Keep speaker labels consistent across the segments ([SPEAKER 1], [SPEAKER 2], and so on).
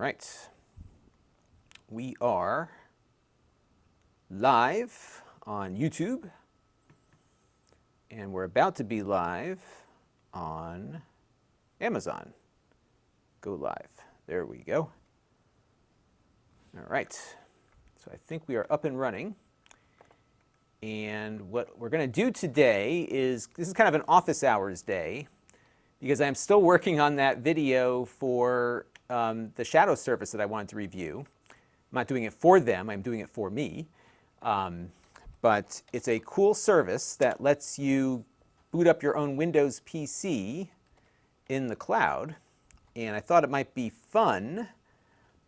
[SPEAKER 1] right. We are live on YouTube, and we're about to be live on Amazon. Go live. There we go. All right. So I think we are up and running. And what we're going to do today is, this is kind of an office hours day, because I'm still working on that video for the shadow service that I wanted to review. I'm not doing it for them, I'm doing it for me. But it's a cool service that lets you boot up your own Windows PC in the cloud. And I thought it might be fun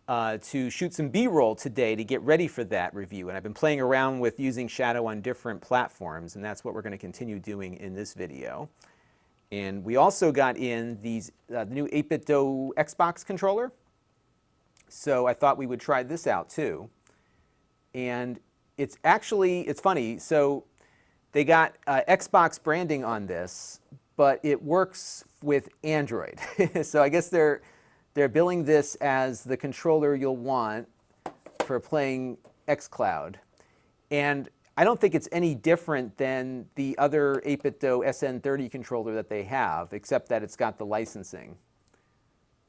[SPEAKER 1] to shoot some B-roll today to get ready for that review. And I've been playing around with using Shadow on different platforms, and that's what we're going to continue doing in this video. And we also got in these the new 8BitDo Xbox controller. So I thought we would try this out too. And it's funny. So they got Xbox branding on this, but it works with Android. So I guess they're billing this as the controller you'll want for playing xCloud. And I don't think it's any different than the other 8BitDo SN30 controller that they have, except that it's got the licensing.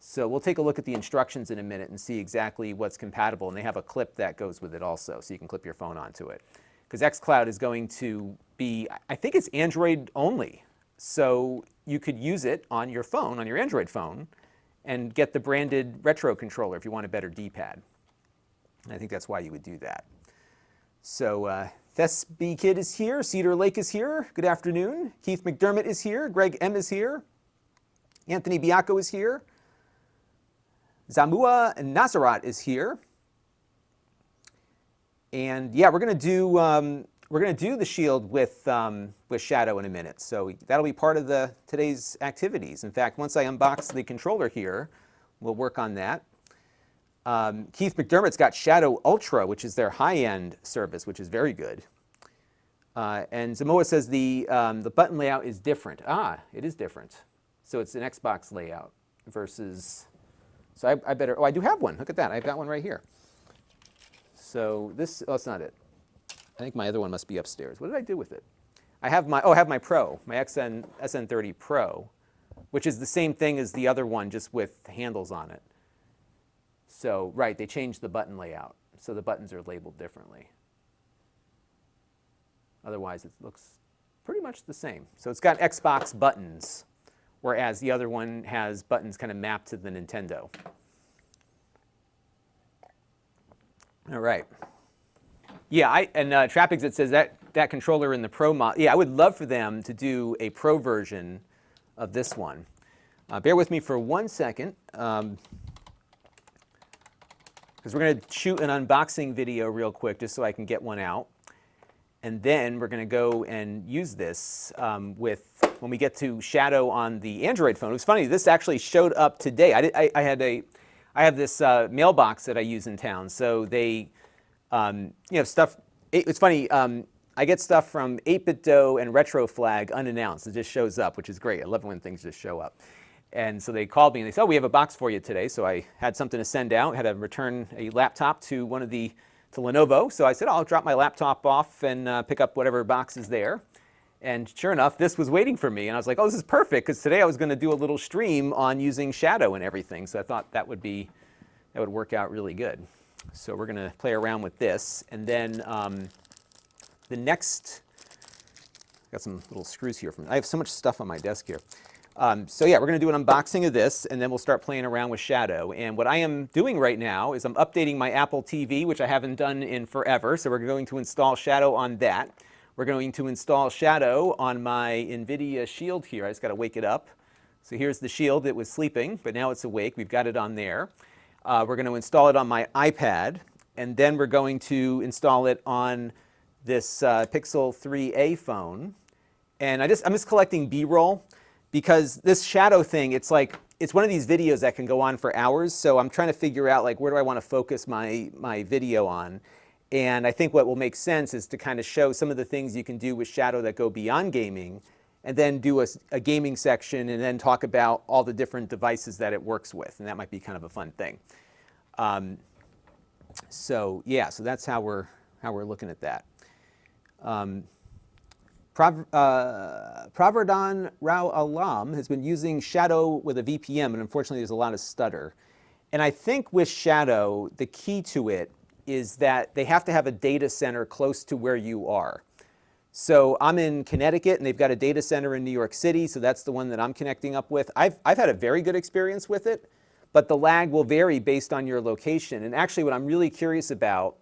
[SPEAKER 1] So we'll take a look at the instructions in a minute and see exactly what's compatible. And they have a clip that goes with it also, so you can clip your phone onto it. Because xCloud is going to be, I think it's Android only. So you could use it on your phone, on your Android phone, and get the branded retro controller if you want a better D-pad. I think that's why you would do that. So Thesby Kid is here, Cedar Lake is here, good afternoon. Keith McDermott is here, Greg M is here, Anthony Biacco is here, Zamua and Nazarat is here. And yeah, we're gonna do the Shield with Shadow in a minute. So that'll be part of today's activities. In fact, once I unbox the controller here, we'll work on that. Keith McDermott's got Shadow Ultra, which is their high-end service, which is very good. And Zamoa says the button layout is different. Ah, it is different. So it's an Xbox layout versus, so I better, oh, I do have one. Look at that, I've got one right here. So this, oh, that's not it. I think my other one must be upstairs. What did I do with it? I have my Pro, my SN30 Pro, which is the same thing as the other one, just with handles on it. So, right, they changed the button layout, so the buttons are labeled differently. Otherwise, it looks pretty much the same. So it's got Xbox buttons, whereas the other one has buttons kind of mapped to the Nintendo. All right. Yeah, and TrapExit says that controller in the Pro mod. Yeah, I would love for them to do a Pro version of this one. Bear with me for 1 second. Because we're going to shoot an unboxing video real quick just so I can get one out. And then we're going to go and use this when we get to Shadow on the Android phone. It was funny, this actually showed up today. I have this mailbox that I use in town. So they, stuff, it's funny, I get stuff from 8BitDo and Retro Flag unannounced. It just shows up, which is great. I love when things just show up. And so they called me and they said, oh, we have a box for you today. So I had something to send out, had to return a laptop to Lenovo. So I said, oh, I'll drop my laptop off and pick up whatever box is there. And sure enough, this was waiting for me. And I was like, oh, this is perfect, because today I was going to do a little stream on using Shadow and everything. So I thought that would work out really good. So we're going to play around with this. And then the next, got some little screws here. I have so much stuff on my desk here. So yeah, we're going to do an unboxing of this, and then we'll start playing around with Shadow. And what I am doing right now is I'm updating my Apple TV, which I haven't done in forever. So we're going to install Shadow on that. We're going to install Shadow on my NVIDIA Shield here. I just got to wake it up. So here's the Shield. It was sleeping, but now it's awake. We've got it on there. We're going to install it on my iPad, and then we're going to install it on this Pixel 3a phone. And I'm just collecting B-roll. Because this Shadow thing, it's one of these videos that can go on for hours. So I'm trying to figure out, like, where do I want to focus my video on? And I think what will make sense is to kind of show some of the things you can do with Shadow that go beyond gaming, and then do a gaming section, and then talk about all the different devices that it works with. And that might be kind of a fun thing. So yeah, so that's how we're looking at that. Pravardhan Rao Alam has been using Shadow with a VPN, and unfortunately there's a lot of stutter. And I think with Shadow, the key to it is that they have to have a data center close to where you are. So I'm in Connecticut, and they've got a data center in New York City, so that's the one that I'm connecting up with. I've had a very good experience with it, but the lag will vary based on your location. And actually what I'm really curious about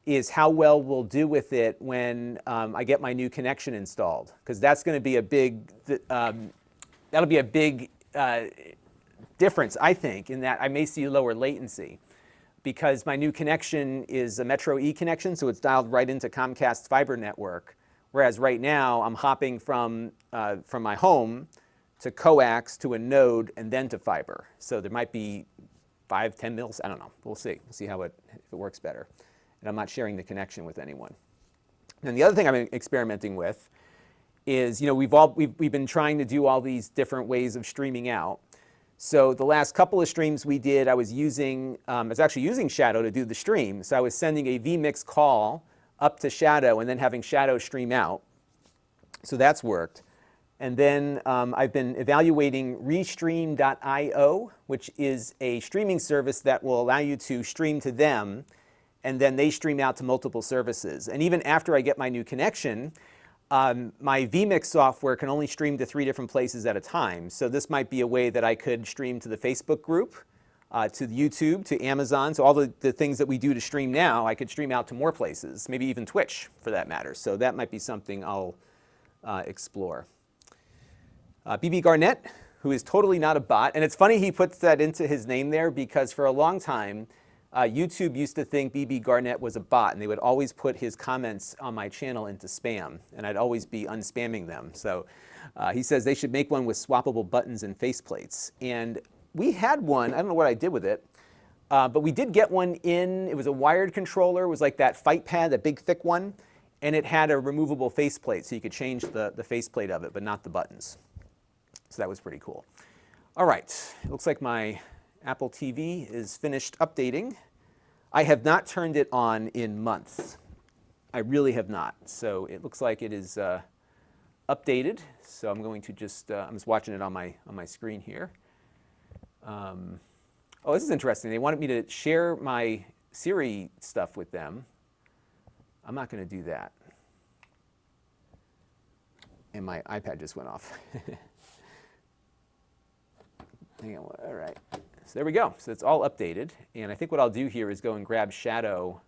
[SPEAKER 1] is how well we'll do with it when I get my new connection installed, because that's going to be a big, that'll be a big difference, I think, in that I may see lower latency, because my new connection is a Metro E connection, so it's dialed right into Comcast's fiber network, whereas right now I'm hopping from my home to coax to a node and then to fiber. So there might be 5-10 mils, I don't know, we'll see. We'll see how if it works better. And I'm not sharing the connection with anyone. And the other thing I've been experimenting with is, we've been trying to do all these different ways of streaming out. So the last couple of streams we did, I was actually using Shadow to do the stream. So I was sending a vMix call up to Shadow and then having Shadow stream out. So that's worked. And then I've been evaluating Restream.io, which is a streaming service that will allow you to stream to them, and then they stream out to multiple services. And even after I get my new connection, my vMix software can only stream to 3 different places at a time. So this might be a way that I could stream to the Facebook group, to YouTube, to Amazon. So all the things that we do to stream now, I could stream out to more places, maybe even Twitch for that matter. So that might be something I'll explore. BB Garnett, who is totally not a bot. And it's funny he puts that into his name there, because for a long time, YouTube used to think BB Garnett was a bot, and they would always put his comments on my channel into spam, and I'd always be unspamming them. So he says they should make one with swappable buttons and faceplates. And we had one, I don't know what I did with it, but we did get one in. It was a wired controller. It was like that fight pad, that big thick one, and it had a removable faceplate, so you could change the faceplate of it, but not the buttons. So that was pretty cool. All right, it looks like my Apple TV is finished updating. I have not turned it on in months. I really have not. So it looks like it is updated. So I'm going to I'm just watching it on my screen here. Oh, this is interesting. They wanted me to share my Siri stuff with them. I'm not going to do that. And my iPad just went off. Hang on, all right. So there we go. So it's all updated. And I think what I'll do here is go and grab Shadow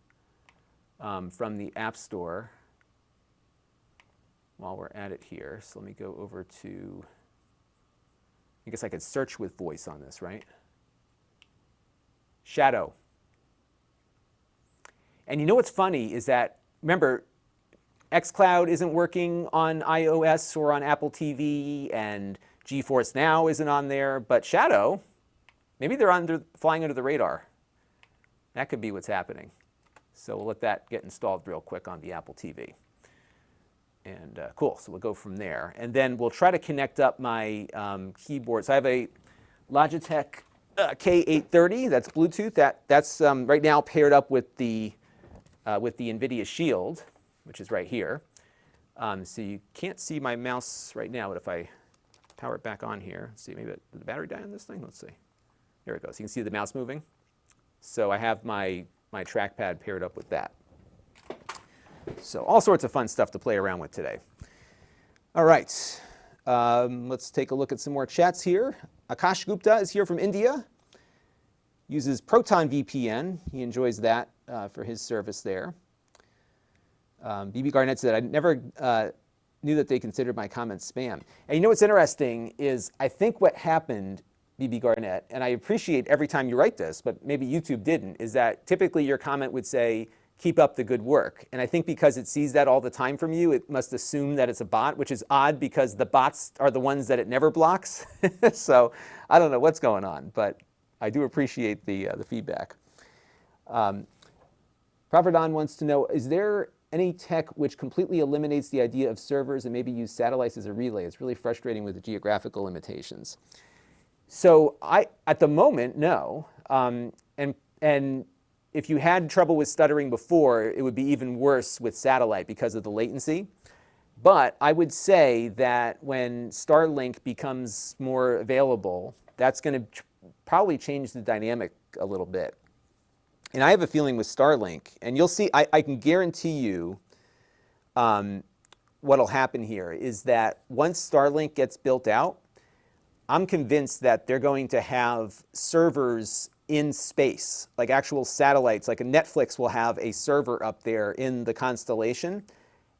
[SPEAKER 1] from the App Store while we're at it here. So let me go over to, I guess I could search with voice on this, right? Shadow. And you know what's funny is that, remember, xCloud isn't working on iOS or on Apple TV, and GeForce Now isn't on there, but Shadow, maybe they're flying under the radar. That could be what's happening. So we'll let that get installed real quick on the Apple TV. And cool, so we'll go from there. And then we'll try to connect up my keyboard. So I have a Logitech K830, that's Bluetooth. That's right now paired up with the NVIDIA Shield, which is right here. So you can't see my mouse right now, but if I power it back on here, let's see, maybe did the battery die on this thing? Let's see. There it goes. You can see the mouse moving. So I have my trackpad paired up with that. So all sorts of fun stuff to play around with today. All right, let's take a look at some more chats here. Akash Gupta is here from India. Uses Proton VPN. He enjoys that for his service there. BB Garnett said, I never knew that they considered my comments spam. And you know what's interesting is I think what happened, BB Garnett, and I appreciate every time you write this, but maybe YouTube didn't, is that typically your comment would say, keep up the good work. And I think because it sees that all the time from you, it must assume that it's a bot, which is odd because the bots are the ones that it never blocks. So I don't know what's going on, but I do appreciate the feedback. Pravardhan wants to know, is there any tech which completely eliminates the idea of servers and maybe use satellites as a relay? It's really frustrating with the geographical limitations. So at the moment, no. And And if you had trouble with stuttering before, it would be even worse with satellite because of the latency. But I would say that when Starlink becomes more available, that's going to probably change the dynamic a little bit. And I have a feeling with Starlink, and you'll see, I can guarantee you what'll happen here is that once Starlink gets built out, I'm convinced that they're going to have servers in space, like actual satellites, like a Netflix will have a server up there in the constellation.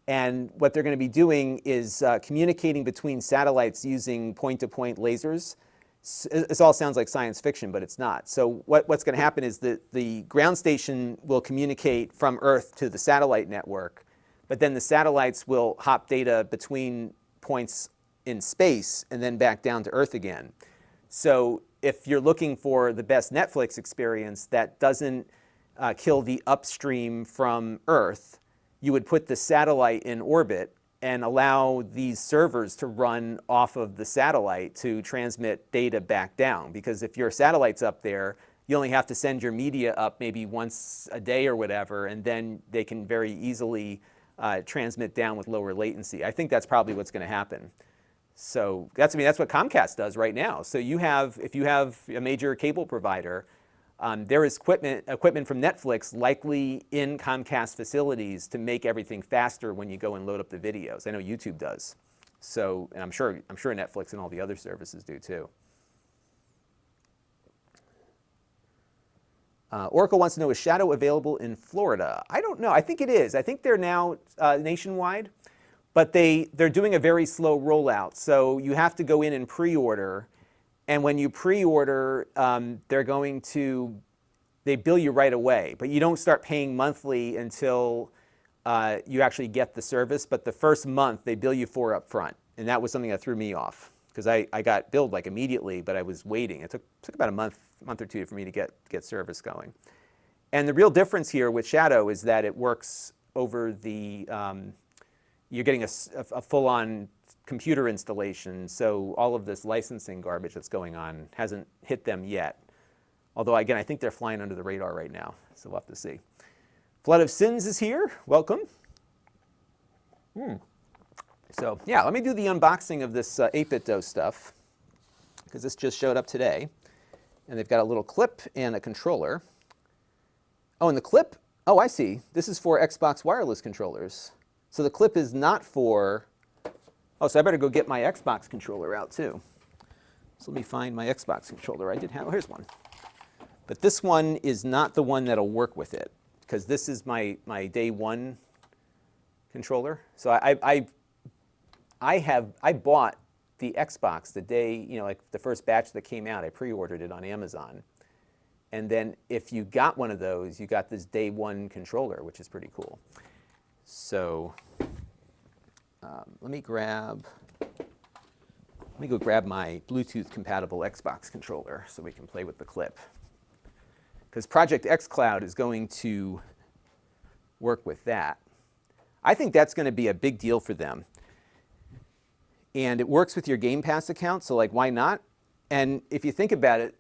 [SPEAKER 1] And what they're going to be doing is communicating between satellites using point-to-point lasers. This all sounds like science fiction, but it's not. So what's going to happen is that the ground station will communicate from Earth to the satellite network, but then the satellites will hop data between points in space and then back down to Earth again. So if you're looking for the best Netflix experience that doesn't kill the upstream from Earth, you would put the satellite in orbit and allow these servers to run off of the satellite to transmit data back down. Because if your satellite's up there, you only have to send your media up maybe once a day or whatever, and then they can very easily transmit down with lower latency. I think that's probably what's going to happen. So that's what Comcast does right now. So if you have a major cable provider, there is equipment from Netflix likely in Comcast facilities to make everything faster when you go and load up the videos. I know YouTube does. So, and I'm sure Netflix and all the other services do too. Oracle wants to know, is Shadow available in Florida? I don't know. I think it is. I think they're now nationwide, but they're doing a very slow rollout. So you have to go in and pre-order. And when you pre-order, they bill you right away, but you don't start paying monthly until you actually get the service. But the first month they bill you for up front, and that was something that threw me off because I got billed like immediately, but I was waiting. It took about a month or two for me to get service going. And the real difference here with Shadow is that it works over the you're getting a full-on computer installation, so all of this licensing garbage that's going on hasn't hit them yet. Although, again, I think they're flying under the radar right now, so we'll have to see. Flood of Sins is here. Welcome. So, yeah, let me do the unboxing of this 8BitDo stuff, because this just showed up today. And they've got a little clip and a controller. Oh, and the clip, oh, I see. This is for Xbox wireless controllers. So the clip is not for... Oh, so I better go get my Xbox controller out, too. So let me find my Xbox controller. I did have... Oh, here's one. But this one is not the one that'll work with it, because this is my day one controller. So I bought the Xbox the day, like the first batch that came out. I pre-ordered it on Amazon. And then if you got one of those, you got this day one controller, which is pretty cool. So let me go grab my Bluetooth compatible Xbox controller so we can play with the clip. Because Project xCloud is going to work with that. I think that's going to be a big deal for them. And it works with your Game Pass account, so why not? And if you think about it,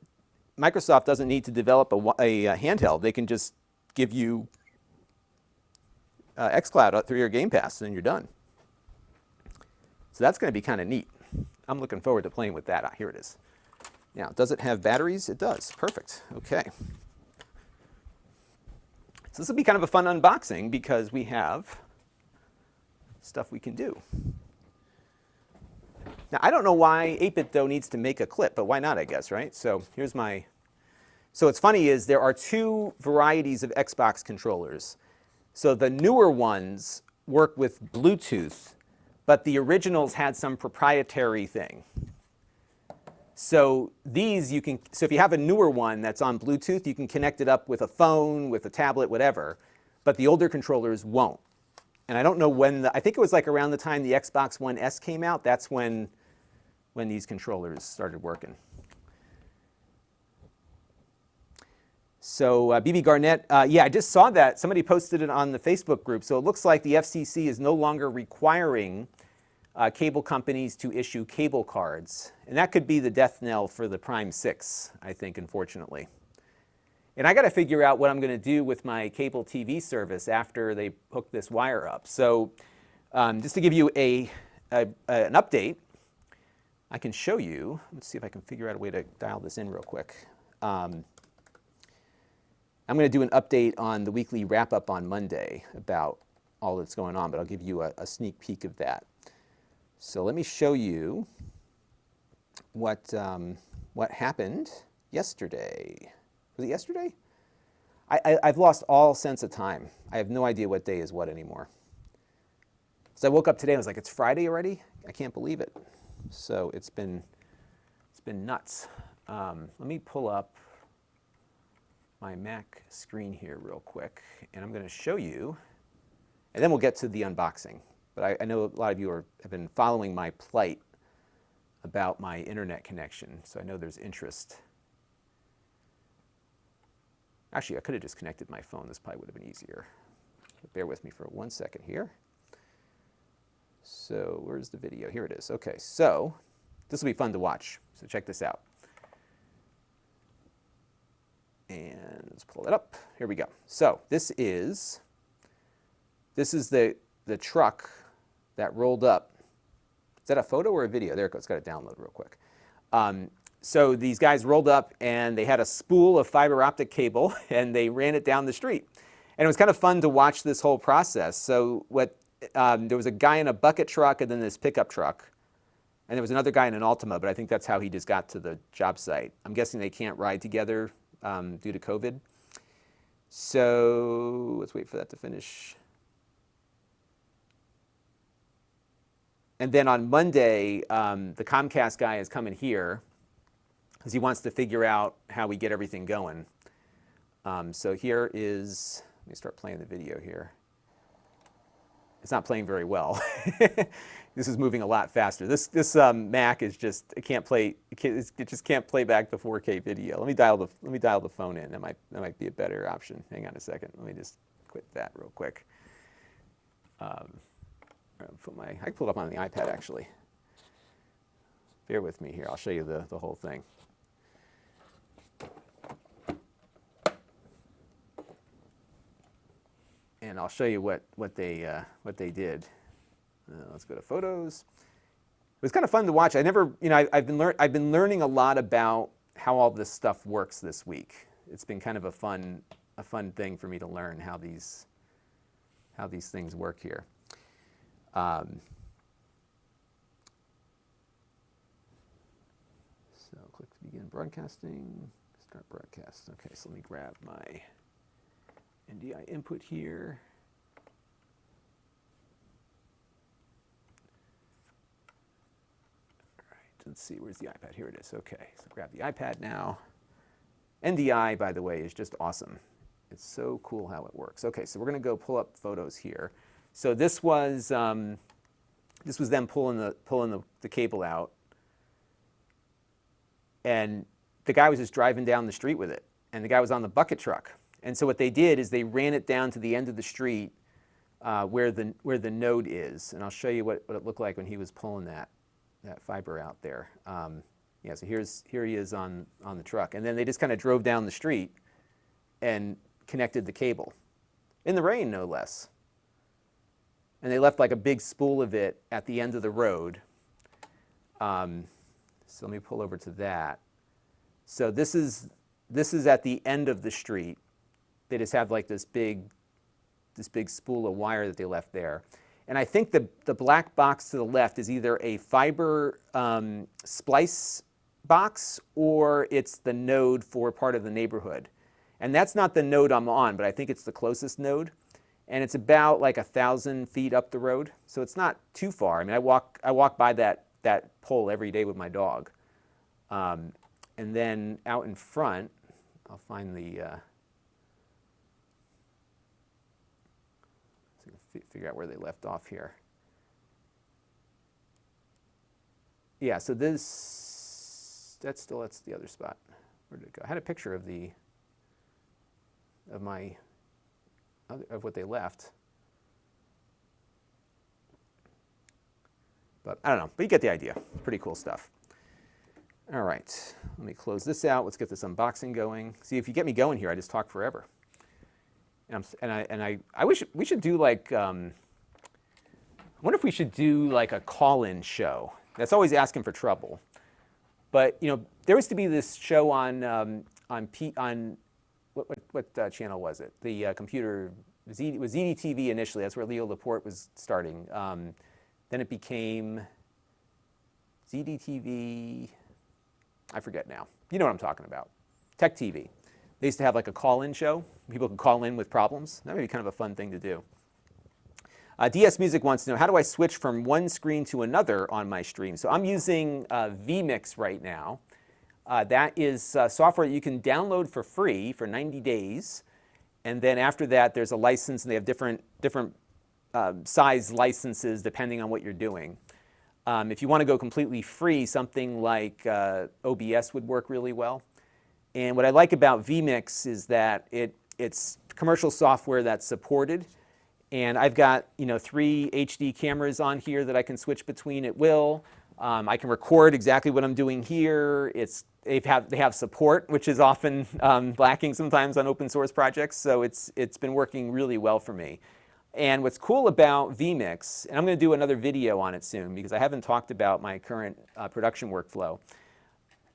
[SPEAKER 1] Microsoft doesn't need to develop a handheld. They can just give you xCloud through your Game Pass, and then you're done. So that's going to be kind of neat. I'm looking forward to playing with that. Here it is. Now, does it have batteries? It does. Perfect. Okay. So this will be kind of a fun unboxing because we have stuff we can do. Now, I don't know why 8BitDo needs to make a clip, but why not, I guess, right? So here's my... So what's funny is there are two varieties of Xbox controllers. So the newer ones work with Bluetooth, but the originals had some proprietary thing. So these so if you have a newer one that's on Bluetooth, you can connect it up with a phone, with a tablet, whatever, but the older controllers won't. And I don't know when, I think it was around the time the Xbox One S came out, that's when these controllers started working. So BB Garnett, yeah, I just saw that. Somebody posted it on the Facebook group. So it looks like the FCC is no longer requiring cable companies to issue cable cards. And that could be the death knell for the Prime 6, I think, unfortunately. And I got to figure out what I'm going to do with my cable TV service after they hook this wire up. So just to give you an update, I can show you. Let's see if I can figure out a way to dial this in real quick. I'm going to do an update on the weekly wrap-up on Monday about all that's going on, but I'll give you a sneak peek of that. So let me show you what happened yesterday. Was it yesterday? I've lost all sense of time. I have no idea what day is what anymore. So I woke up today and I was like, it's Friday already? I can't believe it. So it's been nuts. Let me pull up my Mac screen here real quick, and I'm going to show you, and then we'll get to the unboxing. But I know a lot of you have been following my plight about my internet connection, so I know there's interest. Actually, I could have just connected my phone. This probably would have been easier. But bear with me for 1 second here. So where's the video? Here it is. Okay, so this will be fun to watch. So check this out. And let's pull it up. Here we go. So this is the truck that rolled up. Is that a photo or a video? There it goes. It's got to download real quick. So these guys rolled up and they had a spool of fiber optic cable and they ran it down the street. And it was kind of fun to watch this whole process. So there was a guy in a bucket truck and then this pickup truck. And there was another guy in an Altima, but I think that's how he just got to the job site. I'm guessing they can't ride together due to COVID. So let's wait for that to finish. And then on Monday, the Comcast guy is coming here because he wants to figure out how we get everything going. So here is, let me start playing the video here. It's not playing very well. This is moving a lot faster. This Mac is just, it just can't play back the 4K video. Let me dial the phone in. That might be a better option. Hang on a second. Let me just quit that real quick. I can pull it up on the iPad actually. Bear with me here. I'll show you the whole thing. And I'll show you what they did. Let's go to photos. It was kind of fun to watch. I've been learning a lot about how all this stuff works this week. It's been kind of a fun thing for me to learn how these things work here. So click to begin broadcasting. Start broadcast. Okay, so let me grab my NDI input here. All right, let's see, where's the iPad? Here it is. Okay, so grab the iPad now. NDI, by the way, is just awesome. It's so cool how it works. Okay, so we're going to go pull up photos here. So this was them pulling the cable out, and the guy was just driving down the street with it, and the guy was on the bucket truck. And so what they did is they ran it down to the end of the street where the node is, and I'll show you what it looked like when he was pulling that fiber out there. Yeah, so here he is on the truck, and then they just kind of drove down the street and connected the cable in the rain, no less. And they left like a big spool of it at the end of the road. So let me pull over to that. So this is at the end of the street. They just have like this big spool of wire that they left there. And I think the black box to the left is either a fiber splice box or it's the node for part of the neighborhood. And that's not the node I'm on, but I think it's the closest node. And it's about like 1,000 feet up the road, so it's not too far. I mean, I walk by that pole every day with my dog. And then out in front, I'll find figure out where they left off here. Yeah, so that's the other spot. Where did it go? I had a picture of what they left. But I don't know, but you get the idea. Pretty cool stuff. All right, let me close this out. Let's get this unboxing going. See, if you get me going here, I just talk forever. I wish we should do like, I wonder if we should do like a call-in show. That's always asking for trouble. But you know, there used to be this show on what channel was it? The computer, it was Lon.TV initially. That's where Leo Laporte was starting. Then it became ZDTV. I forget now. You know what I'm talking about. Tech TV. They used to have like a call-in show. People could call in with problems. That would be kind of a fun thing to do. DS Music wants to know, how do I switch from one screen to another on my stream? So I'm using vMix right now. That is software that you can download for free for 90 days. And then after that, there's a license, and they have different size licenses depending on what you're doing. If you want to go completely free, something like OBS would work really well. And what I like about vMix is that it's commercial software that's supported. And I've got 3 HD cameras on here that I can switch between at will. I can record exactly what I'm doing here. They have support, which is often lacking sometimes on open source projects. So it's been working really well for me. And what's cool about vMix, and I'm going to do another video on it soon because I haven't talked about my current production workflow,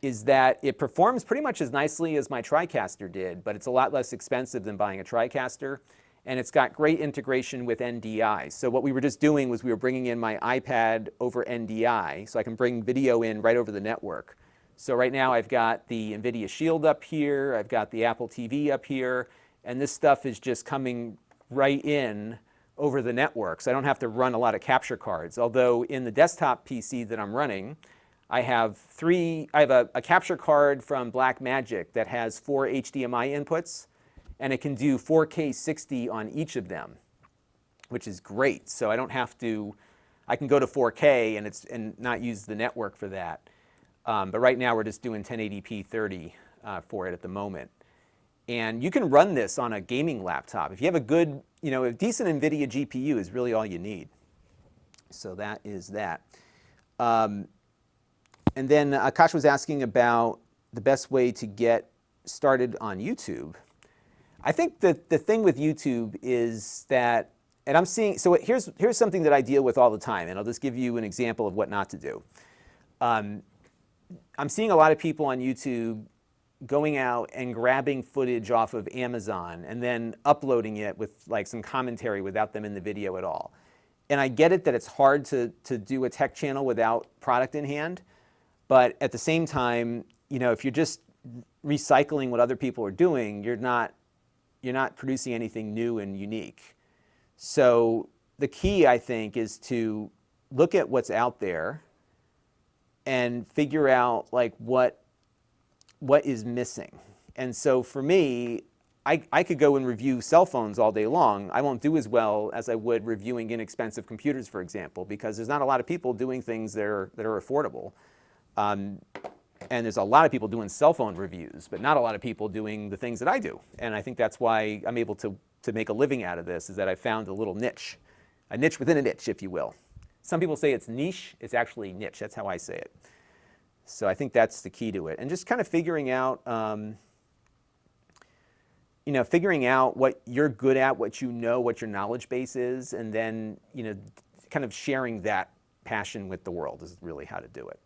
[SPEAKER 1] is that it performs pretty much as nicely as my TriCaster did, but it's a lot less expensive than buying a TriCaster. And it's got great integration with NDI. So what we were just doing was we were bringing in my iPad over NDI, so I can bring video in right over the network. So right now I've got the NVIDIA Shield up here, I've got the Apple TV up here, and this stuff is just coming right in over the network. So I don't have to run a lot of capture cards. Although in the desktop PC that I'm running, I have a capture card from Blackmagic that has 4 HDMI inputs, and it can do 4K 60 on each of them, which is great. So I don't have to, I can go to 4K and not use the network for that. But right now we're just doing 1080p 30 for it at the moment. And you can run this on a gaming laptop. If you have a good, a decent NVIDIA GPU is really all you need. So that is that. And then Akash was asking about the best way to get started on YouTube. I think that the thing with YouTube is that, and I'm seeing, so here's something that I deal with all the time, and I'll just give you an example of what not to do. I'm seeing a lot of people on YouTube going out and grabbing footage off of Amazon and then uploading it with like some commentary without them in the video at all. And I get it that it's hard to do a tech channel without product in hand, but at the same time, if you're just recycling what other people are doing, you're not producing anything new and unique. So the key, I think, is to look at what's out there and figure out like what is missing. And so for me, I could go and review cell phones all day long. I won't do as well as I would reviewing inexpensive computers, for example, because there's not a lot of people doing things that are affordable. And there's a lot of people doing cell phone reviews, but not a lot of people doing the things that I do. And I think that's why I'm able to make a living out of this, is that I found a little niche, a niche within a niche, if you will. Some people say it's niche, it's actually niche. That's how I say it. So I think that's the key to it. And just kind of figuring out, figuring out what you're good at, what what your knowledge base is, and then, kind of sharing that passion with the world is really how to do it.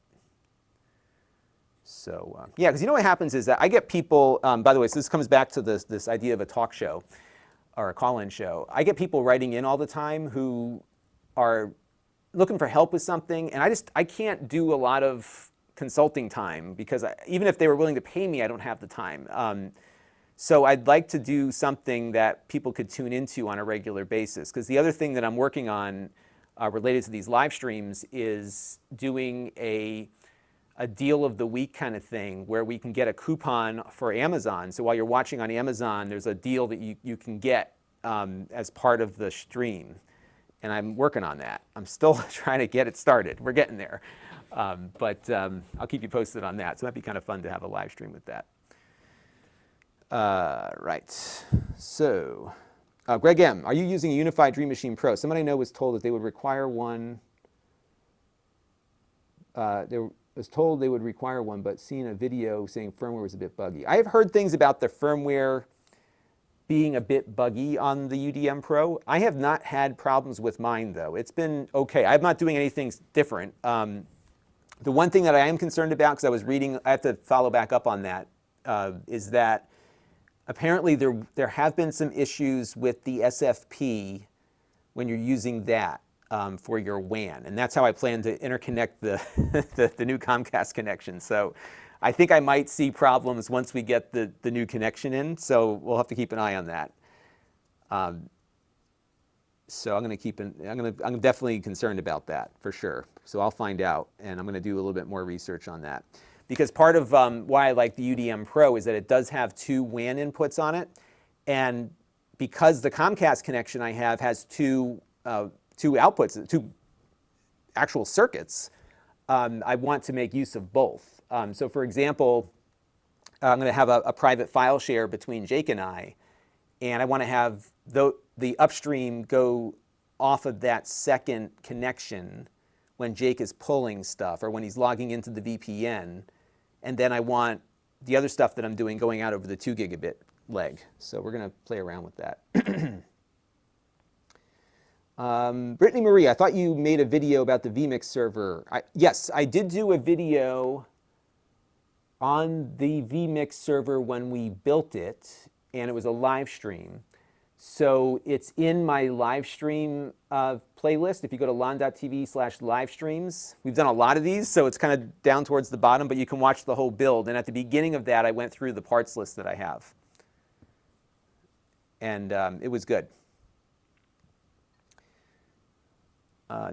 [SPEAKER 1] So yeah, because what happens is that I get people, by the way, so this comes back to this idea of a talk show or a call-in show. I get people writing in all the time who are looking for help with something, and I can't do a lot of consulting time because even if they were willing to pay me, I don't have the time. So I'd like to do something that people could tune into on a regular basis, because the other thing that I'm working on related to these live streams is doing a deal of the week kind of thing where we can get a coupon for Amazon. So while you're watching on Amazon, there's a deal that you can get as part of the stream. And I'm working on that. I'm still trying to get it started. We're getting there. But I'll keep you posted on that. So that'd be kind of fun to have a live stream with that. Right. So Greg M., are you using a Unified Dream Machine Pro? Somebody I know was told that they would require one. was told they would require one, but seen a video saying firmware was a bit buggy. I have heard things about the firmware being a bit buggy on the UDM Pro. I have not had problems with mine, though. It's been okay. I'm not doing anything different. The one thing that I am concerned about, because I was reading, I have to follow back up on that, is that apparently there have been some issues with the SFP when you're using that for your WAN. And that's how I plan to interconnect the new Comcast connection. So I think I might see problems once we get the new connection in. So we'll have to keep an eye on that. So I'm definitely concerned about that for sure. So I'll find out, and I'm going to do a little bit more research on that. Because part of why I like the UDM Pro is that it does have 2 WAN inputs on it, and because the Comcast connection I have has two outputs, 2 actual circuits, I want to make use of both. So for example, I'm going to have a private file share between Jake and I want to have the upstream go off of that second connection when Jake is pulling stuff or when he's logging into the VPN. And then I want the other stuff that I'm doing going out over the 2 gigabit leg. So we're going to play around with that. Brittany Marie, I thought you made a video about the vMix server. Yes, I did do a video on the vMix server when we built it, and it was a live stream. So it's in my live stream playlist. If you go to Lon.TV/live streams, we've done a lot of these, so it's kind of down towards the bottom, but you can watch the whole build. And at the beginning of that, I went through the parts list that I have. And it was good.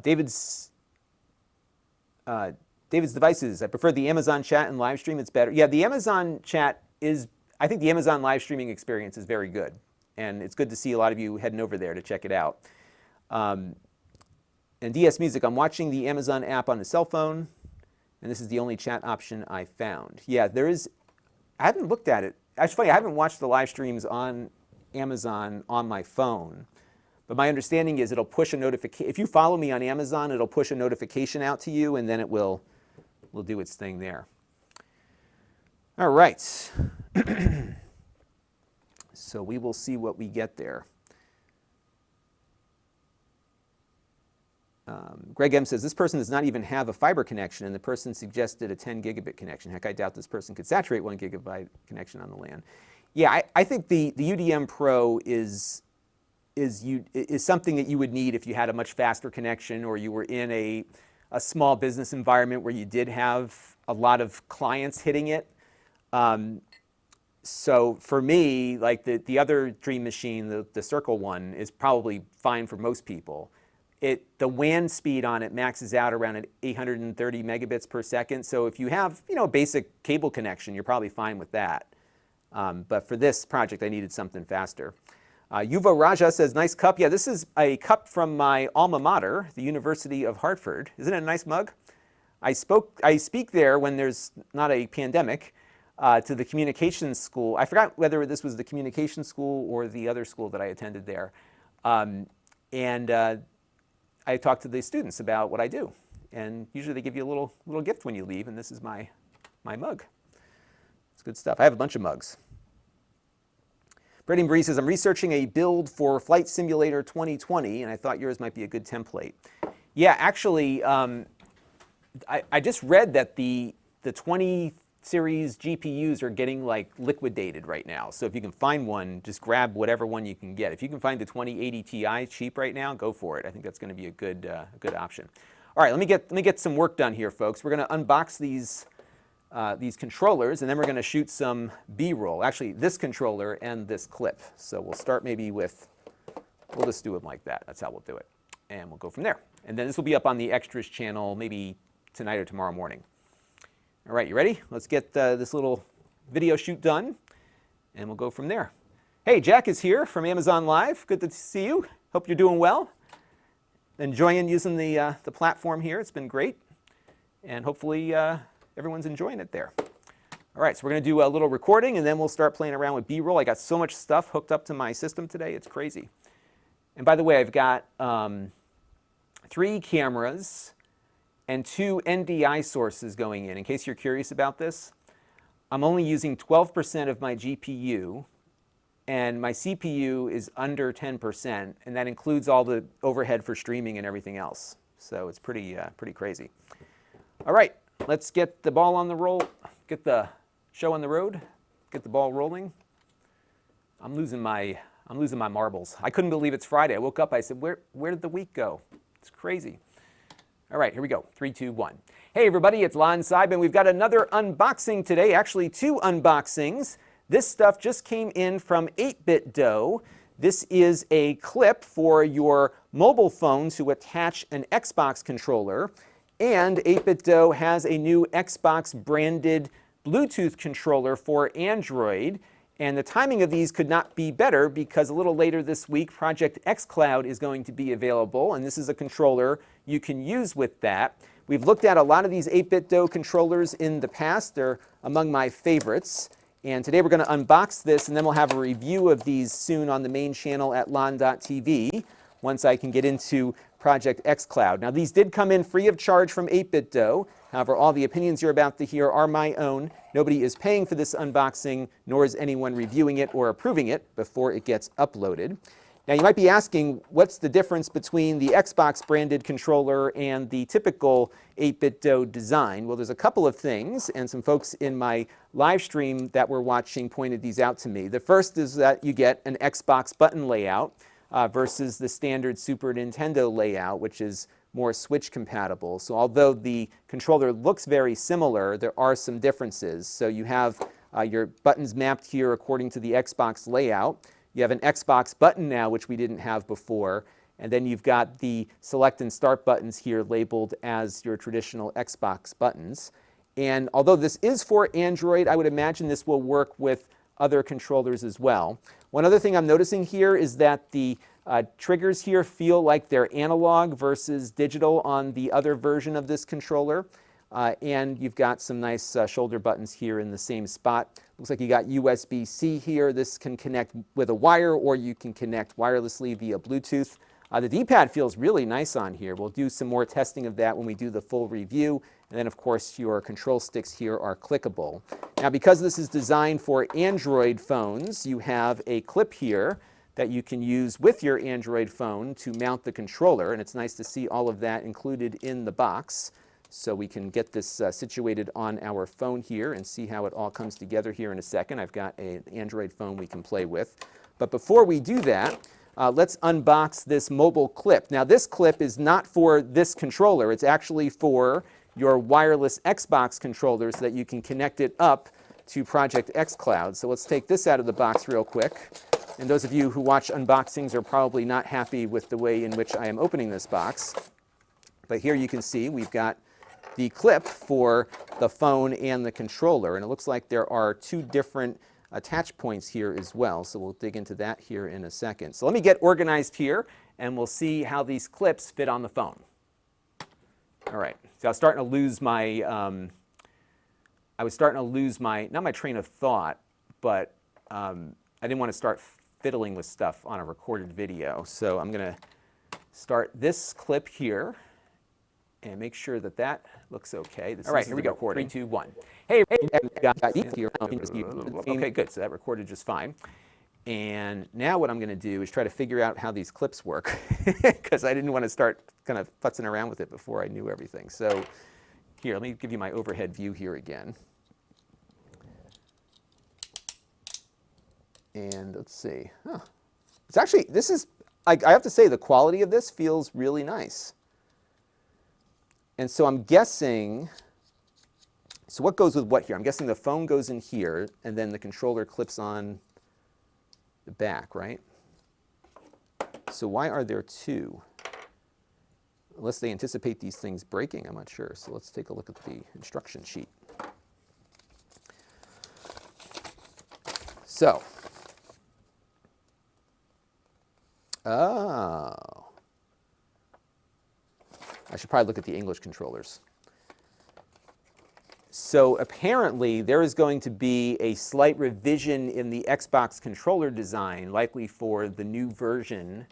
[SPEAKER 1] David's devices. I prefer the Amazon chat and live stream. It's better. Yeah, the Amazon chat is, I think the Amazon live streaming experience is very good. And it's good to see a lot of you heading over there to check it out. And DS Music, I'm watching the Amazon app on the cell phone, and this is the only chat option I found. Yeah, there is, I haven't looked at it. Actually, funny, I haven't watched the live streams on Amazon on my phone. But my understanding is it'll push a notification. If you follow me on Amazon, it'll push a notification out to you, and then it will do its thing there. All right. So we will see what we get there. Greg M says, this person does not even have a fiber connection, and the person suggested a 10 gigabit connection. Heck, I doubt this person could saturate 1 gigabyte connection on the LAN. Yeah, I think the UDM Pro is something that you would need if you had a much faster connection or you were in a small business environment where you did have a lot of clients hitting it. So for me, like the other Dream Machine, the Circle one, is probably fine for most people. The WAN speed on it maxes out around at 830 megabits per second. So if you have, a basic cable connection, you're probably fine with that. But for this project, I needed something faster. Yuva Raja says, nice cup. Yeah, this is a cup from my alma mater, the University of Hartford. Isn't it a nice mug? I speak there when there's not a pandemic to the communications school. I forgot whether this was the communications school or the other school that I attended there. I talk to the students about what I do. And usually they give you a little gift when you leave, and this is my mug. It's good stuff. I have a bunch of mugs. Brady Marie says, I'm researching a build for Flight Simulator 2020, and I thought yours might be a good template. Yeah, actually, I just read that the 20 series GPUs are getting like liquidated right now. So if you can find one, just grab whatever one you can get. If you can find the 2080 Ti cheap right now, go for it. I think that's going to be a good option. All right, let me get some work done here, folks. We're going to unbox these controllers, and then we're going to shoot some B-roll. Actually, this controller and this clip. So we'll start maybe with, we'll just do it like that. That's how we'll do it. And we'll go from there. And then this will be up on the Extras channel maybe tonight or tomorrow morning. All right, you ready? Let's get this little video shoot done, and we'll go from there. Hey, Jack is here from Amazon Live. Good to see you. Hope you're doing well. Enjoying using the platform here. It's been great. And hopefully everyone's enjoying it there. All right, so we're going to do a little recording, and then we'll start playing around with B-roll. I got so much stuff hooked up to my system today. It's crazy. And by the way, I've got 3 cameras and 2 NDI sources going in case you're curious about this. I'm only using 12% of my GPU, and my CPU is under 10%, and that includes all the overhead for streaming and everything else. So it's pretty crazy. All right, let's get the ball on the roll, get the show on the road, get the ball rolling. I'm losing my marbles. I couldn't believe it's Friday. I woke up, I said, where did the week go? It's crazy. All right, here we go. 3, 2, 1. Hey everybody, it's Lon.TV, and we've got another unboxing today, actually 2 unboxings. This stuff just came in from 8BitDo. This is a clip for your mobile phone to attach an Xbox controller, and 8BitDo has a new Xbox branded Bluetooth controller for Android. And the timing of these could not be better because a little later this week, Project xCloud is going to be available, and this is a controller you can use with that. We've looked at a lot of these 8BitDo controllers in the past. They're among my favorites. And today we're going to unbox this, and then we'll have a review of these soon on the main channel at Lon.TV once I can get into Project xCloud. Now, these did come in free of charge from 8BitDo. However, all the opinions you're about to hear are my own. Nobody is paying for this unboxing, nor is anyone reviewing it or approving it before it gets uploaded. Now, you might be asking, what's the difference between the Xbox branded controller and the typical 8BitDo design? Well, there's a couple of things, and some folks in my live stream that we're watching pointed these out to me. The first is that you get an Xbox button layout versus the standard Super Nintendo layout, which is more Switch compatible. So although the controller looks very similar, there are some differences. So you have your buttons mapped here according to the Xbox layout. You have an Xbox button now, which we didn't have before. And then you've got the select and start buttons here labeled as your traditional Xbox buttons. And although this is for Android, I would imagine this will work with other controllers as well. One other thing I'm noticing here is that the triggers here feel like they're analog versus digital on the other version of this controller. And you've got some nice shoulder buttons here in the same spot. Looks like you got USB-C here. This can connect with a wire, or you can connect wirelessly via Bluetooth. The D-pad feels really nice on here. We'll do some more testing of that when we do the full review. And then, of course, your control sticks here are clickable. Now, because this is designed for Android phones, you have a clip here that you can use with your Android phone to mount the controller. And it's nice to see all of that included in the box. So we can get this situated on our phone here and see how it all comes together here in a second. I've got an Android phone we can play with. But before we do that, let's unbox this mobile clip. Now, this clip is not for this controller. It's actually for your wireless Xbox controller so that you can connect it up to Project xCloud. So let's take this out of the box real quick. And those of you who watch unboxings are probably not happy with the way in which I am opening this box. But here you can see we've got the clip for the phone and the controller. And it looks like there are 2 different attach points here as well. So we'll dig into that here in a second. So let me get organized here, and we'll see how these clips fit on the phone. All right. So I was starting to lose my, not my train of thought, but I didn't want to start fiddling with stuff on a recorded video. So I'm going to start this clip here and make sure that that looks okay. All right, here we go. 3, 2, 1. Hey, okay, good. So that recorded just fine. And now what I'm going to do is try to figure out how these clips work because I didn't want to start kind of futzing around with it before I knew everything. So here, let me give you my overhead view here again. And let's see. Huh. It's actually, this is, I have to say, the quality of this feels really nice. And so I'm guessing, so what goes with what here? I'm guessing the phone goes in here, and then the controller clips on the back, right? So why are there 2? Unless they anticipate these things breaking, I'm not sure. So let's take a look at the instruction sheet. So, oh. I should probably look at the English controllers. So apparently there is going to be a slight revision in the Xbox controller design, likely for the new version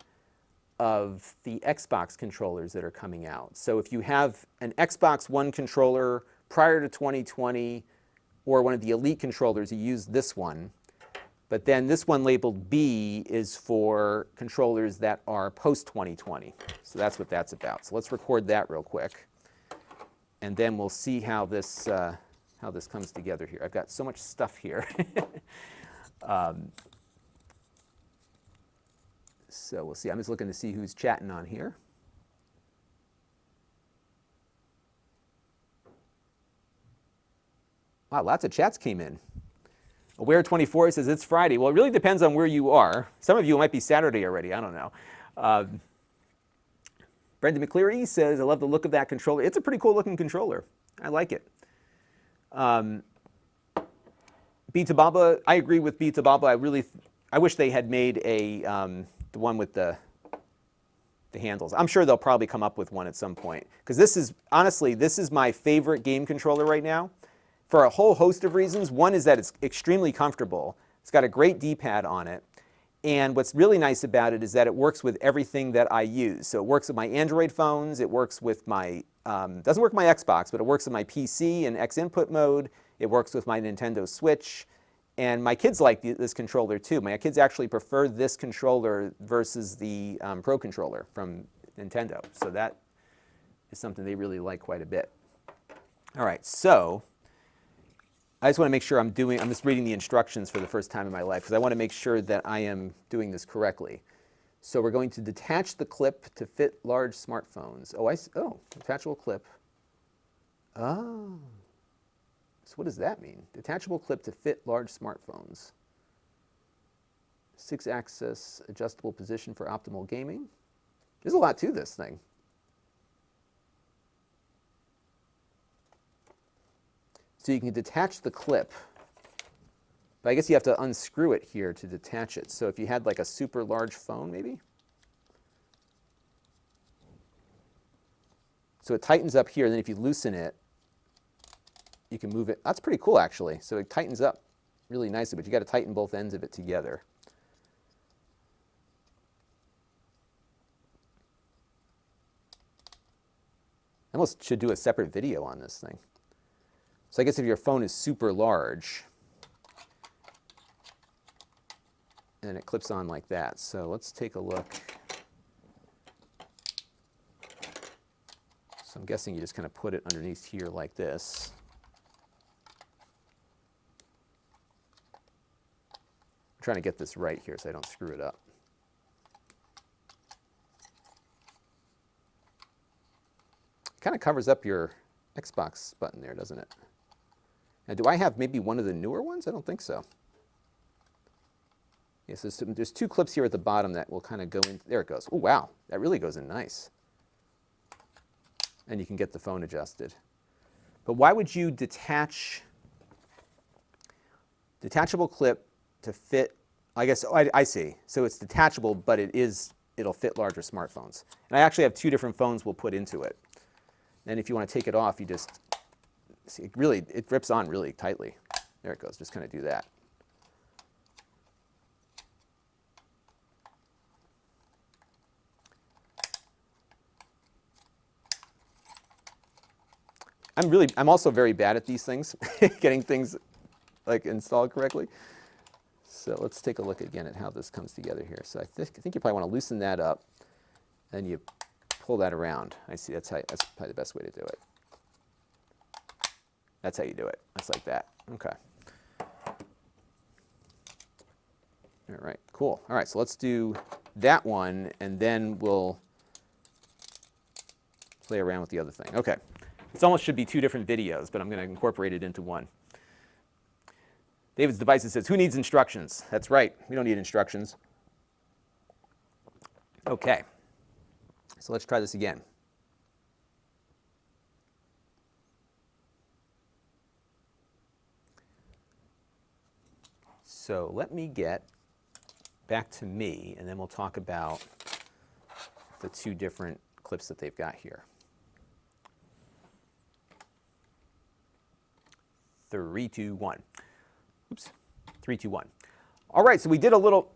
[SPEAKER 1] of the Xbox controllers that are coming out. So if you have an Xbox One controller prior to 2020 or one of the Elite controllers, you use this one. But then this one labeled B is for controllers that are post-2020. So that's what that's about. So let's record that real quick. And then we'll see how this comes together here. I've got so much stuff here. So we'll see. I'm just looking to see who's chatting on here. Wow, lots of chats came in. Aware24 says it's Friday. Well, it really depends on where you are. Some of you, it might be Saturday already. I don't know. Brendan McCleary says, I love the look of that controller. It's a pretty cool looking controller. I like it. B2Baba, I agree with B2Baba. I wish they had made the one with the handles. I'm sure they'll probably come up with one at some point. Because this is, honestly, this is my favorite game controller right now for a whole host of reasons. One is that it's extremely comfortable. It's got a great D-pad on it. And what's really nice about it is that it works with everything that I use. So it works with my Android phones. It works with my, doesn't work with my Xbox, but it works with my PC in X input mode. It works with my Nintendo Switch. And my kids like this controller too. My kids actually prefer this controller versus the Pro controller from Nintendo. So that is something they really like quite a bit. All right, so I just want to make sure I'm just reading the instructions for the first time in my life because I want to make sure that I am doing this correctly. So we're going to detach the clip to fit large smartphones. Oh, detachable clip. Oh. So what does that mean? Detachable clip to fit large smartphones. 6-axis adjustable position for optimal gaming. There's a lot to this thing. So you can detach the clip, but I guess you have to unscrew it here to detach it. So if you had like a super large phone maybe. So it tightens up here, and then if you loosen it, you can move it. That's pretty cool actually. So it tightens up really nicely, but you got to tighten both ends of it together. I almost should do a separate video on this thing. So I guess if your phone is super large, and it clips on like that. So let's take a look. So I'm guessing you just kind of put it underneath here like this. I'm trying to get this right here so I don't screw it up. It kind of covers up your Xbox button there, doesn't it? Now, do I have maybe one of the newer ones? I don't think so. Yes, there's two clips here at the bottom that will kind of go in. There it goes. Oh, wow. That really goes in nice. And you can get the phone adjusted. But why would you detachable clip to fit? I guess, oh, I see. So it's detachable, but it'll fit larger smartphones. And I actually have two different phones we'll put into it. And if you want to take it off, you just, see, it grips on really tightly. There it goes. Just kind of do that. I'm also very bad at these things, getting things like installed correctly. So let's take a look again at how this comes together here. So I think you probably want to loosen that up, and you pull that around. I see. That's probably the best way to do it. That's how you do it. That's like that. Okay. All right. Cool. All right. So let's do that one, and then we'll play around with the other thing. Okay. This almost should be two different videos, but I'm going to incorporate it into one. David's Devices says, who needs instructions? That's right. We don't need instructions. Okay. So let's try this again. So let me get back to me, and then we'll talk about the two different clips that they've got here. 3, 2, 1. Oops. 3, 2, 1. All right, so we did a little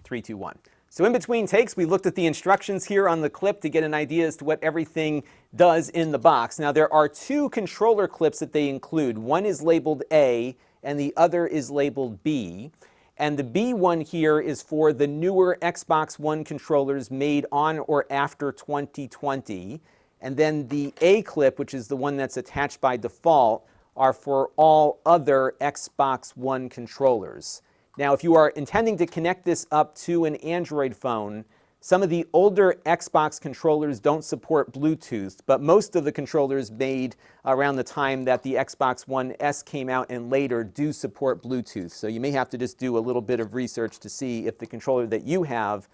[SPEAKER 1] 3, 2, 1. So in between takes, we looked at the instructions here on the clip to get an idea as to what everything does in the box. Now there are two controller clips that they include. One is labeled A and the other is labeled B. And the B one here is for the newer Xbox One controllers made on or after 2020. And then the A clip, which is the one that's attached by default, are for all other Xbox One controllers. Now, if you are intending to connect this up to an Android phone, some of the older Xbox controllers don't support Bluetooth, but most of the controllers made around the time that the Xbox One S came out and later do support Bluetooth. So you may have to just do a little bit of research to see if the controller that you have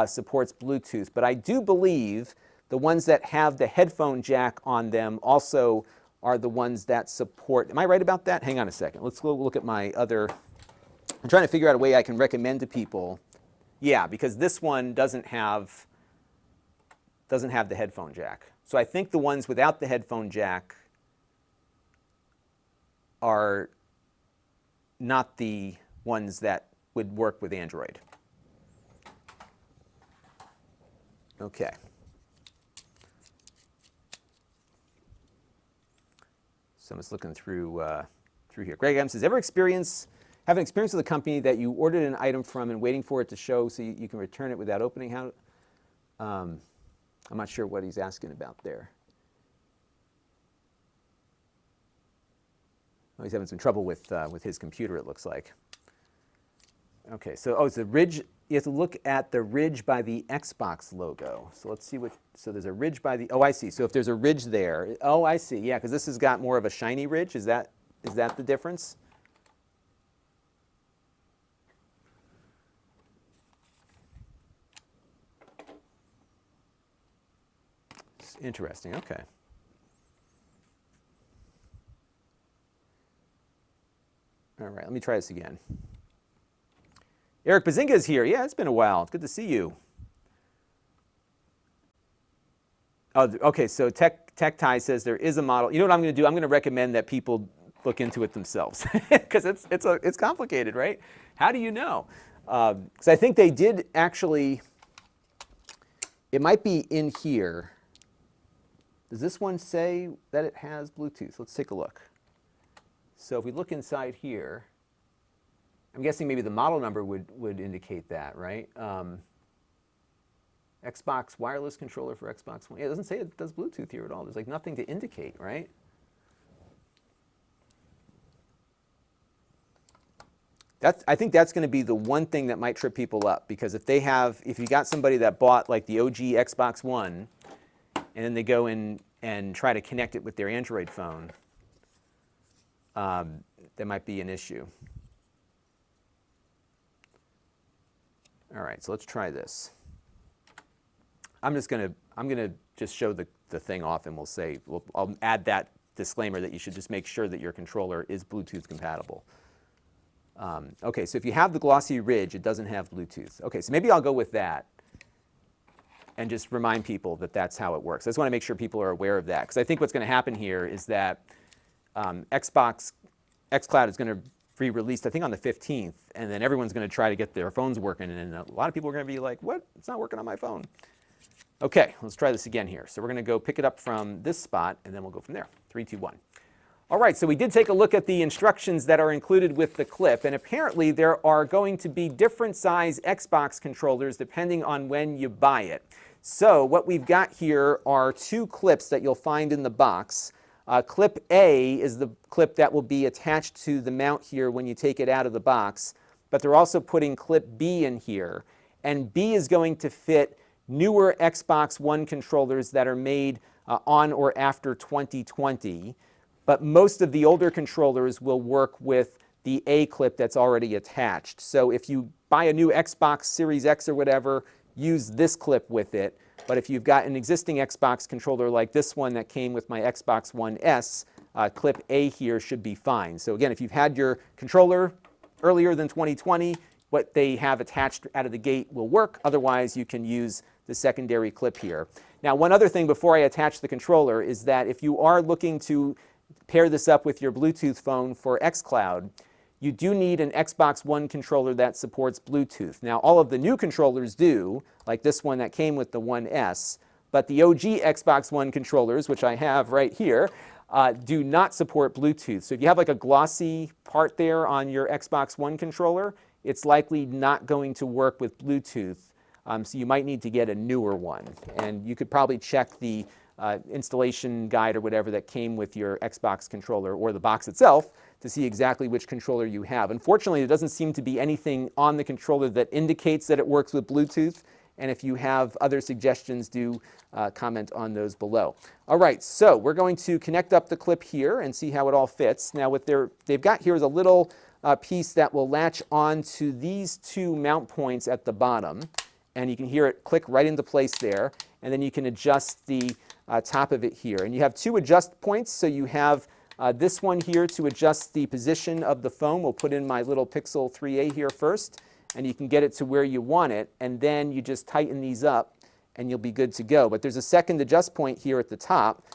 [SPEAKER 1] supports Bluetooth. But I do believe the ones that have the headphone jack on them also are the ones that support. Am I right about that? Hang on a second. Let's go look at my other. I'm trying to figure out a way I can recommend to people. Yeah, because this one doesn't have the headphone jack. So I think the ones without the headphone jack are not the ones that would work with Android. Okay. So I'm just looking through here. Greg M says, have an experience with a company that you ordered an item from and waiting for it to show so you can return it without opening? I'm not sure what he's asking about there. Oh, he's having some trouble with his computer, it looks like. Okay, so it's the ridge. You have to look at the ridge by the Xbox logo. So let's see what, so there's a ridge by the, oh, I see. So if there's a ridge there, oh, I see. Yeah, because this has got more of a shiny ridge. Is that the difference? Interesting, okay. All right, let me try this again. Eric Bazinga is here. Yeah, it's been a while. It's good to see you. Oh, okay, so Tech Tie says there is a model. You know what I'm going to do? I'm going to recommend that people look into it themselves because it's complicated, right? How do you know? Because I think they did actually, it might be in here. Does this one say that it has Bluetooth? Let's take a look. So if we look inside here, I'm guessing maybe the model number would indicate that, right? Xbox wireless controller for Xbox One. Yeah, it doesn't say it does Bluetooth here at all. There's like nothing to indicate, right? I think that's going to be the one thing that might trip people up, because if you got somebody that bought like the OG Xbox One, and then they go in and try to connect it with their Android phone, that might be an issue. All right, so let's try this. I'm gonna just show the thing off, and I'll add that disclaimer that you should just make sure that your controller is Bluetooth compatible. Okay, so if you have the glossy ridge, it doesn't have Bluetooth. Okay, so maybe I'll go with that and just remind people that that's how it works. I just want to make sure people are aware of that, because I think what's going to happen here is that xCloud is going to be released, I think, on the 15th, and then everyone's going to try to get their phones working, and a lot of people are going to be like, what? It's not working on my phone. Okay, let's try this again here. So we're going to go pick it up from this spot, and then we'll go from there. 3, 2, 1. All right, so we did take a look at the instructions that are included with the clip, and apparently there are going to be different size Xbox controllers depending on when you buy it. So what we've got here are two clips that you'll find in the box. Clip A is the clip that will be attached to the mount here when you take it out of the box, but they're also putting clip B in here, and B is going to fit newer Xbox One controllers that are made on or after 2020. But most of the older controllers will work with the A clip that's already attached. So if you buy a new Xbox Series X or whatever, use this clip with it. But if you've got an existing Xbox controller like this one that came with my Xbox One S, clip A here should be fine. So again, if you've had your controller earlier than 2020, what they have attached out of the gate will work. Otherwise, you can use the secondary clip here. Now, one other thing before I attach the controller is that if you are looking to pair this up with your Bluetooth phone for xCloud, you do need an Xbox One controller that supports Bluetooth. Now, all of the new controllers do, like this one that came with the One S, but the OG Xbox One controllers, which I have right here, do not support Bluetooth. So if you have like a glossy part there on your Xbox One controller, it's likely not going to work with Bluetooth. So you might need to get a newer one. And you could probably check the installation guide or whatever that came with your Xbox controller or the box itself to see exactly which controller you have. Unfortunately, there doesn't seem to be anything on the controller that indicates that it works with Bluetooth. And if you have other suggestions, do comment on those below. All right, so we're going to connect up the clip here and see how it all fits. Now, what they've got here is a little piece that will latch onto these two mount points at the bottom. And you can hear it click right into place there. And then you can adjust the top of it here. And you have two adjust points. So you have this one here to adjust the position of the phone. We'll put in my little Pixel 3a here first. And you can get it to where you want it. And then you just tighten these up and you'll be good to go. But there's a second adjust point here at the top.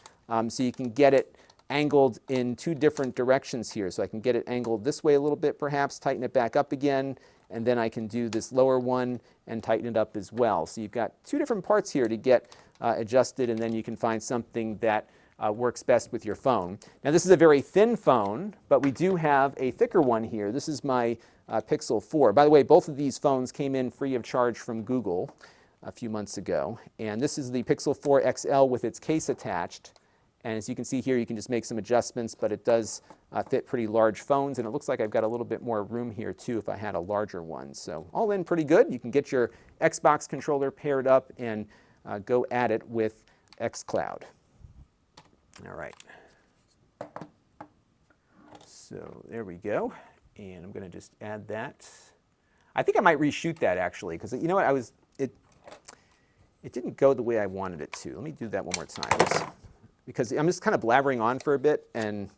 [SPEAKER 1] So you can get it angled in two different directions here. So I can get it angled this way a little bit perhaps, tighten it back up again. And then I can do this lower one and tighten it up as well. So you've got two different parts here to get adjusted, and then you can find something that works best with your phone. Now this is a very thin phone, but we do have a thicker one here. This is my Pixel 4. By the way, both of these phones came in free of charge from Google a few months ago. And this is the Pixel 4 XL with its case attached. And as you can see here, you can just make some adjustments, but it does fit pretty large phones. And it looks like I've got a little bit more room here too if I had a larger one. So all in pretty good. You can get your Xbox controller paired up and go at it with xCloud. All right. So there we go. And I'm going to just add that. I think I might reshoot that actually, because you know what, it didn't go the way I wanted it to. Let me do that one more time. Because I'm just kind of blabbering on for a bit, and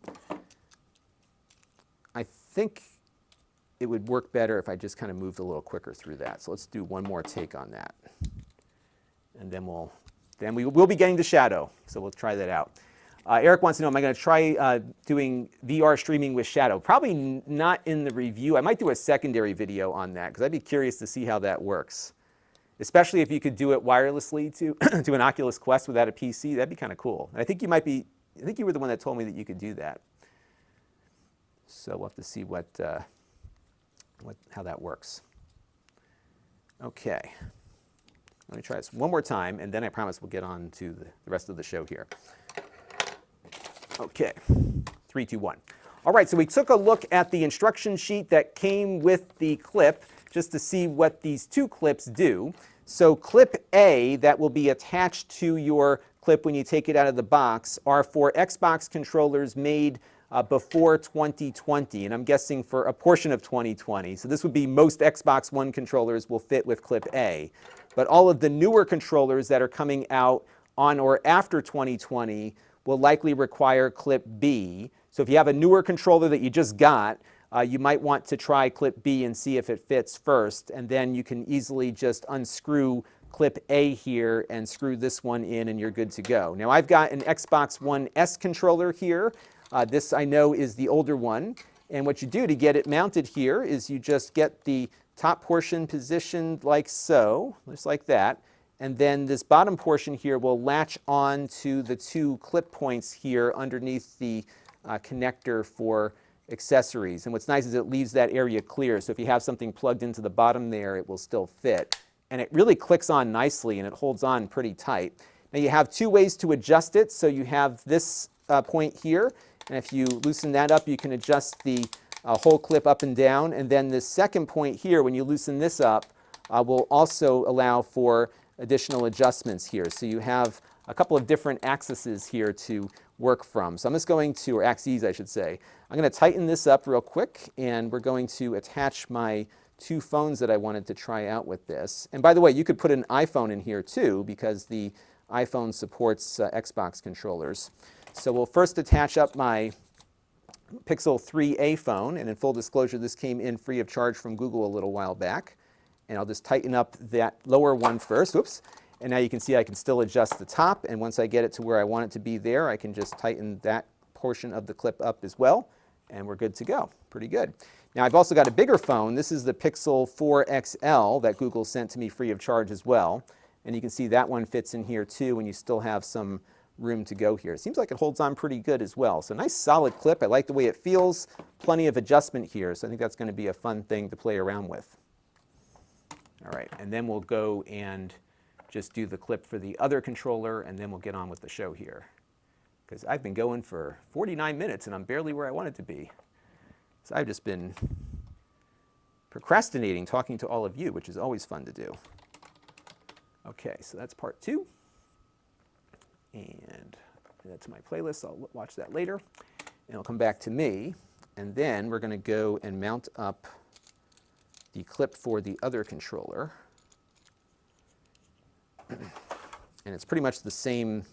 [SPEAKER 1] I think it would work better if I just kind of moved a little quicker through that. So let's do one more take on that. And then we will be getting to Shadow, so we'll try that out. Eric wants to know, am I going to try doing VR streaming with Shadow? Probably not in the review. I might do a secondary video on that, because I'd be curious to see how that works. Especially if you could do it wirelessly to an Oculus Quest without a PC, that'd be kind of cool. And I think you were the one that told me that you could do that. So we'll have to see how that works. Okay. Let me try this one more time, and then I promise we'll get on to the rest of the show here. Okay, 3, 2, 1. All right, so we took a look at the instruction sheet that came with the clip just to see what these two clips do. So clip A that will be attached to your clip when you take it out of the box are for Xbox controllers made before 2020, and I'm guessing for a portion of 2020. So this would be most Xbox One controllers will fit with clip A. But all of the newer controllers that are coming out on or after 2020 will likely require clip B. So if you have a newer controller that you just got, you might want to try clip B and see if it fits first, and then you can easily just unscrew clip A here and screw this one in and you're good to go. Now I've got an Xbox One S controller here. This I know is the older one, and what you do to get it mounted here is you just get the top portion positioned like so, just like that, and then this bottom portion here will latch on to the two clip points here underneath the connector for accessories. And what's nice is it leaves that area clear, so if you have something plugged into the bottom there, it will still fit. And it really clicks on nicely and it holds on pretty tight. Now you have two ways to adjust it. So you have this point here, and if you loosen that up, you can adjust the whole clip up and down. And then the second point here, when you loosen this up, will also allow for additional adjustments here. So you have a couple of different axes here to work from. So I'm just going to, or axes I should say, I'm going to tighten this up real quick, and we're going to attach my two phones that I wanted to try out with this. And by the way, you could put an iPhone in here too, because the iPhone supports Xbox controllers. So we'll first attach up my Pixel 3a phone, and in full disclosure, this came in free of charge from Google a little while back. And I'll just tighten up that lower one first. Whoops. And now you can see I can still adjust the top, and once I get it to where I want it to be there, I can just tighten that portion of the clip up as well, and we're good to go. Pretty good. Now I've also got a bigger phone. This is the Pixel 4 XL that Google sent to me free of charge as well. And you can see that one fits in here too, and you still have some room to go here. It seems like it holds on pretty good as well. So nice solid clip. I like the way it feels. Plenty of adjustment here, so I think that's going to be a fun thing to play around with. All right, and then we'll go and just do the clip for the other controller, and then we'll get on with the show here. Because I've been going for 49 minutes and I'm barely where I wanted to be. So I've just been procrastinating talking to all of you, which is always fun to do. Okay, so that's part 2. And that's my playlist. I'll watch that later. And it'll come back to me. And then we're going to go and mount up the clip for the other controller. And it's pretty much the same.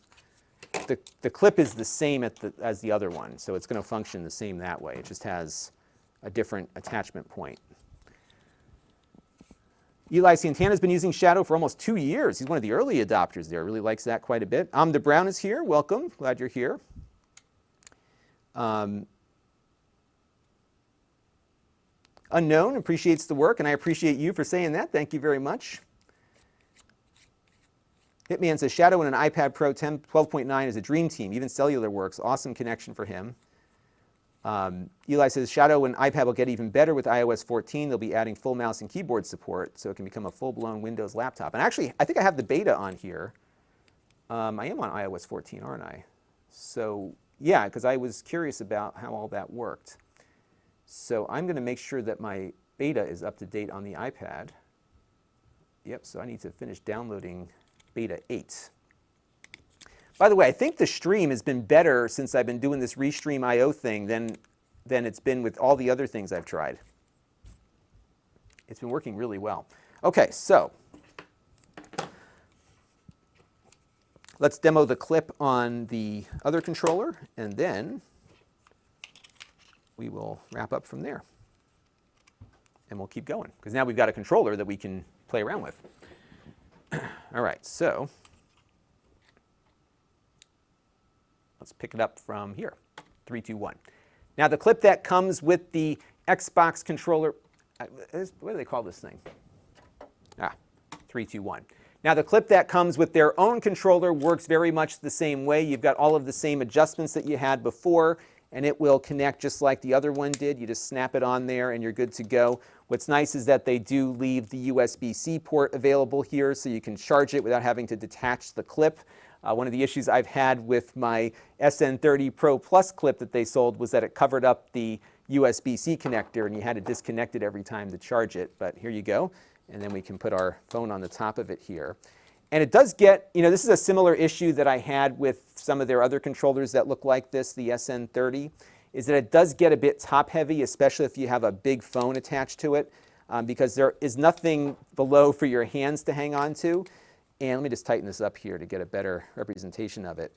[SPEAKER 1] The clip is the same as the other one, so it's going to function the same that way. It just has a different attachment point. Eli Santana's been using Shadow for almost 2 years. He's one of the early adopters there. Really likes that quite a bit. Amda Brown is here. Welcome. Glad you're here. Unknown appreciates the work, and I appreciate you for saying that. Thank you very much. Hitman says, Shadow and an iPad Pro 12.9 is a dream team. Even cellular works. Awesome connection for him. Eli says, Shadow and iPad will get even better with iOS 14. They'll be adding full mouse and keyboard support, so it can become a full-blown Windows laptop. And actually, I think I have the beta on here. I am on iOS 14, aren't I? So, yeah, because I was curious about how all that worked. So I'm going to make sure that my beta is up to date on the iPad. Yep, so I need to finish downloading beta 8. By the way, I think the stream has been better since I've been doing this Restream IO thing than it's been with all the other things I've tried. It's been working really well. Okay, so let's demo the clip on the other controller, and then we will wrap up from there. And we'll keep going, because now we've got a controller that we can play around with. All right, so let's pick it up from here. 3, 2, 1. Now the clip that comes with the Xbox controller, what do they call this thing? 3, 2, 1. Now the clip that comes with their own controller works very much the same way. You've got all of the same adjustments that you had before, and it will connect just like the other one did. You just snap it on there and you're good to go. What's nice is that they do leave the USB-C port available here, so you can charge it without having to detach the clip. One of the issues I've had with my SN30 Pro Plus clip that they sold was that it covered up the USB-C connector and you had to disconnect it every time to charge it. But here you go. And then we can put our phone on the top of it here. And it does get, this is a similar issue that I had with some of their other controllers that look like this, the SN30, is that it does get a bit top heavy, especially if you have a big phone attached to it, because there is nothing below for your hands to hang on to. And let me just tighten this up here to get a better representation of it.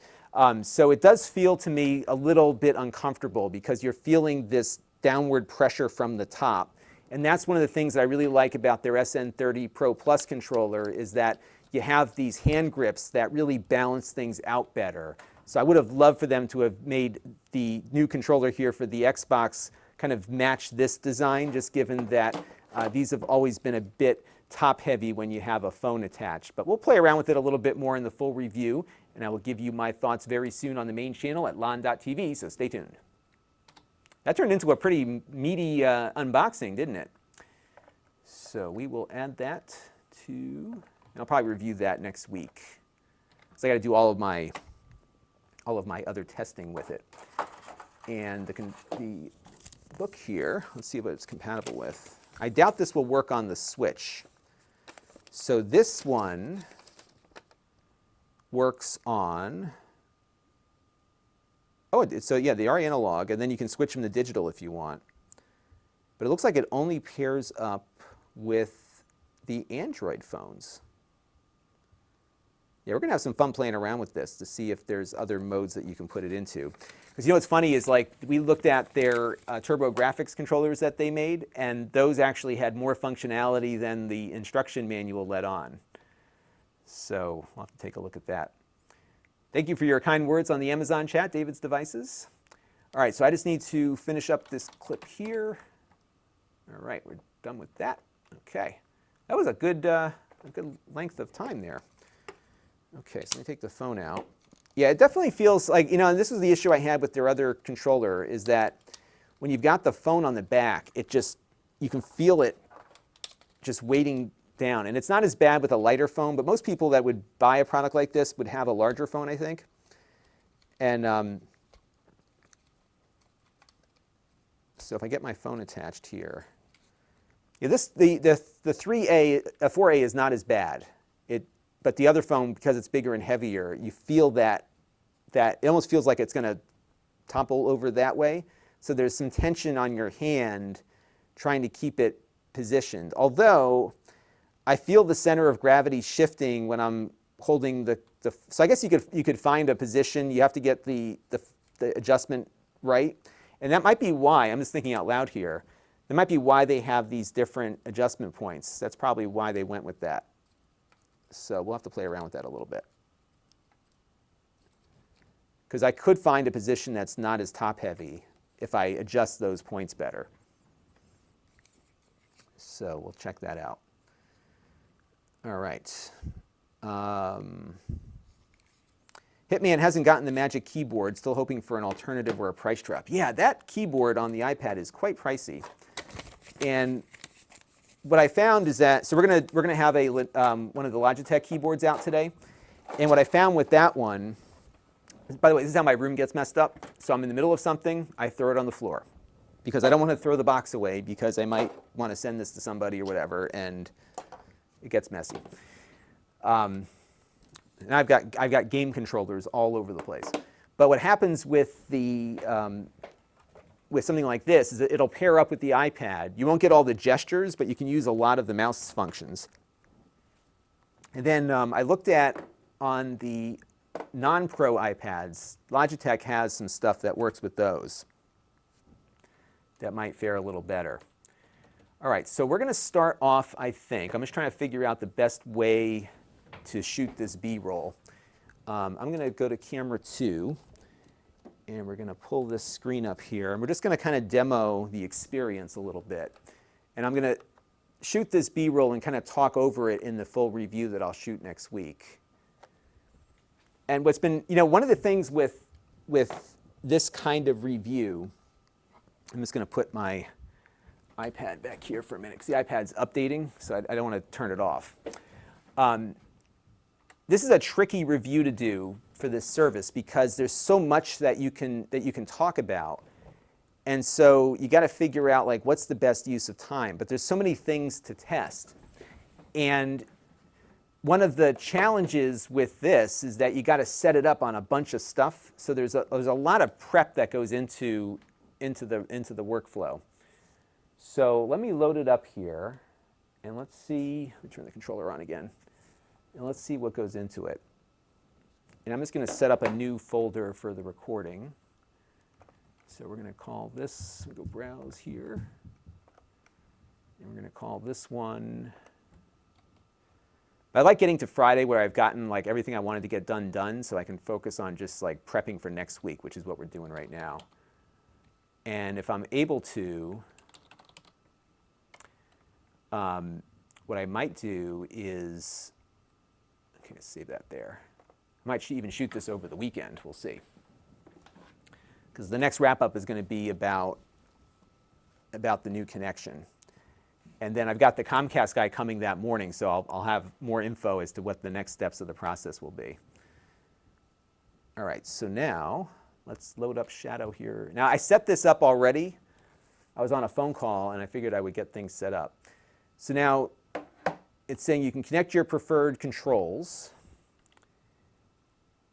[SPEAKER 1] So it does feel to me a little bit uncomfortable because you're feeling this downward pressure from the top. And that's one of the things that I really like about their SN30 Pro Plus controller is that you have these hand grips that really balance things out better. So I would have loved for them to have made the new controller here for the Xbox kind of match this design, just given that these have always been a bit top heavy when you have a phone attached. But we'll play around with it a little bit more in the full review, and I will give you my thoughts very soon on the main channel at Lon.TV, so stay tuned. That turned into a pretty meaty unboxing, didn't it? So we will add that to, and I'll probably review that next week. So I got to do all of my other testing with it. And the book here, let's see what it's compatible with. I doubt this will work on the Switch. So this one works on, so yeah, they are analog, and then you can switch them to digital if you want. But it looks like it only pairs up with the Android phones. Yeah, we're going to have some fun playing around with this to see if there's other modes that you can put it into. Because what's funny is like we looked at their TurboGrafx controllers that they made, and those actually had more functionality than the instruction manual let on. So we'll have to take a look at that. Thank you for your kind words on the Amazon chat, David's Devices. All right, so I just need to finish up this clip here. All right, we're done with that. Okay, that was a good length of time there. Okay, so let me take the phone out. Yeah, it definitely feels like, and this was the issue I had with their other controller, is that when you've got the phone on the back, you can feel it just weighting down. And it's not as bad with a lighter phone, but most people that would buy a product like this would have a larger phone, I think. And so if I get my phone attached here, yeah, the 4A is not as bad. But the other phone, because it's bigger and heavier, you feel that it almost feels like it's going to topple over that way. So there's some tension on your hand trying to keep it positioned. Although I feel the center of gravity shifting when I'm holding so I guess you could find a position. You have to get the adjustment right. And that might be why, I'm just thinking out loud here, that might be why they have these different adjustment points. That's probably why they went with that. So we'll have to play around with that a little bit. Because I could find a position that's not as top heavy if I adjust those points better. So we'll check that out. All right. Hitman hasn't gotten the Magic Keyboard, still hoping for an alternative or a price drop. Yeah, that keyboard on the iPad is quite pricey. And what I found is that, so we're gonna have one of the Logitech keyboards out today. And what I found with that one, by the way, this is how my room gets messed up. So I'm in the middle of something, I throw it on the floor. Because I don't want to throw the box away, because I might want to send this to somebody or whatever, and it gets messy. And I've got game controllers all over the place. But what happens with with something like this is that it'll pair up with the iPad. You won't get all the gestures, but you can use a lot of the mouse functions. And then I looked at, on the non-Pro iPads, Logitech has some stuff that works with those that might fare a little better. All right, so we're going to start off, I think. I'm just trying to figure out the best way to shoot this B-roll. I'm going to go to camera 2, and we're going to pull this screen up here. And we're just going to kind of demo the experience a little bit. And I'm going to shoot this B-roll and kind of talk over it in the full review that I'll shoot next week. And what's been, one of the things with this kind of review, I'm just going to put my iPad back here for a minute, because the iPad's updating, so I don't want to turn it off. This is a tricky review to do for this service, because there's so much that you can talk about. And so you got to figure out, like, what's the best use of time. But there's so many things to test. And one of the challenges with this is that you got to set it up on a bunch of stuff. So there's a lot of prep that goes into the workflow. So let me load it up here, and let's see. Let me turn the controller on again, and let's see what goes into it. And I'm just going to set up a new folder for the recording. So we're going to call this, we'll go browse here, and we're going to call this one. I like getting to Friday where I've gotten like everything I wanted to get done, so I can focus on just like prepping for next week, which is what we're doing right now. And if I'm able to, what I might do is, okay, save that there. I might even shoot this over the weekend, we'll see. Because the next wrap-up is going to be about the new connection. And then I've got the Comcast guy coming that morning, so I'll have more info as to what the next steps of the process will be. All right, so now let's load up Shadow here. Now, I set this up already. I was on a phone call, and I figured I would get things set up. So now it's saying you can connect your preferred controls.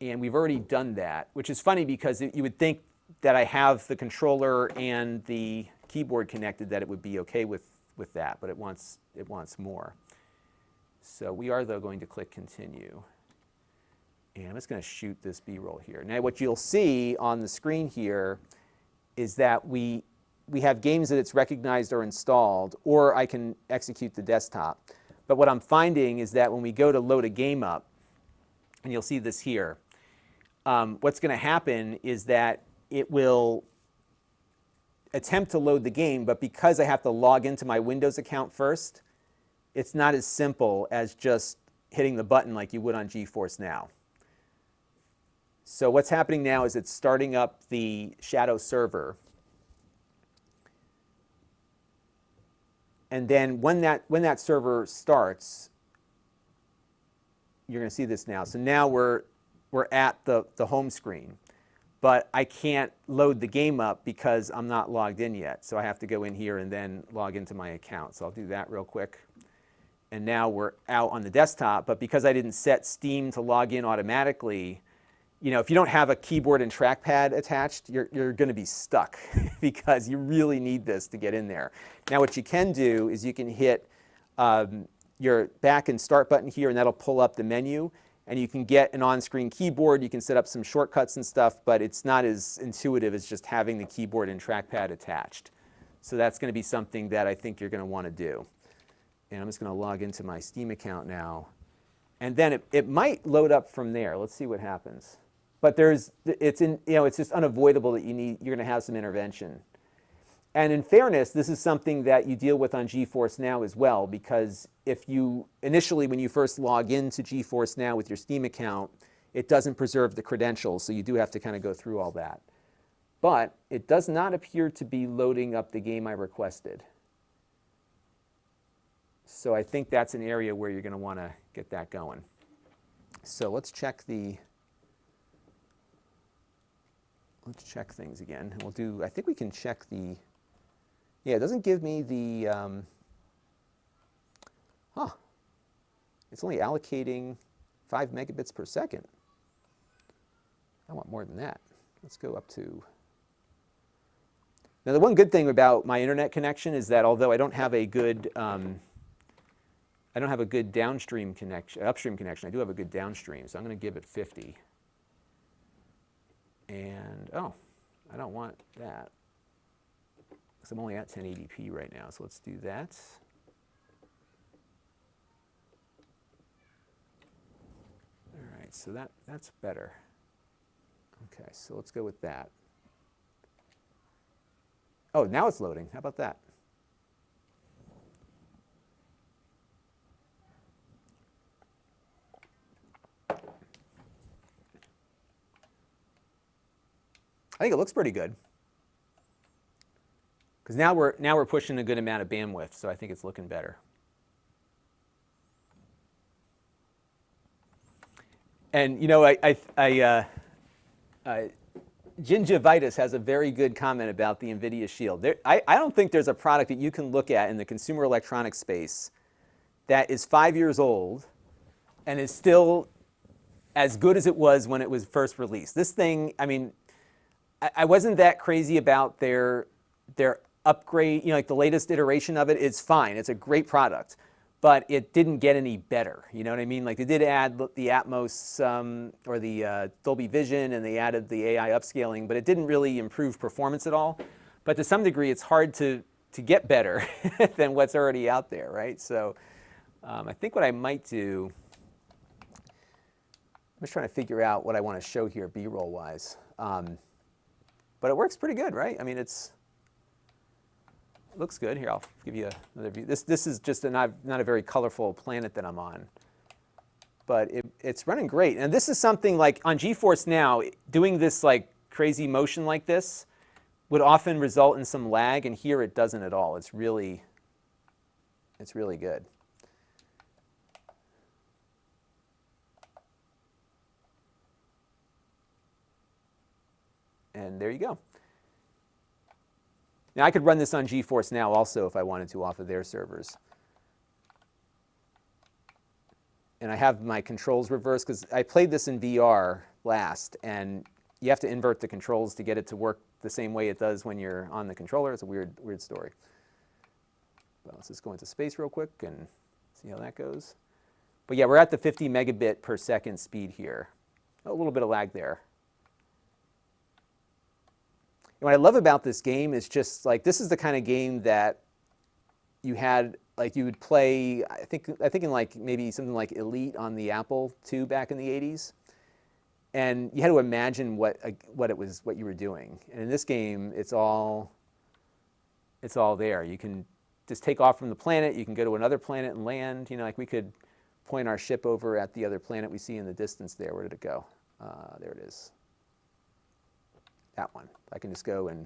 [SPEAKER 1] And we've already done that, which is funny because you would think that I have the controller and the keyboard connected, that it would be okay with that, but it wants more. So we are, though, going to click Continue. And I'm just going to shoot this B-roll here. Now, what you'll see on the screen here is that we have games that it's recognized or installed, or I can execute the desktop. But what I'm finding is that when we go to load a game up, and you'll see this here, what's going to happen is that it will, attempt to load the game, but because I have to log into my Windows account first, it's not as simple as just hitting the button like you would on GeForce Now. So what's happening now is it's starting up the Shadow server. And then when that server starts, you're going to see this now. So now we're at the home screen. But I can't load the game up because I'm not logged in yet. So I have to go in here and then log into my account. So I'll do that real quick. And now we're out on the desktop. But because I didn't set Steam to log in automatically, you know, if you don't have a keyboard and trackpad attached, you're going to be stuck because you really need this to get in there. Now what you can do is you can hit your back and start button here, and that'll pull up the menu. And you can get an on-screen keyboard, you can set up some shortcuts and stuff, but it's not as intuitive as just having the keyboard and trackpad attached. So that's going to be something that I think you're going to want to do. And I'm just going to log into my Steam account now. And then it might load up from there. Let's see what happens. But it's just unavoidable that you're going to have some intervention. And in fairness, this is something that you deal with on GeForce Now as well, because if you initially, when you first log into GeForce Now with your Steam account, it doesn't preserve the credentials, so you do have to kind of go through all that. But it does not appear to be loading up the game I requested. So I think that's an area where you're going to want to get that going. So let's check things again. We'll do, I think we can check the, yeah, it doesn't give me the, it's only allocating 5 megabits per second. I want more than that. Let's go up to, now the one good thing about my internet connection is that although I don't have a good, downstream connection, upstream connection, I do have a good downstream, so I'm going to give it 50. And, oh, I don't want that, because I'm only at 1080p right now, so let's do that. All right, so that's better. Okay, so let's go with that. Oh, now it's loading. How about that? I think it looks pretty good. Because now we're pushing a good amount of bandwidth, so I think it's looking better. And you know, Gingivitis has a very good comment about the NVIDIA Shield. I don't think there's a product that you can look at in the consumer electronics space that is 5 years old and is still as good as it was when it was first released. This thing, I mean, I wasn't that crazy about their upgrade, you know, like the latest iteration of it is fine. It's a great product, but it didn't get any better. You know what I mean? Like they did add the Atmos or the Dolby Vision, and they added the AI upscaling, but it didn't really improve performance at all. But to some degree, it's hard to get better than what's already out there, right? So I think what I might do, I'm just trying to figure out what I want to show here B-roll wise. But it works pretty good, right? I mean, it looks good. Here, I'll give you another view. This is just not a very colorful planet that I'm on. But it's running great. And this is something like on GeForce Now, doing this like crazy motion like this would often result in some lag, and here it doesn't at all. It's really good. And there you go. Now I could run this on GeForce Now also if I wanted to off of their servers. And I have my controls reversed because I played this in VR last, and you have to invert the controls to get it to work the same way it does when you're on the controller. It's a weird story. Well, let's just go into space real quick and see how that goes. But yeah, we're at the 50 megabit per second speed here. A little bit of lag there. What I love about this game is just like this is the kind of game that you had like you would play. I think in like maybe something like Elite on the Apple II back in the 80s, and you had to imagine what you were doing. And in this game, it's all it's all there. You can just take off from the planet. You can go to another planet and land. You know, like we could point our ship over at the other planet we see in the distance there. Where did it go? There it is. That one. I can just go and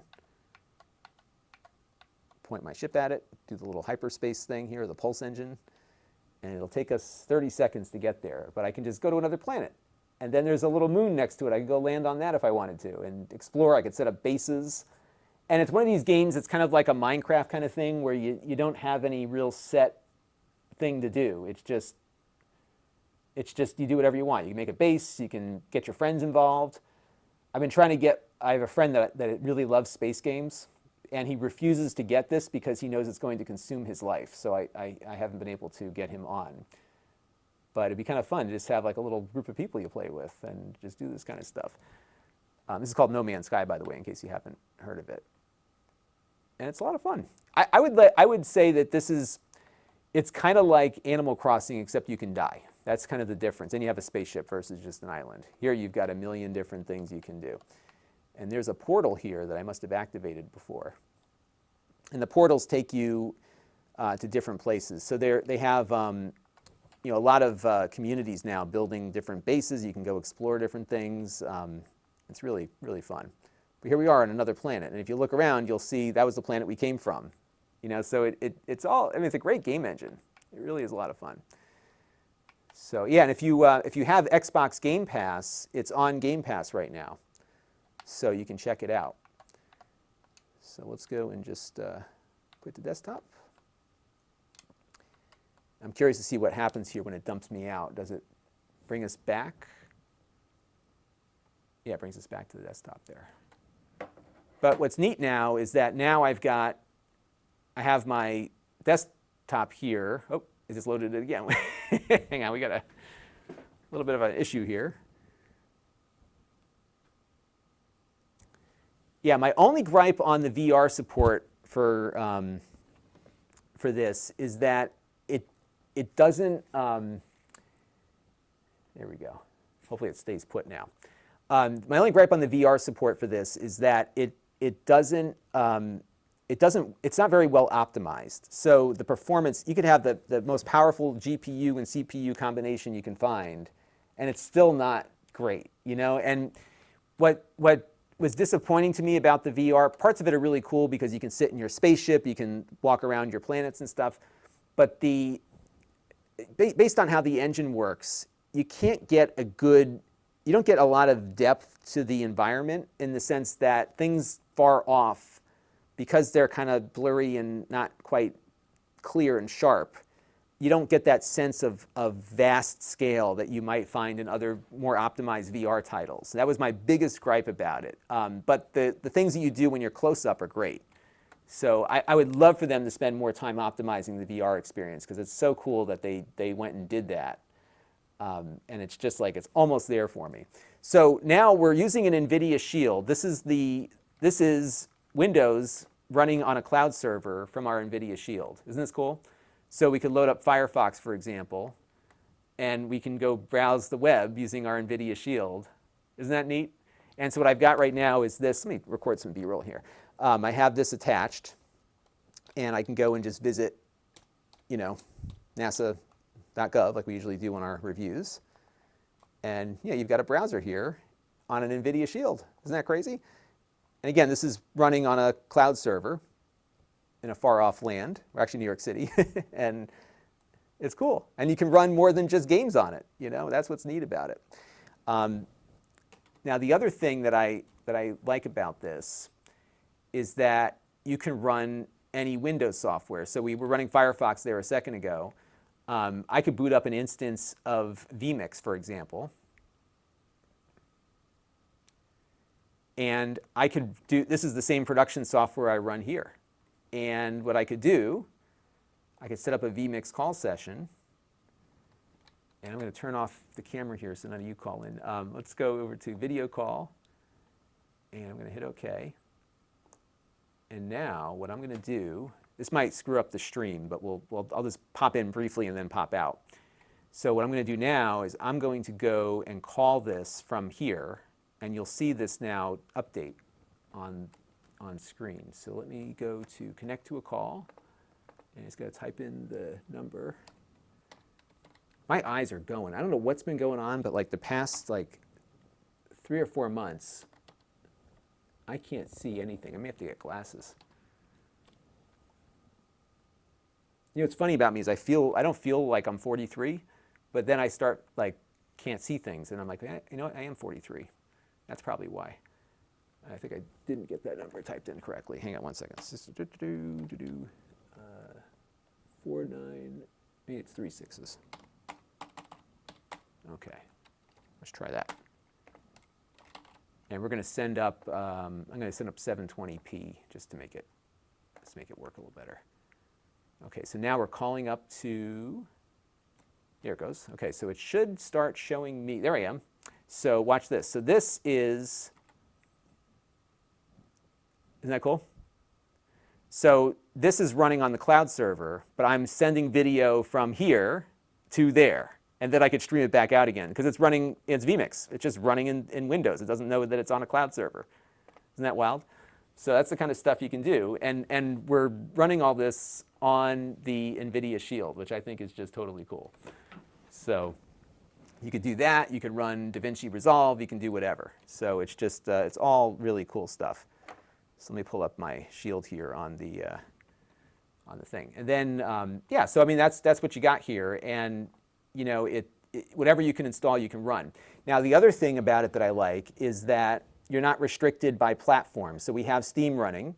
[SPEAKER 1] point my ship at it, do the little hyperspace thing here, the pulse engine, and it'll take us 30 seconds to get there. But I can just go to another planet. And then there's a little moon next to it. I can go land on that if I wanted to and explore. I could set up bases. And it's one of these games that's kind of like a Minecraft kind of thing where you don't have any real set thing to do. It's just you do whatever you want. You can make a base. You can get your friends involved. I've been trying to get, I have a friend that really loves space games, and he refuses to get this because he knows it's going to consume his life. So I haven't been able to get him on. But it'd be kind of fun to just have like a little group of people you play with and just do this kind of stuff. This is called No Man's Sky, by the way, in case you haven't heard of it. And it's a lot of fun. I would say that it's kind of like Animal Crossing, except you can die. That's kind of the difference. And you have a spaceship versus just an island. Here you've got a million different things you can do. And there's a portal here that I must have activated before. And the portals take you to different places. So they have you know, a lot of communities now building different bases. You can go explore different things. It's really, really fun. But here we are on another planet, and if you look around, you'll see that was the planet we came from. You know, so it's all, I mean, it's a great game engine. It really is a lot of fun. So yeah, and if you have Xbox Game Pass, it's on Game Pass right now, so you can check it out. So let's go and just quit the desktop. I'm curious to see what happens here when it dumps me out. Does it bring us back? Yeah, it brings us back to the desktop there. But what's neat now is that now I have my desktop here. Oh, it just loaded it again. Hang on, we got a little bit of an issue here. Yeah, my only gripe on the VR support for this is that it doesn't, there we go. Hopefully it stays put now. My only gripe on the VR support for this is that it's not very well optimized. So the performance, you could have the most powerful GPU and CPU combination you can find, and it's still not great, you know? And what was disappointing to me about the VR, parts of it are really cool because you can sit in your spaceship, you can walk around your planets and stuff, but based on how the engine works, you can't get you don't get a lot of depth to the environment in the sense that things far off, because they're kind of blurry and not quite clear and sharp, you don't get that sense of vast scale that you might find in other more optimized VR titles. That was my biggest gripe about it. But the things that you do when you're close up are great. So I would love for them to spend more time optimizing the VR experience because it's so cool that they went and did that. And it's just like it's almost there for me. So now we're using an NVIDIA Shield. This is Windows running on a cloud server from our NVIDIA Shield. Isn't this cool? So we could load up Firefox, for example, and we can go browse the web using our NVIDIA Shield. Isn't that neat? And so what I've got right now is this. Let me record some B-roll here. I have this attached, and I can go and just visit, you know, NASA.gov like we usually do on our reviews. And yeah, you've got a browser here on an NVIDIA Shield. Isn't that crazy? And again, this is running on a cloud server in a far-off land. We're actually New York City, and it's cool. And you can run more than just games on it. You know, that's what's neat about it. Now, the other thing that I like about this is that you can run any Windows software. So we were running Firefox there a second ago. I could boot up an instance of vMix, for example. And I could do, this is the same production software I run here. And what I could do, I could set up a vMix call session. And I'm going to turn off the camera here so none of you call in. Let's go over to video call. And I'm going to hit OK. And now what I'm going to do, this might screw up the stream, but I'll just pop in briefly and then pop out. So what I'm going to do now is I'm going to go and call this from here. And you'll see this now update on on screen. So let me go to connect to a call, and it's got to type in the number. My eyes are going. I don't know what's been going on, but like the past like 3 or 4 months, I can't see anything. I may have to get glasses. You know, what's funny about me is I don't feel like I'm 43, but then I start like can't see things, and I'm like, you know what? I am 43. That's probably why. I think I didn't get that number typed in correctly. Hang on one second. 49. Maybe it's 3 6s. Okay, let's try that. And we're going to send up. I'm going to send up 720p just to make it work a little better. Okay, so now we're calling up to. There it goes. Okay, so it should start showing me. There I am. So watch this. So this is. Isn't that cool? So this is running on the cloud server, but I'm sending video from here to there. And then I could stream it back out again because it's running, it's vMix. It's just running in Windows. It doesn't know that it's on a cloud server. Isn't that wild? So that's the kind of stuff you can do. And we're running all this on the NVIDIA Shield, which I think is just totally cool. So you could do that. You could run DaVinci Resolve. You can do whatever. So it's just, it's all really cool stuff. So let me pull up my Shield here on the thing. And then, yeah, so I mean, that's what you got here. And, you know, whatever you can install, you can run. Now, the other thing about it that I like is that you're not restricted by platform. So we have Steam running.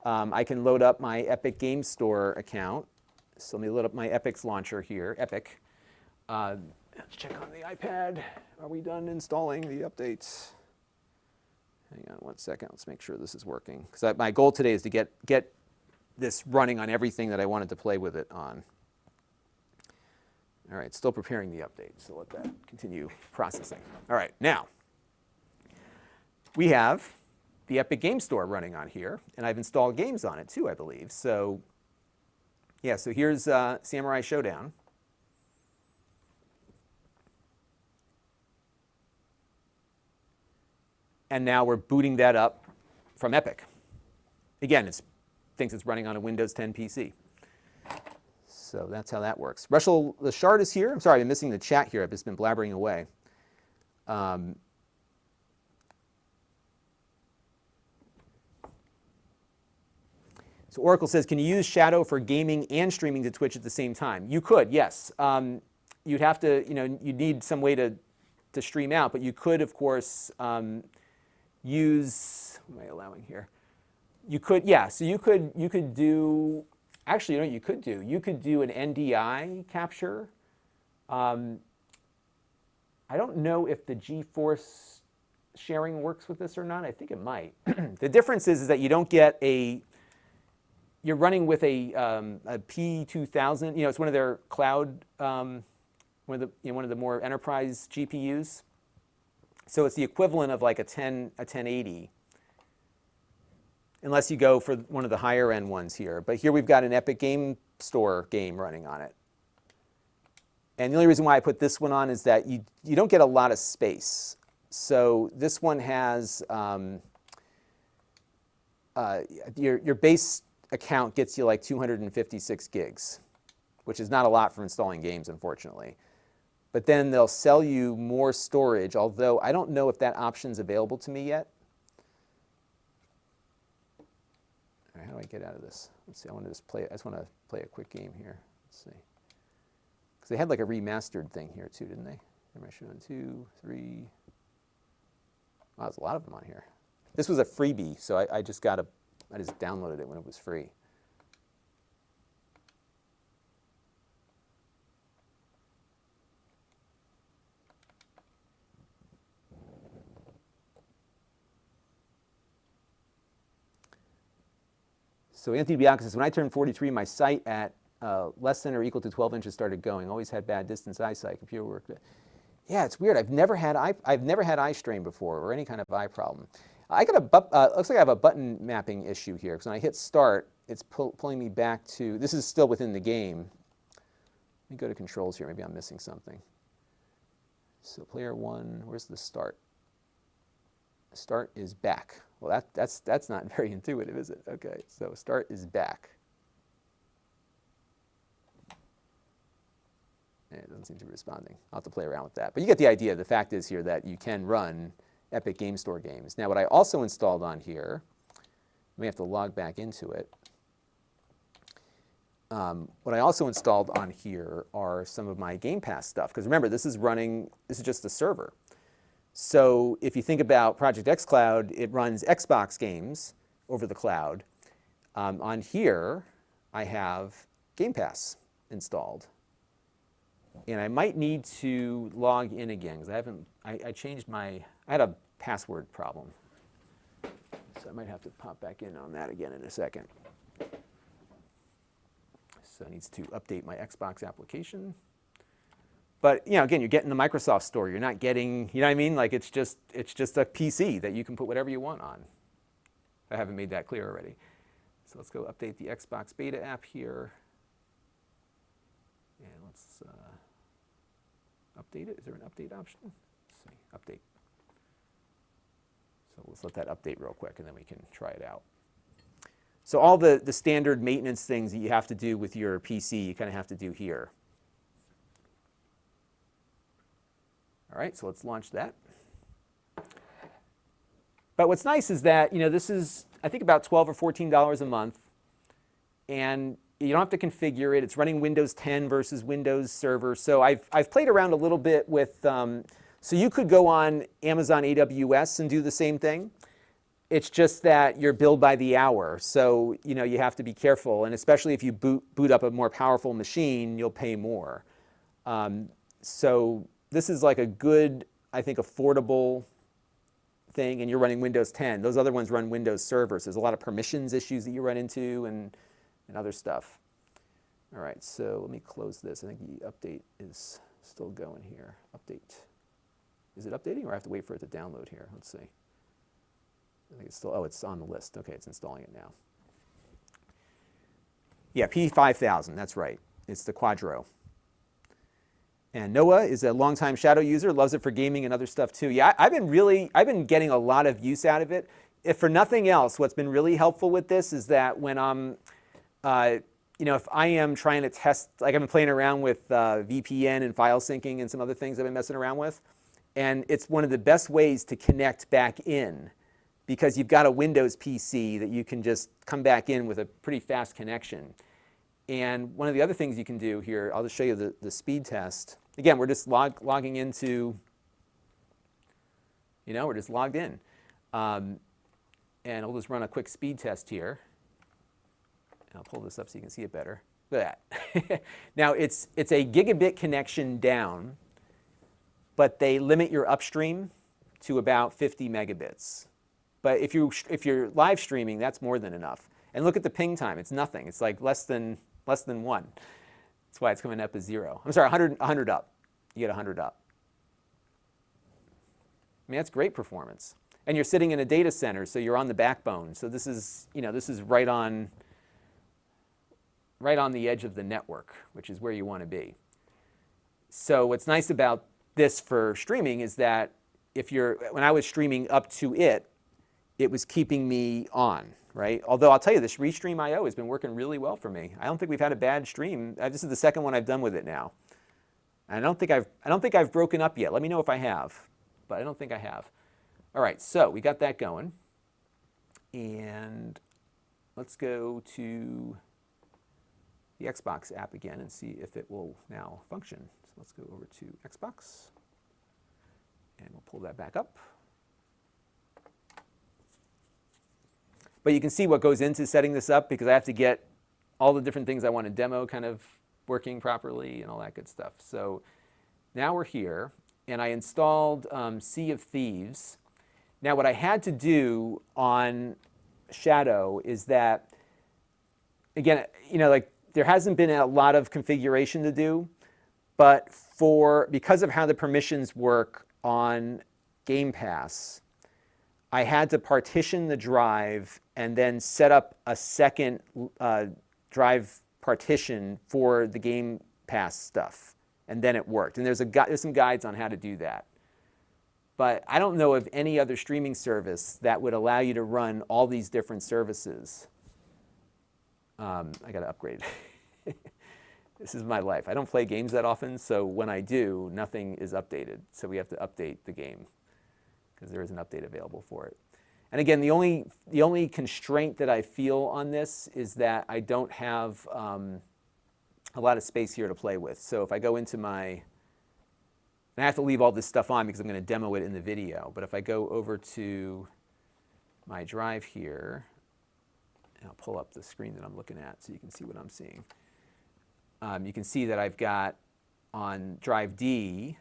[SPEAKER 1] I can load up my Epic Game Store account. So let me load up my Epic's launcher here, Epic. Let's check on the iPad. Are we done installing the updates? Hang on one second. Let's make sure this is working. Because my goal today is to get this running on everything that I wanted to play with it on. All right, still preparing the update, so let that continue processing. All right, now, we have the Epic Game Store running on here, and I've installed games on it too, I believe. So, yeah, so here's Samurai Showdown. And now we're booting that up from Epic. Again, it thinks it's running on a Windows 10 PC. So that's how that works. Russell Lashard is here. I'm sorry, I'm missing the chat here. I've just been blabbering away. So Oracle says, can you use Shadow for gaming and streaming to Twitch at the same time? You could, yes. You'd have to, you know, you'd need some way to stream out, but you could, of course, use, what am I allowing here? You could, yeah, so you could do, actually, you know what you could do? You could do an NDI capture. I don't know if the GeForce sharing works with this or not. I think it might. The difference is that you don't get you're running with a P2000. You know, it's one of their cloud, one of the more enterprise GPUs. So it's the equivalent of like a 1080. Unless you go for one of the higher end ones here. But here we've got an Epic Game Store game running on it. And the only reason why I put this one on is that you don't get a lot of space. So this one has, your base account gets you like 256 gigs, which is not a lot for installing games, unfortunately. But then they'll sell you more storage, although I don't know if that option's available to me yet. All right, how do I get out of this? Let's see, I just want to play a quick game here. Let's see. Because they had like a remastered thing here too, didn't they? Am I showing 2, 3? Wow, there's a lot of them on here. This was a freebie, so I just downloaded it when it was free. So Anthony Bianca says, when I turned 43, my sight at less than or equal to 12 inches started going. Always had bad distance eyesight, computer work. Yeah, it's weird. I've never had eye strain before or any kind of eye problem. I got looks like I have a button mapping issue here because when I hit start, it's pulling me back to, this is still within the game. Let me go to controls here. Maybe I'm missing something. So player 1, where's the start? Start is back. Well, that's not very intuitive, is it? Okay, so start is back. And it doesn't seem to be responding. I'll have to play around with that. But you get the idea. The fact is here that you can run Epic Game Store games. Now, what I also installed on here, we have to log back into it. What I also installed on here are some of my Game Pass stuff. Because remember, this is just a server. So if you think about Project xCloud, it runs Xbox games over the cloud. On here, I have Game Pass installed. And I might need to log in again, because I changed I had a password problem. So I might have to pop back in on that again in a second. So it needs to update my Xbox application. But again, you're getting the Microsoft Store. You're not getting, you know what I mean? Like it's just a PC that you can put whatever you want on. I haven't made that clear already. So let's go update the Xbox Beta app here. And let's update it. Is there an update option? Let's see, update. So let's let that update real quick, and then we can try it out. So all the standard maintenance things that you have to do with your PC, you kind of have to do here. All right, so let's launch that. But what's nice is that this is, I think, about $12 or $14 a month, and you don't have to configure it. It's running Windows 10 versus Windows Server. So I've played around a little bit with, so you could go on Amazon AWS and do the same thing. It's just that you're billed by the hour. So you have to be careful. And especially if you boot up a more powerful machine, you'll pay more. So this is like a good, I think, affordable thing. And you're running Windows 10. Those other ones run Windows Server. So there's a lot of permissions issues that you run into and other stuff. All right, so let me close this. I think the update is still going here. Update. Is it updating, or I have to wait for it to download here? Let's see. I think it's still, oh, it's on the list. Okay, it's installing it now. Yeah, P5000, that's right. It's the Quadro. And Noah is a longtime Shadow user, loves it for gaming and other stuff too. Yeah, I've been getting a lot of use out of it. If for nothing else, what's been really helpful with this is that when I'm if I am trying to test, like I've been playing around with VPN and file syncing and some other things I've been messing around with, and it's one of the best ways to connect back in because you've got a Windows PC that you can just come back in with a pretty fast connection. And one of the other things you can do here, I'll just show you the speed test. Again, we're just logging into, we're just logged in. And I'll just run a quick speed test here. I'll pull this up so you can see it better. Look at that. Now, it's a gigabit connection down, but they limit your upstream to about 50 megabits. But if you're live streaming, that's more than enough. And look at the ping time. It's nothing. It's like less than 1. That's why it's coming up as 0. I'm sorry, 100 up. You get 100 up. I mean, that's great performance. And you're sitting in a data center, so you're on the backbone. So this is right on the edge of the network, which is where you want to be. So what's nice about this for streaming is that when I was streaming up to it was keeping me on, right? Although I'll tell you, this Restream IO has been working really well for me. I don't think we've had a bad stream. This is the second one I've done with it now. I don't think I've broken up yet. Let me know if I have, but I don't think I have. All right, so we got that going. And let's go to the Xbox app again and see if it will now function. So let's go over to Xbox, and we'll pull that back up. But you can see what goes into setting this up because I have to get all the different things I want to demo kind of working properly and all that good stuff. So now we're here, and I installed Sea of Thieves. Now what I had to do on Shadow is that, again, there hasn't been a lot of configuration to do, but because of how the permissions work on Game Pass, I had to partition the drive and then set up a second drive partition for the Game Pass stuff, and then it worked. And there's some guides on how to do that. but I don't know of any other streaming service that would allow you to run all these different services. I got to upgrade. This is my life. I don't play games that often, so when I do, nothing is updated. So we have to update the game because there is an update available for it. And again, the only constraint that I feel on this is that I don't have a lot of space here to play with. So if I go into my, and I have to leave all this stuff on because I'm going to demo it in the video, but if I go over to my drive here, and I'll pull up the screen that I'm looking at so you can see what I'm seeing. You can see that I've got on drive D,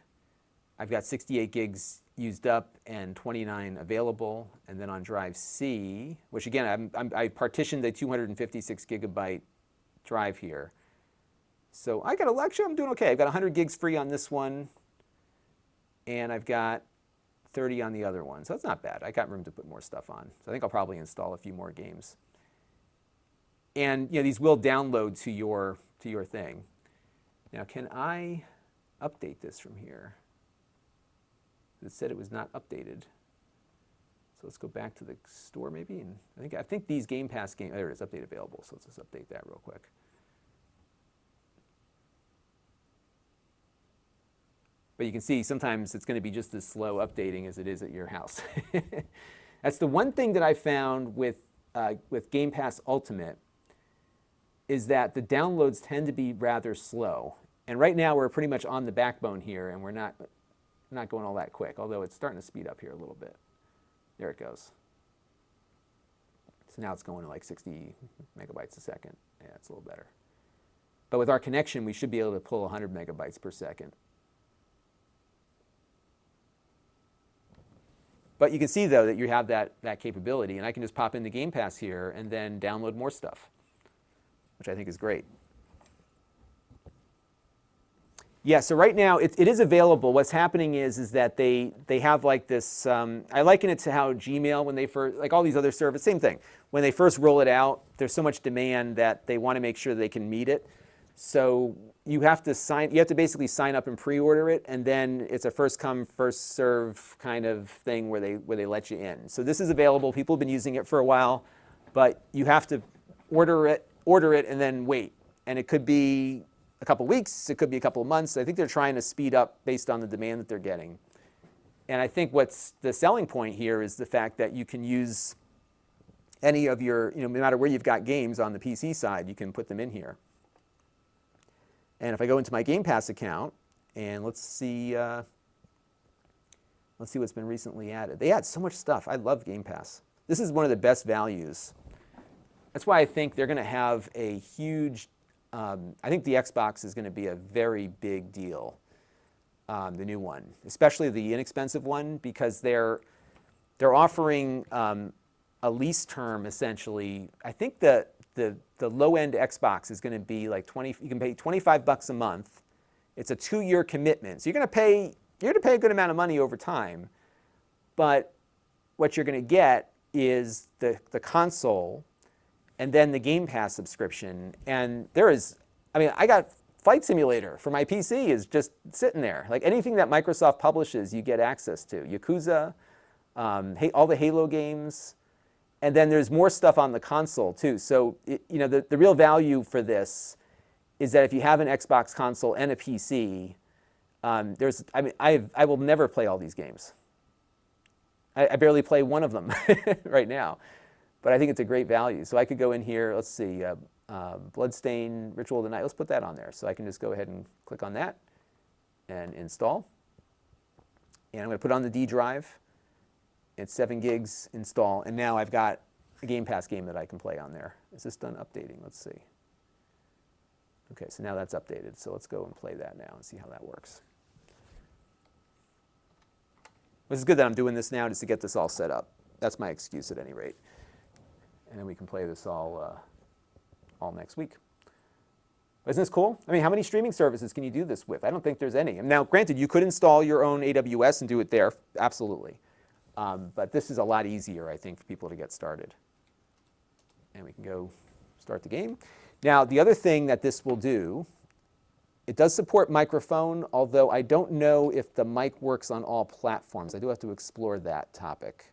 [SPEAKER 1] I've got 68 gigs used up and 29 available. And then on drive C, which again, I partitioned a 256 gigabyte drive here. So actually I'm doing okay. I've got 100 gigs free on this one, and I've got 30 on the other one. So that's not bad. I got room to put more stuff on. So I think I'll probably install a few more games. And these will download to your thing. Now, can I update this from here? It said it was not updated. So let's go back to the store maybe. And I think these Game Pass games, there it is, update available. So let's just update that real quick. But you can see sometimes it's going to be just as slow updating as it is at your house. That's the one thing that I found with Game Pass Ultimate, is that the downloads tend to be rather slow. And right now we're pretty much on the backbone here, and we're not going all that quick, although it's starting to speed up here a little bit. There it goes. So now it's going to like 60 megabytes a second. Yeah, it's a little better. But with our connection, we should be able to pull 100 megabytes per second. But you can see, though, that you have that capability, and I can just pop into Game Pass here and then download more stuff, which I think is great. Yeah, so right now it is available. What's happening is that they have like this, I liken it to how Gmail, when they first, like all these other services, same thing. When they first roll it out, there's so much demand that they want to make sure they can meet it. So you have to basically sign up and pre-order it, and then it's a first come, first serve kind of thing where they let you in. So this is available. People have been using it for a while, but you have to order it and then wait. And it could be a couple weeks, it could be a couple of months. I think they're trying to speed up based on the demand that they're getting. And I think what's the selling point here is the fact that you can use any of your, no matter where you've got games on the PC side, you can put them in here. And if I go into my Game Pass account, and let's see what's been recently added. They add so much stuff. I love Game Pass. This is one of the best values. That's why I think they're going to have a huge, I think the Xbox is going to be a very big deal, the new one, especially the inexpensive one, because they're offering a lease term, essentially. I think the low-end Xbox is going to be like you can pay $25 a month. It's a 2-year commitment. So you're going to pay a good amount of money over time. But what you're going to get is the console and then the Game Pass subscription. And I got Flight Simulator for my PC is just sitting there. Like anything that Microsoft publishes, you get access to. Yakuza, all the Halo games. And then there's more stuff on the console too. So the real value for this is that if you have an Xbox console and a PC, I will never play all these games. I barely play one of them right now, but I think it's a great value. So I could go in here. Let's see, Bloodstain Ritual of the Night. Let's put that on there. So I can just go ahead and click on that and install. And I'm going to put it on the D drive. It's 7 gigs install, and now I've got a Game Pass game that I can play on there. Is this done updating? Let's see. Okay, so now that's updated. So let's go and play that now and see how that works. This is good that I'm doing this now just to get this all set up. That's my excuse at any rate. And then we can play this all next week. Isn't this cool? I mean, how many streaming services can you do this with? I don't think there's any. Now, granted, you could install your own AWS and do it there, absolutely. But this is a lot easier, I think, for people to get started. And we can go start the game. Now, the other thing that this will do It does support microphone, although I don't know if the mic works on all platforms. I do have to explore that topic.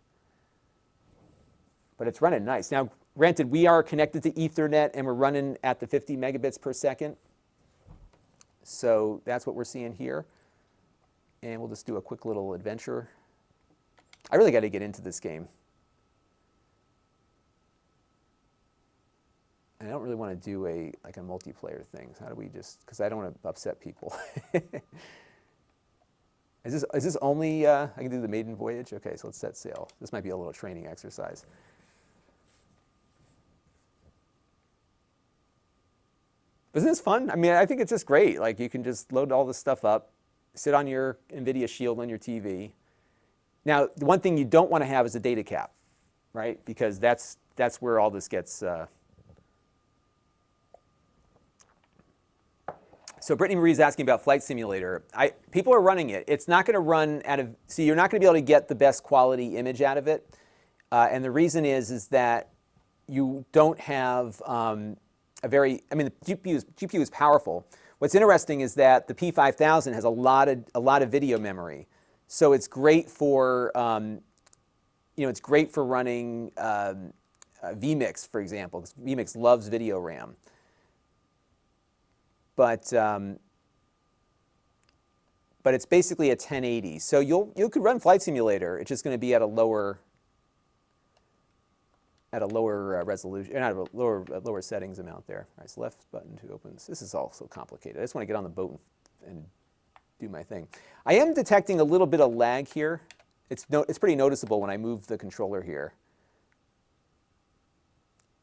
[SPEAKER 1] But it's running nice. Now, granted, we are connected to Ethernet, and we're running at the 50 megabits per second. So that's what we're seeing here. And we'll just do a quick little adventure. I really got to get into this game. I don't really want to do a multiplayer thing. How do we just, because I don't want to upset people. Is this only, I can do the maiden voyage? Okay, so let's set sail. This might be a little training exercise. Isn't this fun? I mean, I think it's just great. Like, you can just load all this stuff up, sit on your NVIDIA Shield on your TV. Now, the one thing you don't want to have is a data cap, right? Because that's where all this gets. So Brittany Marie's asking about Flight Simulator. People are running it. It's not going to run out of, see, you're not going to be able to get the best quality image out of it. And the reason is that you don't have a very, I mean, the GPU is powerful. What's interesting is that the P5000 has a lot of video memory. So it's great for, it's great for running vMix, for example, because vMix loves video RAM. But it's basically a 1080. So you could run Flight Simulator. It's just going to be at a lower resolution, not a lower settings amount there. All right, so left button to open. This is all so complicated. I just want to get on the boat and do my thing. I am detecting a little bit of lag here. It's pretty noticeable when I move the controller here.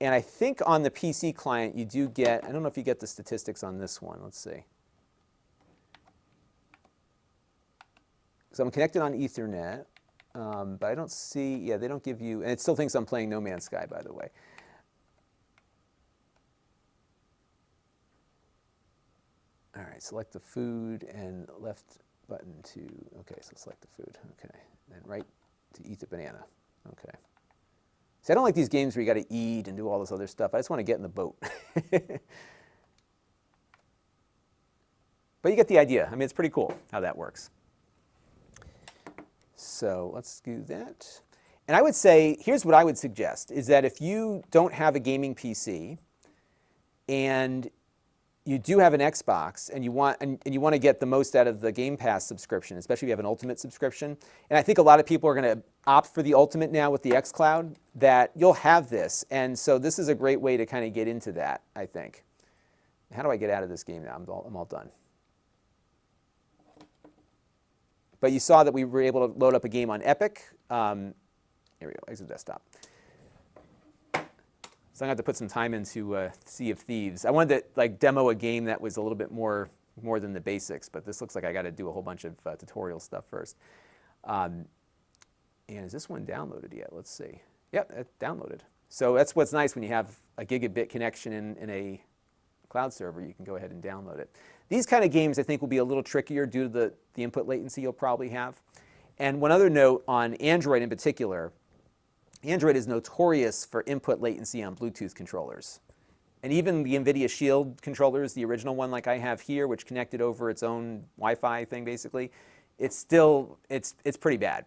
[SPEAKER 1] And I think on the PC client you do get, I don't know if you get the statistics on this one. Let's see. So I'm connected on Ethernet, but I don't see, yeah, they don't give you, and it still thinks I'm playing No Man's Sky, by the way. All right, select the food and left button to, okay, so select the food, okay. And right to eat the banana, okay. See, I don't like these games where you got to eat and do all this other stuff. I just want to get in the boat. But you get the idea. I mean, it's pretty cool how that works. So let's do that. And I would say, here's what I would suggest, is that if you don't have a gaming PC and you do have an Xbox and you want to get the most out of the Game Pass subscription, especially if you have an Ultimate subscription, and I think a lot of people are going to opt for the Ultimate now with the xCloud, that you'll have this. And so this is a great way to kind of get into that, I think. How do I get out of this game now? I'm all done. But you saw that we were able to load up a game on Epic. Here we go, exit desktop. So I'm going to have to put some time into Sea of Thieves. I wanted to demo a game that was a little bit more than the basics, but this looks like I got to do a whole bunch of tutorial stuff first. And is this one downloaded yet? Let's see. Yep, it's downloaded. So that's what's nice when you have a gigabit connection in a cloud server. You can go ahead and download it. These kind of games I think will be a little trickier due to the input latency you'll probably have. And one other note on Android in particular, Android is notorious for input latency on Bluetooth controllers. And even the NVIDIA Shield controllers, the original one like I have here, which connected over its own Wi-Fi thing basically, it's pretty bad.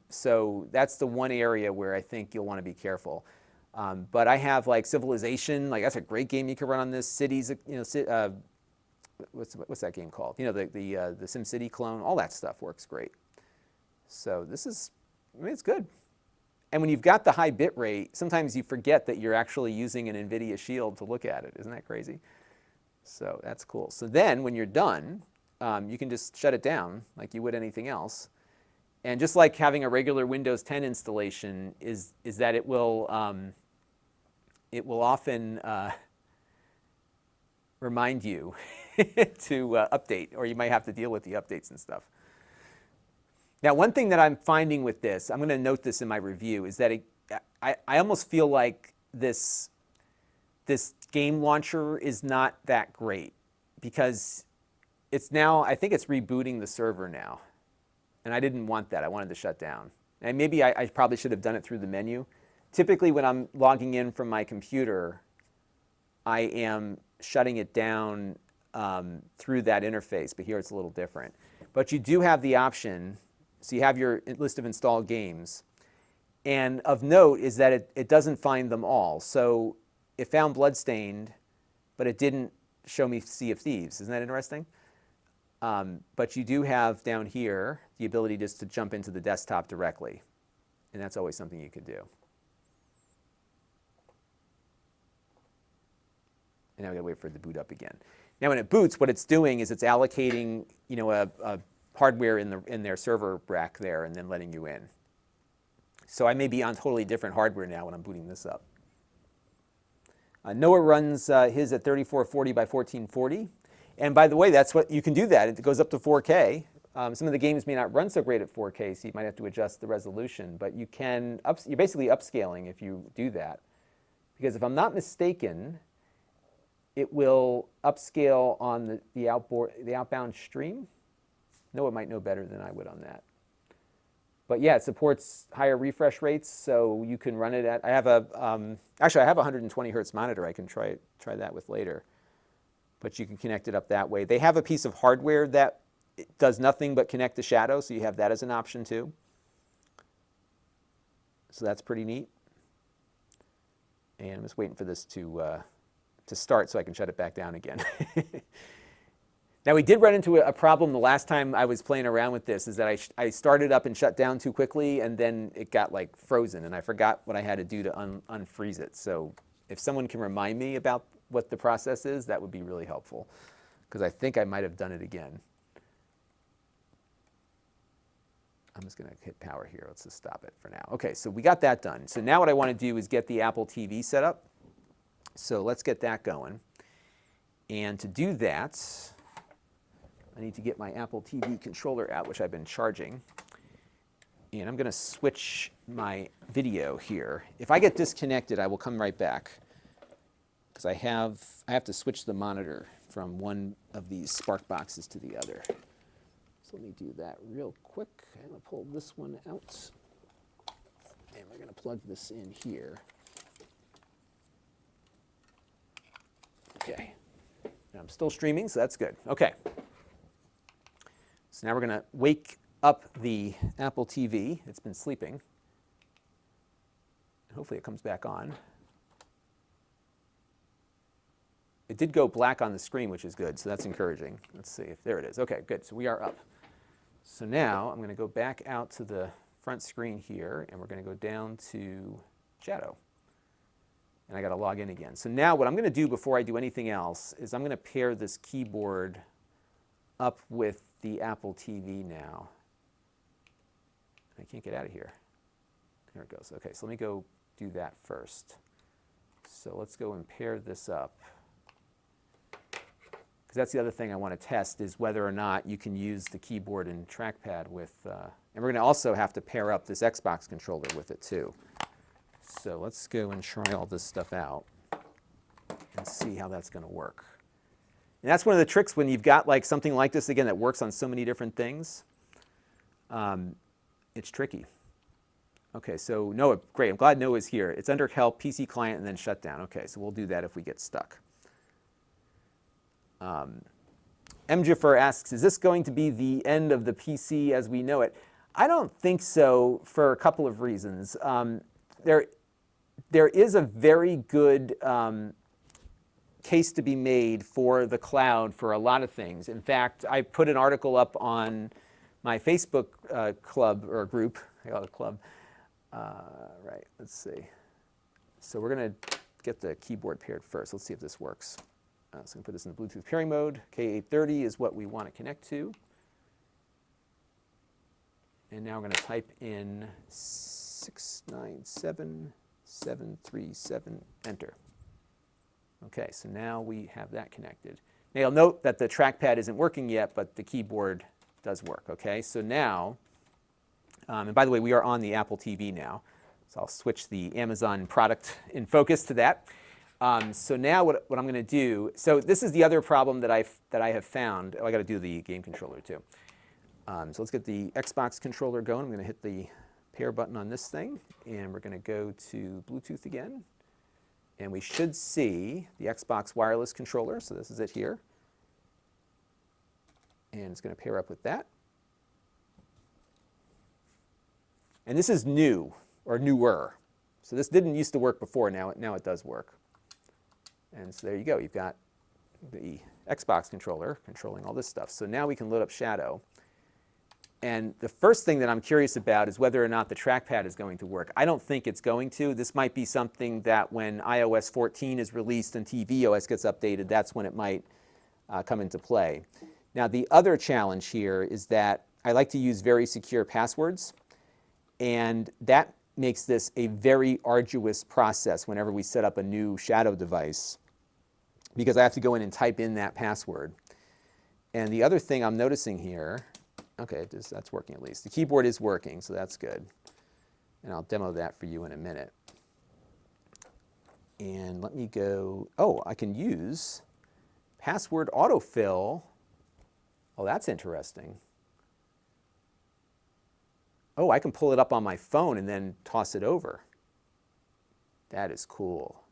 [SPEAKER 1] So that's the one area where I think you'll want to be careful. But I have like Civilization, like that's a great game you can run on this. Cities, what's that game called? You know, the SimCity clone, all that stuff works great. So this is, I mean, it's good. And when you've got the high bit rate, sometimes you forget that you're actually using an NVIDIA Shield to look at it. Isn't that crazy? So that's cool. So then when you're done, you can just shut it down like you would anything else. And just like having a regular Windows 10 installation is that it will often remind you to update, or you might have to deal with the updates and stuff. Now, one thing that I'm finding with this, I'm going to note this in my review, is that I almost feel like this game launcher is not that great, because it's now, I think it's rebooting the server now. And I didn't want that. I wanted to shut down. And maybe I probably should have done it through the menu. Typically, when I'm logging in from my computer, I am shutting it down through that interface, but here it's a little different. But you do have the option, so you have your list of installed games, and of note is that it doesn't find them all. So it found Bloodstained, but it didn't show me Sea of Thieves. Isn't that interesting? But you do have down here the ability just to jump into the desktop directly, and that's always something you could do. And now we gotta wait for it to boot up again. Now when it boots, what it's doing is it's allocating, you know, a hardware in their server rack there and then letting you in. So I may be on totally different hardware now when I'm booting this up. Noah runs his at 3440 by 1440. And by the way, that's what you can do that. It goes up to 4K. Some of the games may not run so great at 4K, so you might have to adjust the resolution. But you can, you're basically upscaling if you do that. Because if I'm not mistaken, it will upscale on the outbound stream. Noah might know better than I would on that. But yeah, it supports higher refresh rates, so you can run it at, I have a, actually I have a 120 hertz monitor I can try that with later. But you can connect it up that way. They have a piece of hardware that does nothing but connect to Shadow, so you have that as an option too. So that's pretty neat. And I'm just waiting for this to start so I can shut it back down again. Now we did run into a problem the last time I was playing around with this, is that I started up and shut down too quickly, and then it got like frozen, and I forgot what I had to do to unfreeze it. So if someone can remind me about what the process is, that would be really helpful, because I think I might have done it again. I'm just going to hit power here. Let's just stop it for now. Okay, so we got that done. So now what I want to do is get the Apple TV set up. So let's get that going. And to do that, I need to get my Apple TV controller out, which I've been charging. And I'm going to switch my video here. If I get disconnected, I will come right back, because I have to switch the monitor from one of these Spark boxes to the other. So let me do that real quick. I'm going to pull this one out, and we're going to plug this in here. Okay. Now I'm still streaming, so that's good. Okay. So now we're going to wake up the Apple TV. It's been sleeping. Hopefully it comes back on. It did go black on the screen, which is good, so that's encouraging. Let's see if, there it is. Okay, good, so we are up. So now I'm going to go back out to the front screen here, and we're going to go down to Shadow. And I got to log in again. So now what I'm going to do before I do anything else is I'm going to pair this keyboard up with the Apple TV now. I can't get out of here. There it goes. Okay, so let me go do that first. So let's go and pair this up. Because that's the other thing I want to test, is whether or not you can use the keyboard and trackpad with, and we're going to also have to pair up this Xbox controller with it too. So let's go and try all this stuff out and see how that's going to work. And that's one of the tricks when you've got like something like this, again, that works on so many different things. It's tricky. Okay, so Noah, great. I'm glad Noah's here. It's under Help, PC Client, and then Shutdown. Okay, so we'll do that if we get stuck. MJaffer asks, is this going to be the end of the PC as we know it? I don't think so, for a couple of reasons. There is a very good case to be made for the cloud for a lot of things. In fact, I put an article up on my Facebook club, or group. I call it a club. Right, let's see. So we're going to get the keyboard paired first. Let's see if this works. So I'm going to put this in the Bluetooth pairing mode. K830 is what we want to connect to. And now we're going to type in 697737, enter. Okay, so now we have that connected. Now you'll note that the trackpad isn't working yet, but the keyboard does work. Okay, so now, and by the way, we are on the Apple TV now, so I'll switch the Amazon product in focus to that. So now what I'm going to do, so this is the other problem that I have found. Oh, I got to do the game controller too. So let's get the Xbox controller going. I'm going to hit the pair button on this thing, and we're going to go to Bluetooth again. And we should see the Xbox wireless controller, so this is it here. And it's going to pair up with that. And this is new, or newer. So this didn't used to work before, now it does work. And so there you go, you've got the Xbox controller controlling all this stuff. So now we can load up Shadow. And the first thing that I'm curious about is whether or not the trackpad is going to work. I don't think it's going to. This might be something that when iOS 14 is released and tvOS gets updated, that's when it might come into play. Now the other challenge here is that I like to use very secure passwords, and that makes this a very arduous process whenever we set up a new Shadow device, because I have to go in and type in that password. And the other thing I'm noticing here, okay, that's working at least. The keyboard is working, so that's good. And I'll demo that for you in a minute. And let me go, oh, I can use password autofill. Oh, that's interesting. Oh, I can pull it up on my phone and then toss it over. That is cool.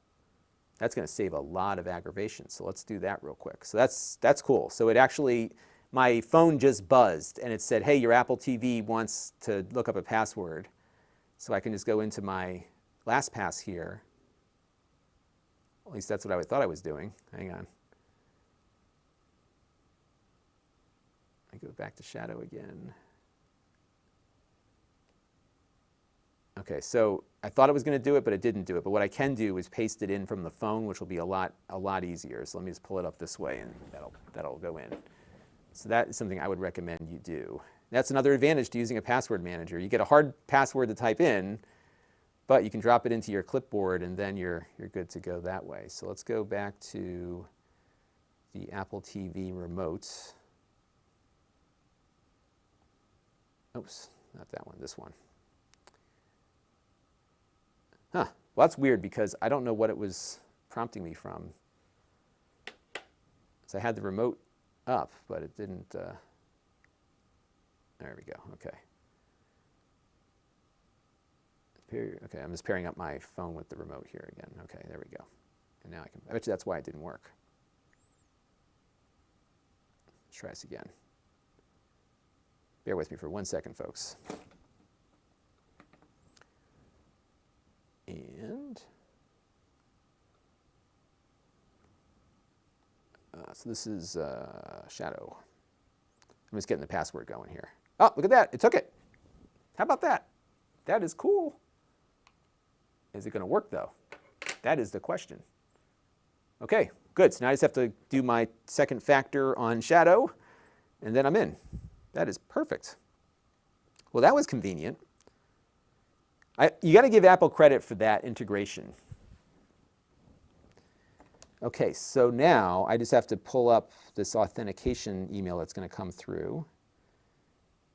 [SPEAKER 1] That's going to save a lot of aggravation. So let's do that real quick. So that's cool. So it actually, my phone just buzzed and it said, hey, your Apple TV wants to look up a password. So I can just go into my LastPass here. At least that's what I thought I was doing. Hang on. I go back to Shadow again. Okay, so I thought it was going to do it, but it didn't do it. But what I can do is paste it in from the phone, which will be a lot easier. So let me just pull it up this way, and that'll go in. So that is something I would recommend you do. That's another advantage to using a password manager. You get a hard password to type in, but you can drop it into your clipboard, and then you're good to go that way. So let's go back to the Apple TV remote. Oops, not that one, this one. Huh, well that's weird because I don't know what it was prompting me from. So I had the remote up, but it didn't, there we go, okay. Okay, I'm just pairing up my phone with the remote here again. Okay, there we go. And now I bet you that's why it didn't work. Let's try this again. Bear with me for 1 second, folks. And so this is Shadow. I'm just getting the password going here. Oh, look at that. It took it. How about that? That is cool. Is it going to work, though? That is the question. Okay, good. So now I just have to do my second factor on Shadow, and then I'm in. That is perfect. Well, that was convenient. You got to give Apple credit for that integration. Okay, so now I just have to pull up this authentication email that's going to come through,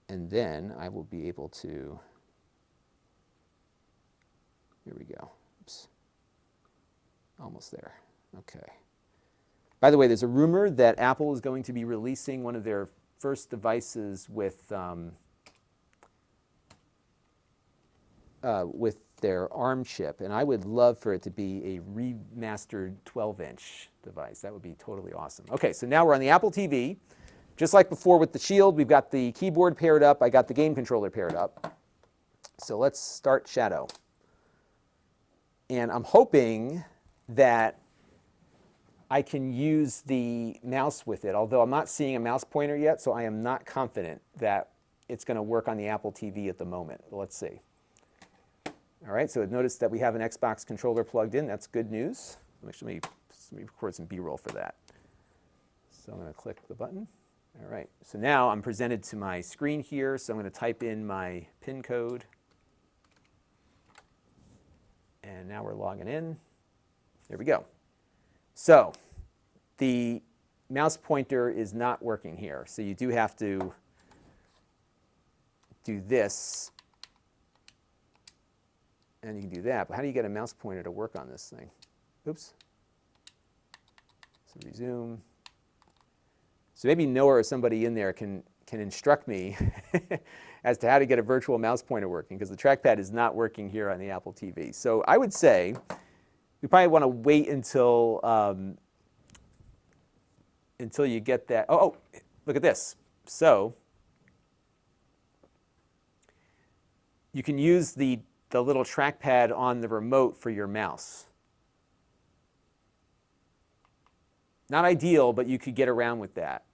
[SPEAKER 1] and then I will be able to, here we go, oops, almost there, okay. By the way, there's a rumor that Apple is going to be releasing one of their first devices with their ARM chip, and I would love for it to be a remastered 12-inch device. That would be totally awesome. Okay, so now we're on the Apple TV. Just like before with the Shield, we've got the keyboard paired up. I got the game controller paired up. So let's start Shadow. And I'm hoping that I can use the mouse with it, although I'm not seeing a mouse pointer yet, so I am not confident that it's going to work on the Apple TV at the moment. But let's see. All right, so notice that we have an Xbox controller plugged in. That's good news. Let me record some B-roll for that. So I'm going to click the button. All right, so now I'm presented to my screen here, so I'm going to type in my PIN code. And now we're logging in. There we go. So the mouse pointer is not working here, so you do have to do this. And you can do that, but how do you get a mouse pointer to work on this thing? Oops. So resume. So maybe Noah or somebody in there can instruct me as to how to get a virtual mouse pointer working, because the trackpad is not working here on the Apple TV. So I would say we probably want to wait until you get that. Oh, look at this. So you can use the little trackpad on the remote for your mouse. Not ideal, but you could get around with that.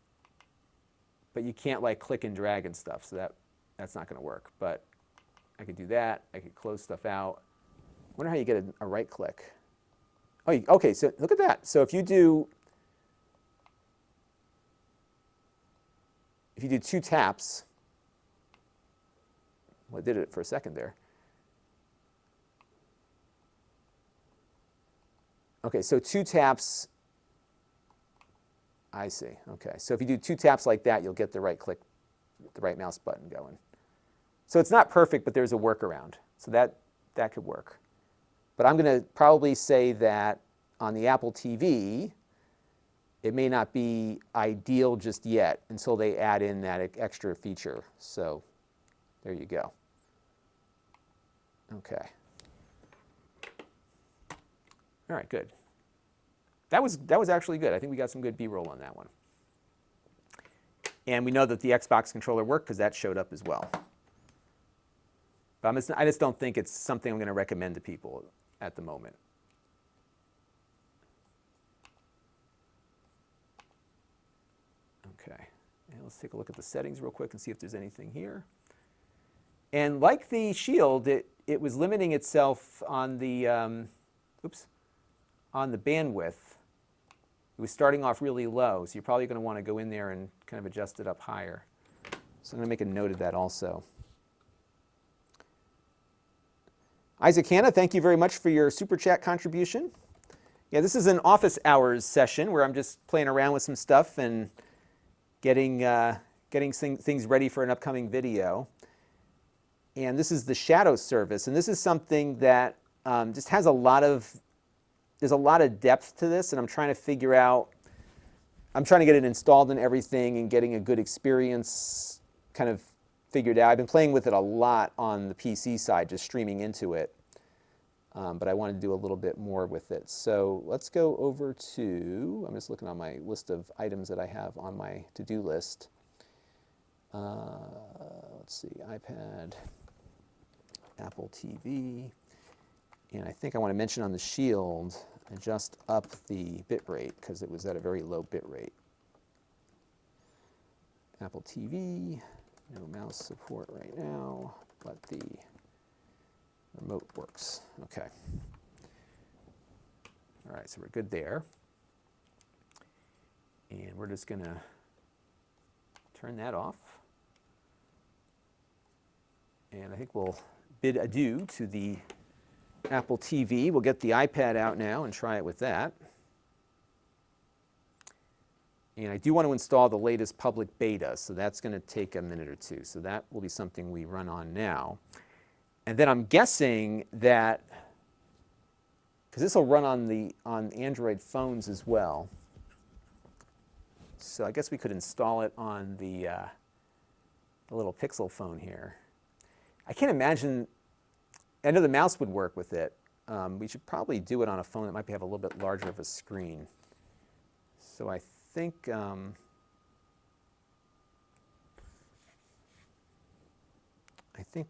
[SPEAKER 1] But you can't like click and drag and stuff, so that's not going to work. But I could do that. I could close stuff out. I wonder how you get a right click. Oh, okay, so look at that. So if you do 2 taps, well, I did it for a second there. Okay, so 2 taps, I see. Okay, so if you do 2 taps like that, you'll get the right click, the right mouse button going. So it's not perfect, but there's a workaround. So that could work. But I'm going to probably say that on the Apple TV, it may not be ideal just yet until they add in that extra feature. So there you go. Okay. All right, good. That was actually good. I think we got some good B-roll on that one. And we know that the Xbox controller worked because that showed up as well. But I just don't think it's something I'm going to recommend to people at the moment. Okay, and let's take a look at the settings real quick and see if there's anything here. And like the Shield, it was limiting itself on the on the bandwidth. It was starting off really low, so you're probably going to want to go in there and kind of adjust it up higher. So I'm going to make a note of that also. Isaac Hanna, thank you very much for your Super Chat contribution. Yeah, this is an office hours session where I'm just playing around with some stuff and getting things ready for an upcoming video. And this is the Shadow service, and this is something that just has there's a lot of depth to this, and I'm trying to get it installed and everything and getting a good experience kind of figured out. I've been playing with it a lot on the PC side, just streaming into it, but I wanted to do a little bit more with it. So let's go over to, I'm just looking on my list of items that I have on my to-do list. Let's see, iPad, Apple TV, and I think I want to mention on the Shield, adjust up the bit rate because it was at a very low bit rate. Apple TV, no mouse support right now, but the remote works. Okay. All right, so we're good there. And we're just going to turn that off. And I think we'll bid adieu to the Apple TV. We'll get the iPad out now and try it with that. And I do want to install the latest public beta, so that's going to take a minute or two. So that will be something we run on now. And then I'm guessing that, because this will run on Android phones as well. So I guess we could install it on the little Pixel phone here. I can't imagine, I know the mouse would work with it. We should probably do it on a phone that might have a little bit larger of a screen. So I think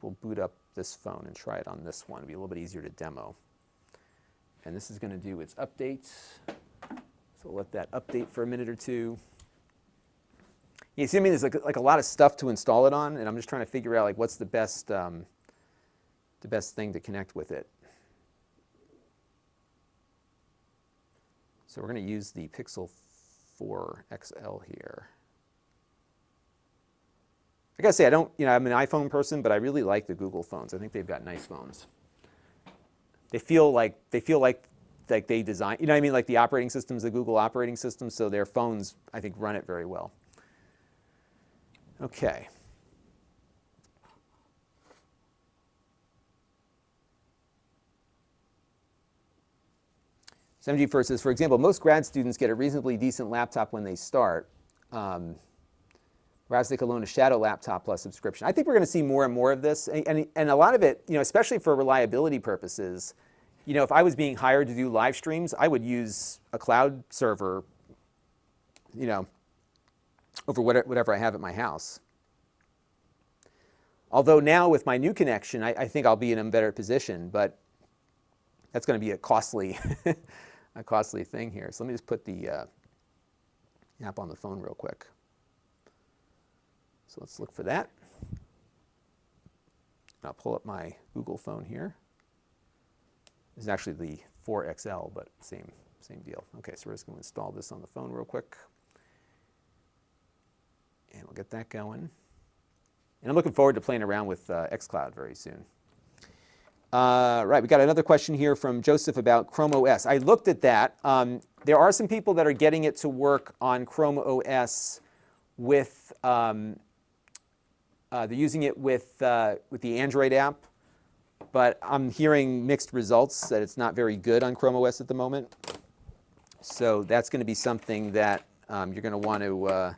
[SPEAKER 1] we'll boot up this phone and try it on this one. It'll be a little bit easier to demo. And this is going to do its updates. So we'll let that update for a minute or two. You see, I mean, there's like a lot of stuff to install it on, and I'm just trying to figure out like what's the best thing to connect with it. So we're going to use the Pixel 4 XL here. I gotta say, I'm an iPhone person, but I really like the Google phones. I think they've got nice phones. They feel like they design, you know what I mean, like the operating system's the Google operating system, so their phones, I think, run it very well. Okay. MG first says, for example, most grad students get a reasonably decent laptop when they start, whereas they could loan a Shadow laptop plus subscription. I think we're going to see more and more of this, and a lot of it, especially for reliability purposes. If I was being hired to do live streams, I would use a cloud server, over whatever I have at my house. Although now with my new connection, I think I'll be in a better position, but that's going to be a costly, a costly thing here. So let me just put the app on the phone real quick. So let's look for that. I'll pull up my Google phone here. This is actually the 4XL, but same deal. Okay, so we're just going to install this on the phone real quick. And we'll get that going. And I'm looking forward to playing around with xCloud very soon. Right, we got another question here from Joseph about Chrome OS. I looked at that. There are some people that are getting it to work on Chrome OS with, they're using it with the Android app, but I'm hearing mixed results that it's not very good on Chrome OS at the moment. So that's going to be something that you're going to want to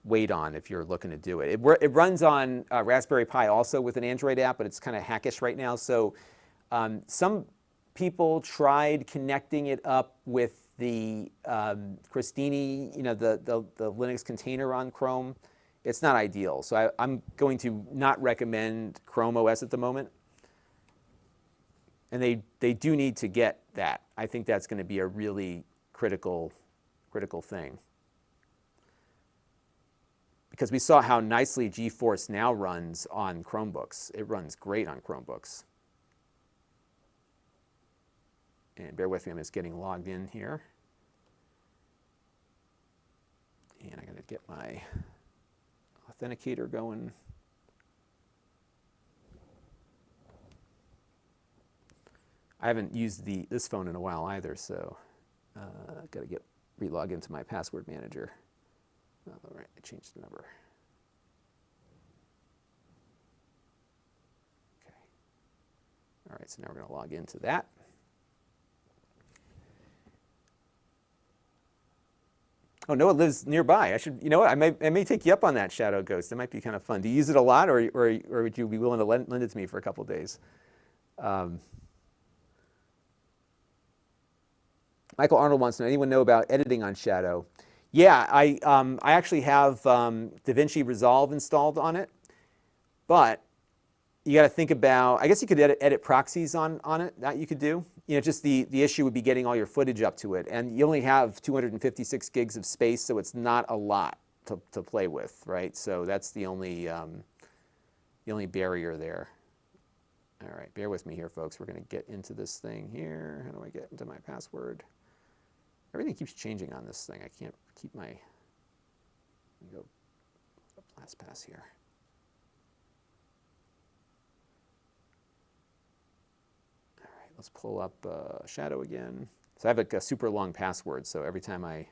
[SPEAKER 1] wait on if you're looking to do it. It runs on Raspberry Pi also with an Android app, but it's kind of hackish right now. So some people tried connecting it up with the Crostini, you know, the Linux container on Chrome. It's not ideal. So I'm going to not recommend Chrome OS at the moment. And they do need to get that. I think that's going to be a really critical thing. Because we saw how nicely GeForce Now runs on Chromebooks. It runs great on Chromebooks. And bear with me, I'm just getting logged in here. And I'm going to get my authenticator going. I haven't used this phone in a while either, so I've got to relog into my password manager. All right, I changed the number. Okay. All right, so now we're going to log into that. Oh, Noah lives nearby. I should, you know what? I may take you up on that, Shadow Ghost. It might be kind of fun. Do you use it a lot, or would you be willing to lend it to me for a couple of days? Michael Arnold wants to know, anyone know about editing on Shadow? Yeah, I actually have DaVinci Resolve installed on it, but you got to think about, I guess you could edit proxies on it, that you could do. You know, just the issue would be getting all your footage up to it, and you only have 256 gigs of space, so it's not a lot to play with, right? So that's the only barrier there. All right, bear with me here, folks. We're going to get into this thing here. How do I get into my password? Everything keeps changing on this thing. I can't keep my, let me go LastPass here. All right, let's pull up Shadow again. So I have a super long password, so every time I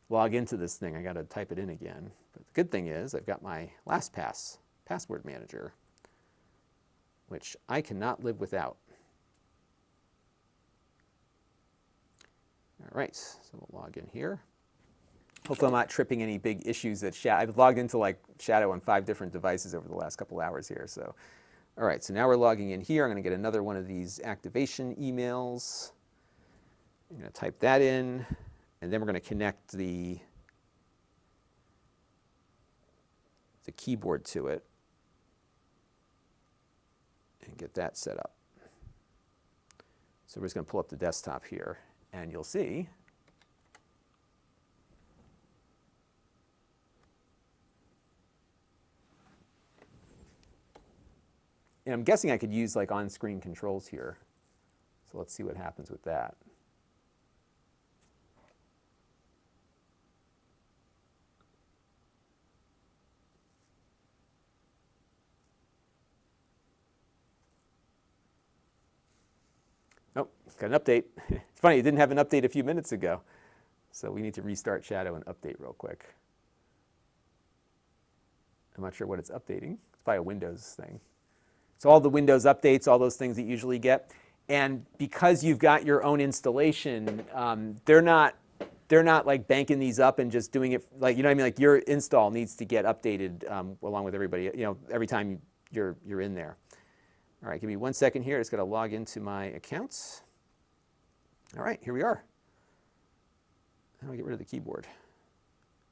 [SPEAKER 1] log into this thing, I got to type it in again. But the good thing is I've got my LastPass password manager, which I cannot live without. All right, so we'll log in here. Hopefully I'm not tripping any big issues that I've logged into like Shadow on 5 different devices over the last couple hours here. So, all right, so now we're logging in here. I'm going to get another one of these activation emails. I'm going to type that in, and then we're going to connect the keyboard to it and get that set up. So we're just going to pull up the desktop here. And you'll see and I'm guessing I could use like on-screen controls here. So let's see what happens with that. Oh, it's got an update. It's funny, it didn't have an update a few minutes ago. So we need to restart Shadow and update real quick. I'm not sure what it's updating. It's probably a Windows thing. So all the Windows updates, all those things that you usually get. And because you've got your own installation, they're not like banking these up and just doing it like, you know what I mean? Like your install needs to get updated along with everybody, you know, every time you're in there. All right, give me 1 second here. I just got to log into my accounts. All right, here we are. How do I get rid of the keyboard?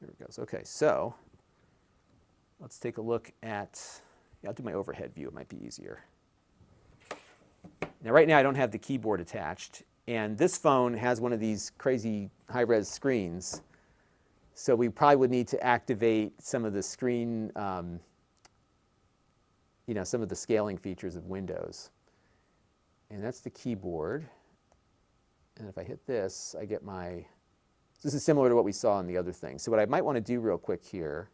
[SPEAKER 1] There it goes. Okay, so let's take a look at, yeah, I'll do my overhead view. It might be easier. Now, right now, I don't have the keyboard attached, and this phone has one of these crazy high-res screens, so we probably would need to activate some of the screen, you know, some of the scaling features of Windows. And that's the keyboard. And if I hit this, I get my, this is similar to what we saw in the other thing. So what I might want to do real quick here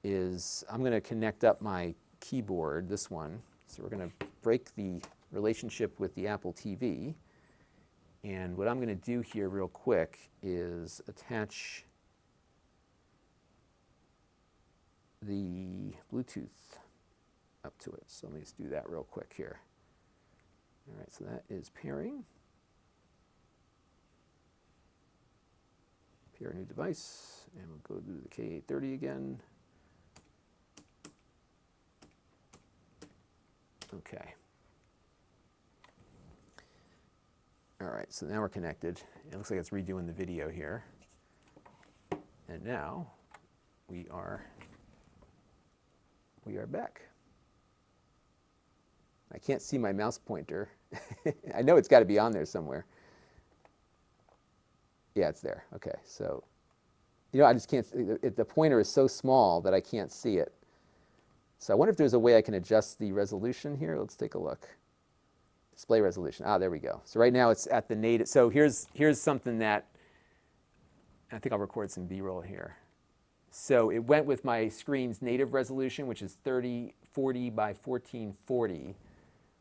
[SPEAKER 1] is I'm going to connect up my keyboard, this one. So we're going to break the relationship with the Apple TV. And what I'm going to do here real quick is attach the Bluetooth up to it. So let me just do that real quick here. All right, so that is pairing. Pair a new device, and we'll go to the K830 again. Okay. All right, so now we're connected. It looks like it's redoing the video here. And now we are back. I can't see my mouse pointer. I know it's got to be on there somewhere. Yeah, it's there. Okay, so, you know, I just can't, the pointer is so small that I can't see it. So I wonder if there's a way I can adjust the resolution here. Let's take a look. Display resolution. Ah, there we go. So right now it's at the native. So here's something that, I think I'll record some B-roll here. So it went with my screen's native resolution, which is 3040 by 1440.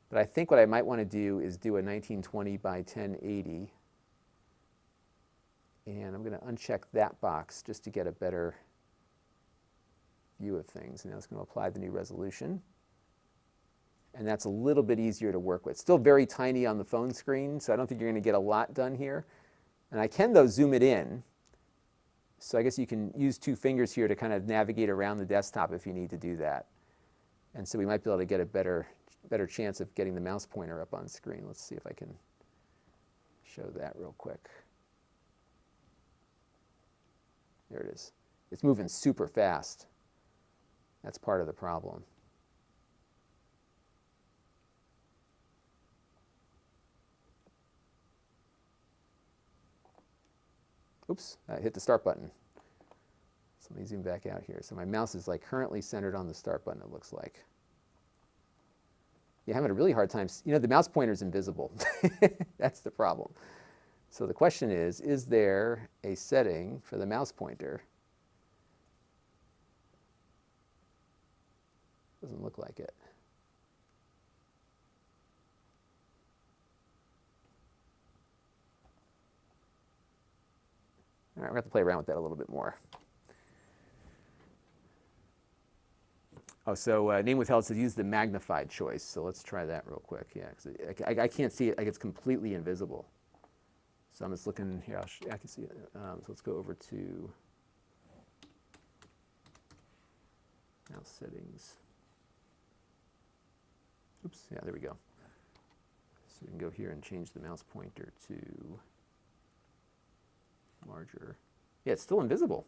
[SPEAKER 1] But I think what I might want to do is do a 1920 by 1080. And I'm going to uncheck that box just to get a better view of things. And now it's going to apply the new resolution. And that's a little bit easier to work with. Still very tiny on the phone screen, so I don't think you're going to get a lot done here. And I can, though, zoom it in. So I guess you can use two fingers here to kind of navigate around the desktop if you need to do that. And so we might be able to get a better chance of getting the mouse pointer up on screen. Let's see if I can show that real quick. There it is. It's moving super fast. That's part of the problem. Oops, I hit the start button. So let me zoom back out here. So my mouse is like currently centered on the start button, it looks like. You're having a really hard time. You know, the mouse pointer is invisible. That's the problem. So the question is there a setting for the mouse pointer? Doesn't look like it. All right, we're going to have to play around with that a little bit more. Oh, so name withheld says use the magnified choice. So let's try that real quick. Yeah, because I can't see it. Like it's completely invisible. So I'm just looking here. I can see it. So let's go over to mouse settings. Oops. Yeah, there we go. So we can go here and change the mouse pointer to larger. Yeah, it's still invisible.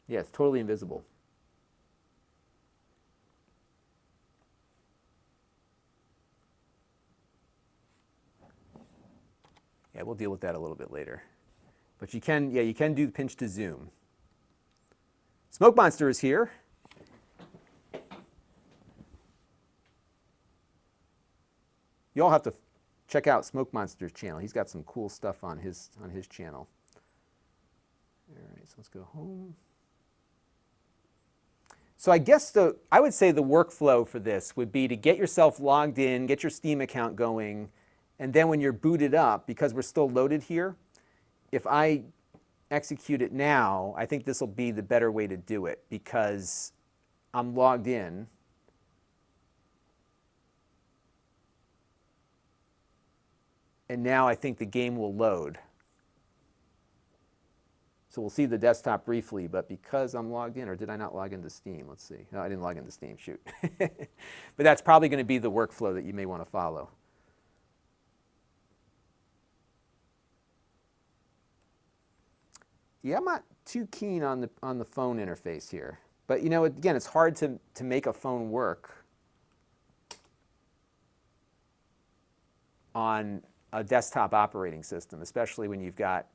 [SPEAKER 1] Yeah, it's totally invisible. Yeah, we'll deal with that a little bit later. But you can, yeah, you can do pinch to zoom. Smoke Monster is here. You all have to check out Smoke Monster's channel. He's got some cool stuff on his channel. All right, so let's go home. So I guess I would say the workflow for this would be to get yourself logged in, get your Steam account going, and then when you're booted up, because we're still loaded here, if I execute it now, I think this will be the better way to do it because I'm logged in. And now I think the game will load. So we'll see the desktop briefly, but because I'm logged in, or did I not log into Steam? Let's see. No, I didn't log into Steam, shoot. But that's probably going to be the workflow that you may want to follow. Yeah, I'm not too keen on the phone interface here. But you know, again, it's hard to make a phone work on a desktop operating system, especially when you've got,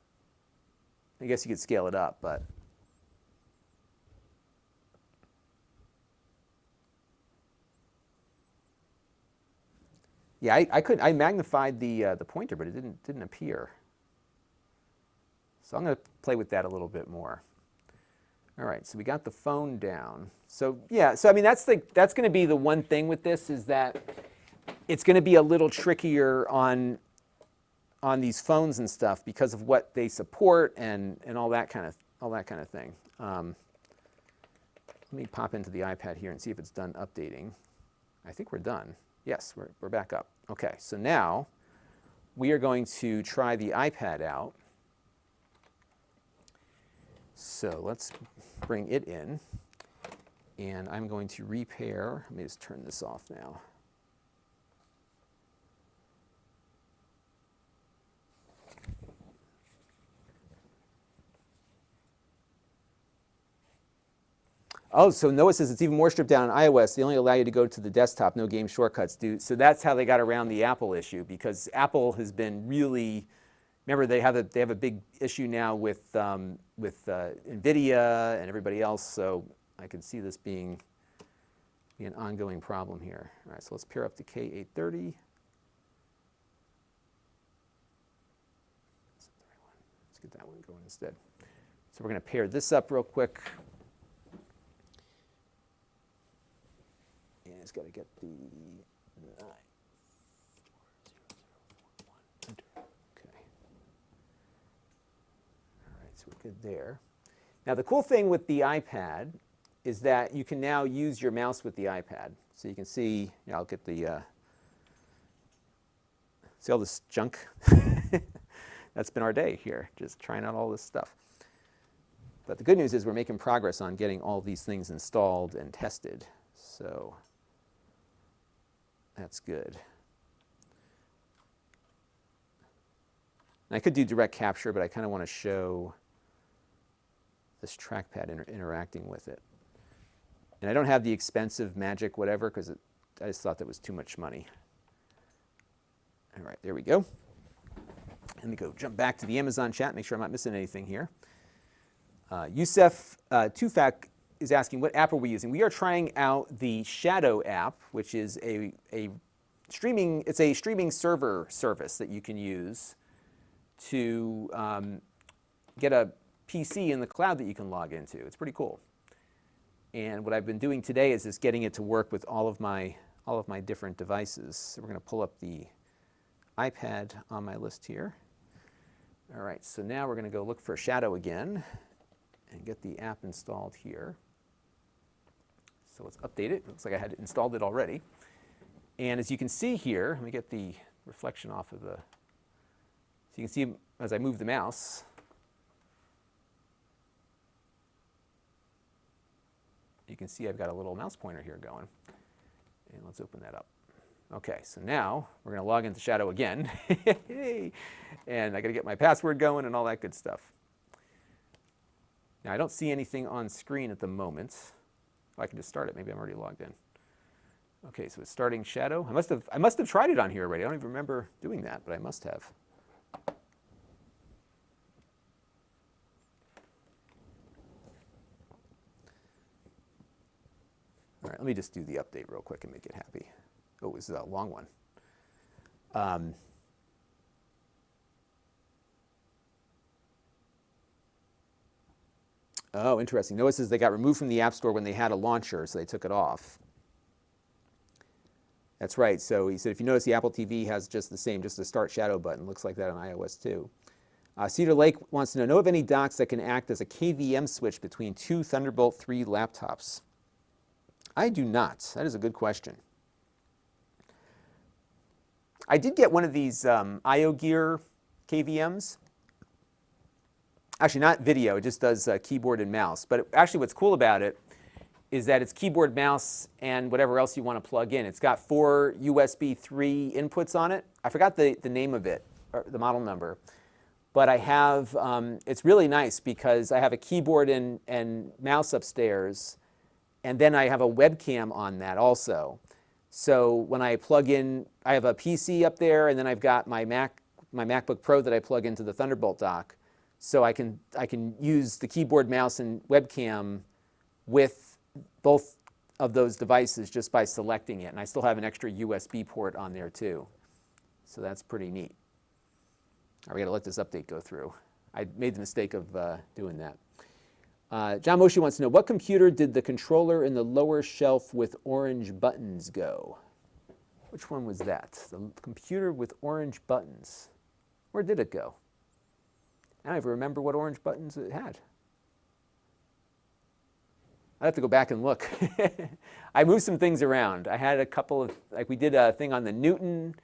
[SPEAKER 1] I guess you could scale it up, but yeah, I magnified the pointer, but it didn't appear. So I'm going to play with that a little bit more. All right, so we got the phone down. So yeah, so I mean that's going to be the one thing with this, is that it's going to be a little trickier on these phones and stuff because of what they support and all that kind of thing. Let me pop into the iPad here and see if it's done updating. I think we're done. Yes, we're back up. Okay, so now we are going to try the iPad out. So let's bring it in, and I'm going to repair. Let me just turn this off now. Oh, so Noah says it's even more stripped down on iOS. They only allow you to go to the desktop, no game shortcuts. So that's how they got around the Apple issue, because Apple has been really, remember they have a big issue now with NVIDIA and everybody else. So I can see this being an ongoing problem here. All right, so let's pair up to K830. Let's get that one going instead. So we're going to pair this up real quick. And it's got to get the 94001. Enter. Okay. All right, so we're good there. Now the cool thing with the iPad is that you can now use your mouse with the iPad. So you can see, I'll get the, see all this junk? That's been our day here, just trying out all this stuff. But the good news is we're making progress on getting all these things installed and tested. So that's good. And I could do direct capture, but I kind of want to show this trackpad interacting with it. And I don't have the expensive Magic whatever, because I just thought that was too much money. All right, there we go. Let me go jump back to the Amazon chat, make sure I'm not missing anything here. Youssef Tufak is asking, what app are we using? We are trying out the Shadow app, which is a streaming server service that you can use to get a PC in the cloud that you can log into. It's pretty cool. And what I've been doing today is just getting it to work with all of my different devices. So we're going to pull up the iPad on my list here. All right, so now we're going to go look for Shadow again and get the app installed here. So let's update it. Looks like I had installed it already. And as you can see here, let me get the reflection off of the, so you can see as I move the mouse, you can see I've got a little mouse pointer here going. And let's open that up. Okay, so now we're going to log into Shadow again. And I got to get my password going and all that good stuff. Now I don't see anything on screen at the moment. Oh, I can just start it. Maybe I'm already logged in. Okay, so it's starting Shadow. I must have tried it on here already. I don't even remember doing that, but I must have. All right, let me just do the update real quick and make it happy. Oh, this is a long one. Oh, interesting. Noah says they got removed from the App Store when they had a launcher, so they took it off. That's right. So he said, if you notice, the Apple TV has just the Start Shadow button. Looks like that on iOS too. Cedar Lake wants to know of any docks that can act as a KVM switch between two Thunderbolt 3 laptops? I do not. That is a good question. I did get one of these IoGear KVMs. Actually, not video. It just does keyboard and mouse. But actually what's cool about it is that it's keyboard, mouse, and whatever else you want to plug in. It's got 4 USB 3 inputs on it. I forgot the name of it, or the model number. but I have, it's really nice because I have a keyboard and mouse upstairs, and then I have a webcam on that also. So when I plug in, I have a PC up there, and then I've got my MacBook Pro that I plug into the Thunderbolt dock. So I can use the keyboard, mouse, and webcam with both of those devices just by selecting it. And I still have an extra USB port on there too. So that's pretty neat. All right, we got to let this update go through. I made the mistake of doing that. John Moshe wants to know, what computer did the controller in the lower shelf with orange buttons go? Which one was that? The computer with orange buttons. Where did it go? I don't even remember what orange buttons it had. I'd have to go back and look. I moved some things around. I had a couple of, like we did a thing on the Newton,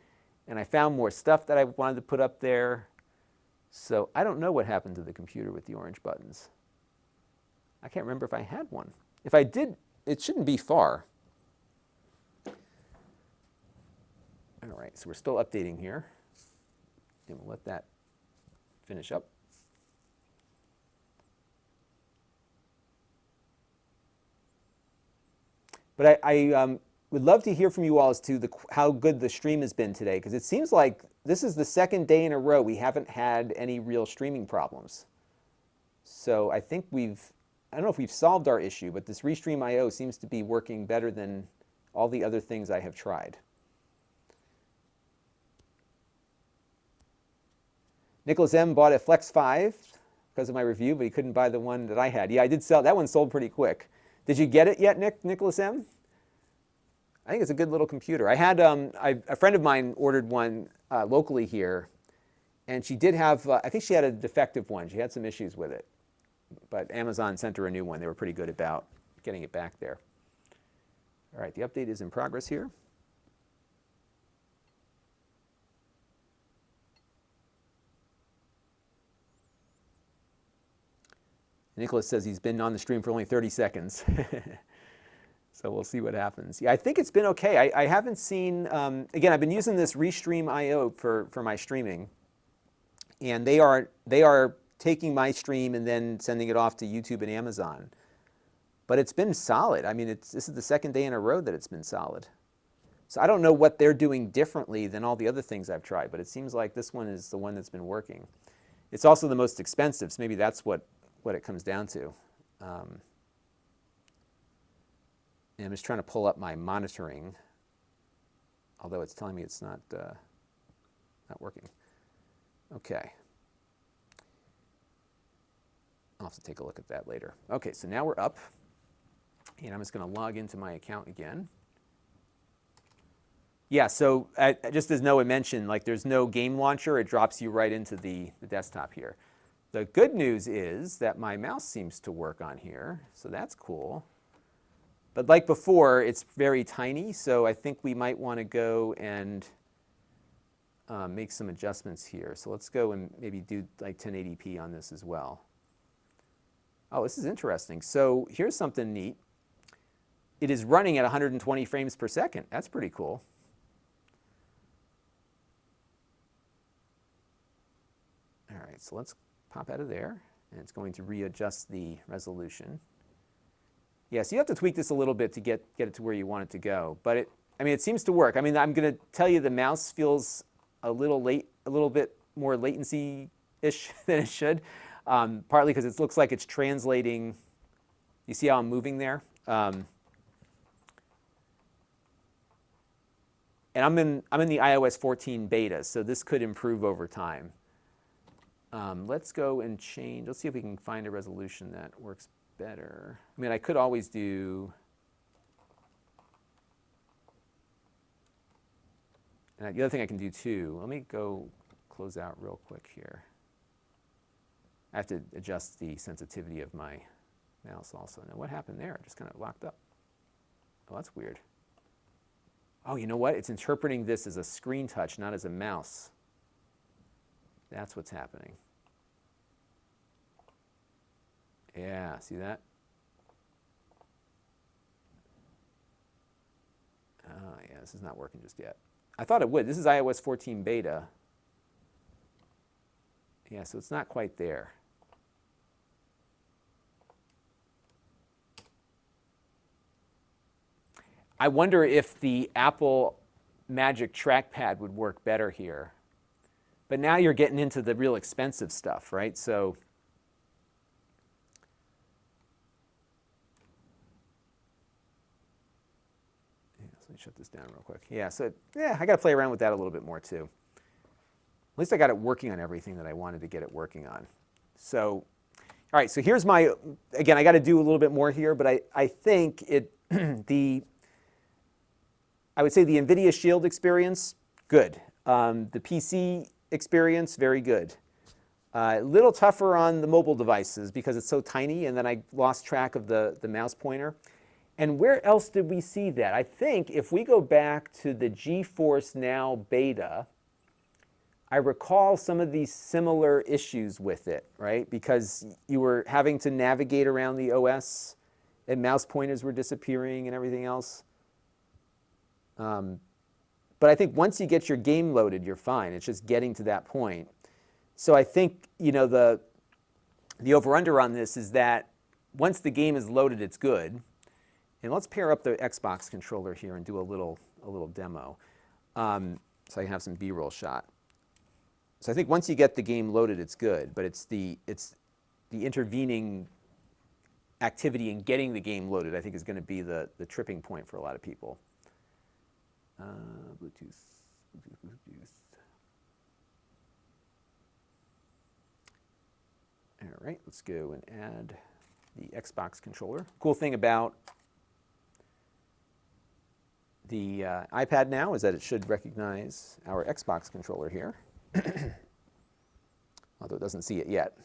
[SPEAKER 1] and I found more stuff that I wanted to put up there. So I don't know what happened to the computer with the orange buttons. I can't remember if I had one. If I did, it shouldn't be far. All right, so we're still updating here. And we'll let that finish up. But I would love to hear from you all as to how good the stream has been today, because it seems like this is the second day in a row we haven't had any real streaming problems. So I think I don't know if we've solved our issue, but this Restream IO seems to be working better than all the other things I have tried. Nicholas M. bought a Flex 5 because of my review, but he couldn't buy the one that I had. Yeah, I did sell. That one sold pretty quick. Did you get it yet, Nicholas M? I think it's a good little computer. I had a friend of mine ordered one locally here, and she did have, I think she had a defective one. She had some issues with it, but Amazon sent her a new one. They were pretty good about getting it back there. All right, the update is in progress here. Nicholas says he's been on the stream for only 30 seconds. So we'll see what happens. Yeah, I think it's been okay. I haven't seen, again, I've been using this Restream IO for my streaming. And they are taking my stream and then sending it off to YouTube and Amazon. But it's been solid. I mean, this is the second day in a row that it's been solid. So I don't know what they're doing differently than all the other things I've tried, but it seems like this one is the one that's been working. It's also the most expensive, so maybe that's what it comes down to. And I'm just trying to pull up my monitoring, although it's telling me it's not working. Okay. I'll have to take a look at that later. Okay, so now we're up, and I'm just going to log into my account again. Yeah, so just as Noah mentioned, like there's no game launcher. It drops you right into the desktop here. The good news is that my mouse seems to work on here, so that's cool. But like before, it's very tiny, so I think we might want to go and make some adjustments here. So let's go and maybe do like 1080p on this as well. Oh, this is interesting. So here's something neat. It is running at 120 frames per second. That's pretty cool. All right, so let's pop out of there, and it's going to readjust the resolution. Yeah, so you have to tweak this a little bit to get it to where you want it to go. But it seems to work. I mean, I'm going to tell you the mouse feels a little bit more latency-ish than it should, partly because it looks like it's translating. You see how I'm moving there? And I'm in the iOS 14 beta, so this could improve over time. Let's go and change. Let's see if we can find a resolution that works better. I mean, I could always do, and the other thing I can do too, let me go close out real quick here. I have to adjust the sensitivity of my mouse also. Now what happened there? It just kind of locked up. Oh, that's weird. Oh, you know what? It's interpreting this as a screen touch, not as a mouse. That's what's happening. Yeah, see that? Oh, yeah, this is not working just yet. I thought it would. This is iOS 14 beta. Yeah, so it's not quite there. I wonder if the Apple Magic Trackpad would work better here. But now you're getting into the real expensive stuff, right? So yeah, let me shut this down real quick. Yeah, so yeah, I got to play around with that a little bit more too. At least I got it working on everything that I wanted to get it working on. So, all right, so here's my, again, I got to do a little bit more here, but I think it, I would say the NVIDIA Shield experience, good. The PC experience, very good. A little tougher on the mobile devices because it's so tiny, and then I lost track of the mouse pointer. And where else did we see that? I think if we go back to the GeForce Now beta, I recall some of these similar issues with it, right? Because you were having to navigate around the OS, and mouse pointers were disappearing and everything else. But I think once you get your game loaded, you're fine. It's just getting to that point. So I think, you know, the over-under on this is that once the game is loaded, it's good. And let's pair up the Xbox controller here and do a little demo, so I can have some B-roll shot. So I think once you get the game loaded, it's good. But it's the intervening activity in getting the game loaded, I think, is going to be the tripping point for a lot of people. Bluetooth. All right, let's go and add the Xbox controller. Cool thing about the iPad now is that it should recognize our Xbox controller here, although it doesn't see it yet.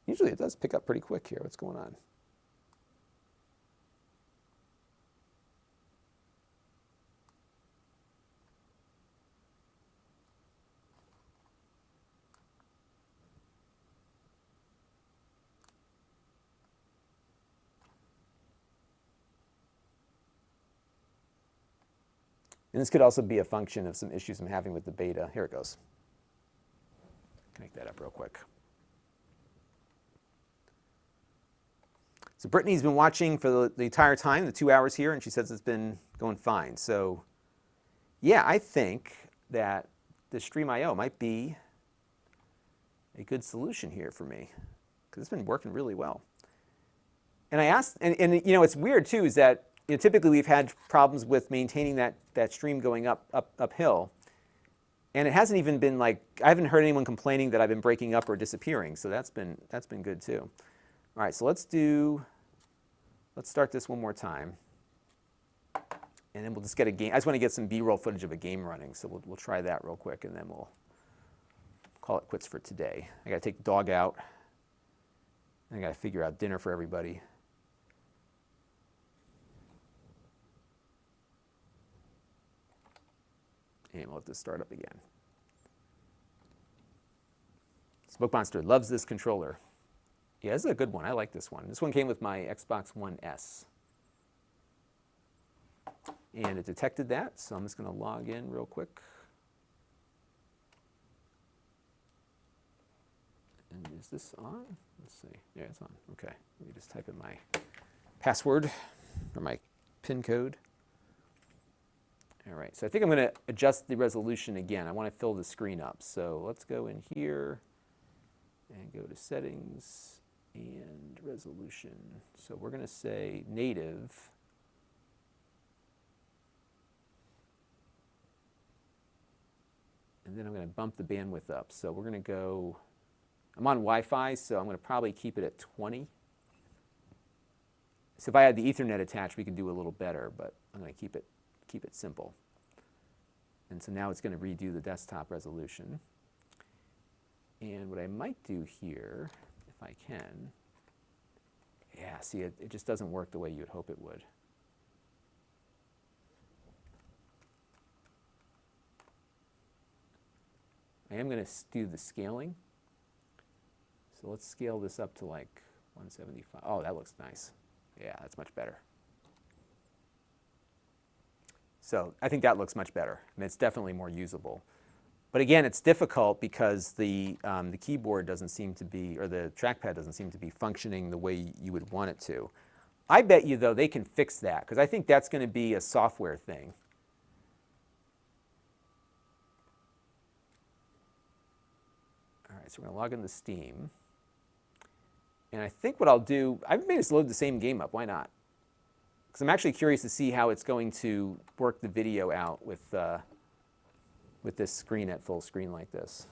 [SPEAKER 1] Usually it does pick up pretty quick here. What's going on? And this could also be a function of some issues I'm having with the beta. Here it goes. Connect that up real quick. So Brittany's been watching for the entire time, the 2 hours here, and she says it's been going fine. So yeah, I think that the Stream.io might be a good solution here for me because it's been working really well. And I asked, and you know, it's weird too, is that you know, typically we've had problems with maintaining that stream going uphill. And it hasn't even been like, I haven't heard anyone complaining that I've been breaking up or disappearing. So that's been good too. All right, so let's start this one more time. And then we'll just get a game. I just want to get some B-roll footage of a game running. So we'll try that real quick and then we'll call it quits for today. I got to take the dog out. I got to figure out dinner for everybody. And we'll let this start up again. Smoke Monster loves this controller. Yeah, this is a good one. I like this one. This one came with my Xbox One S. And it detected that, so I'm just going to log in real quick. And is this on? Let's see. Yeah, it's on. Okay. Let me just type in my password or my PIN code. All right, so I think I'm going to adjust the resolution again. I want to fill the screen up. So let's go in here and go to settings and resolution. So we're going to say native. And then I'm going to bump the bandwidth up. So we're going to go, I'm on Wi-Fi, so I'm going to probably keep it at 20. So if I had the Ethernet attached, we could do a little better, but I'm going to keep it simple. And so now it's going to redo the desktop resolution. And what I might do here, if I can, yeah, see, it just doesn't work the way you would hope it would. I am going to do the scaling. So let's scale this up to like 175. Oh, that looks nice. Yeah, that's much better. So I think that looks much better. I mean, it's definitely more usable. But again, it's difficult because the keyboard doesn't seem to be, or the trackpad doesn't seem to be functioning the way you would want it to. I bet you, though, they can fix that, because I think that's going to be a software thing. All right, so we're going to log into Steam. And I think what I'll do, I may just load the same game up. Why not? Because I'm actually curious to see how it's going to work the video out with this screen at full screen like this.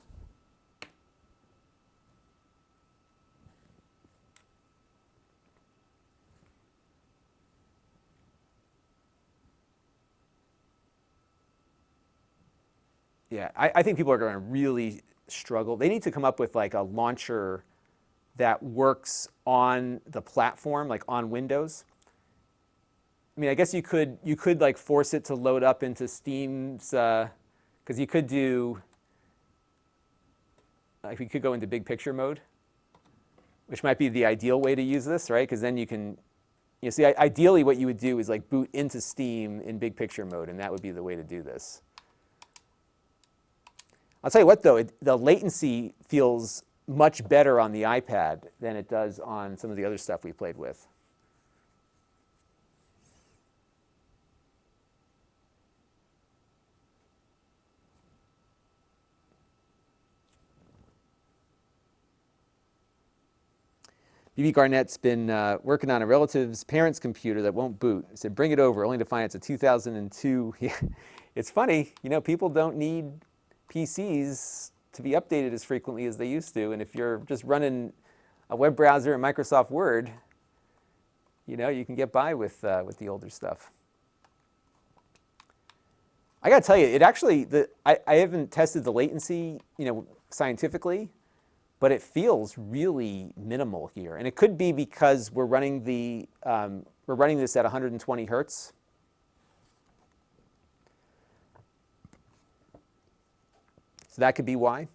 [SPEAKER 1] Yeah, I think people are going to really struggle. They need to come up with like a launcher that works on the platform, like on Windows. I mean, I guess you could like force it to load up into Steam's, because you could do, like, we could go into big picture mode, which might be the ideal way to use this, right? Because then you can, you see, ideally what you would do is like boot into Steam in big picture mode, and that would be the way to do this. I'll tell you what, though, the latency feels much better on the iPad than it does on some of the other stuff we played with. BB Garnett's been working on a relative's parents' computer that won't boot. He said, bring it over, only to find it's a 2002. It's funny, you know, people don't need PCs to be updated as frequently as they used to. And if you're just running a web browser and Microsoft Word, you know, you can get by with the older stuff. I got to tell you, it actually, I haven't tested the latency, you know, scientifically, but it feels really minimal here. And it could be because we're running this at 120 hertz. So that could be why.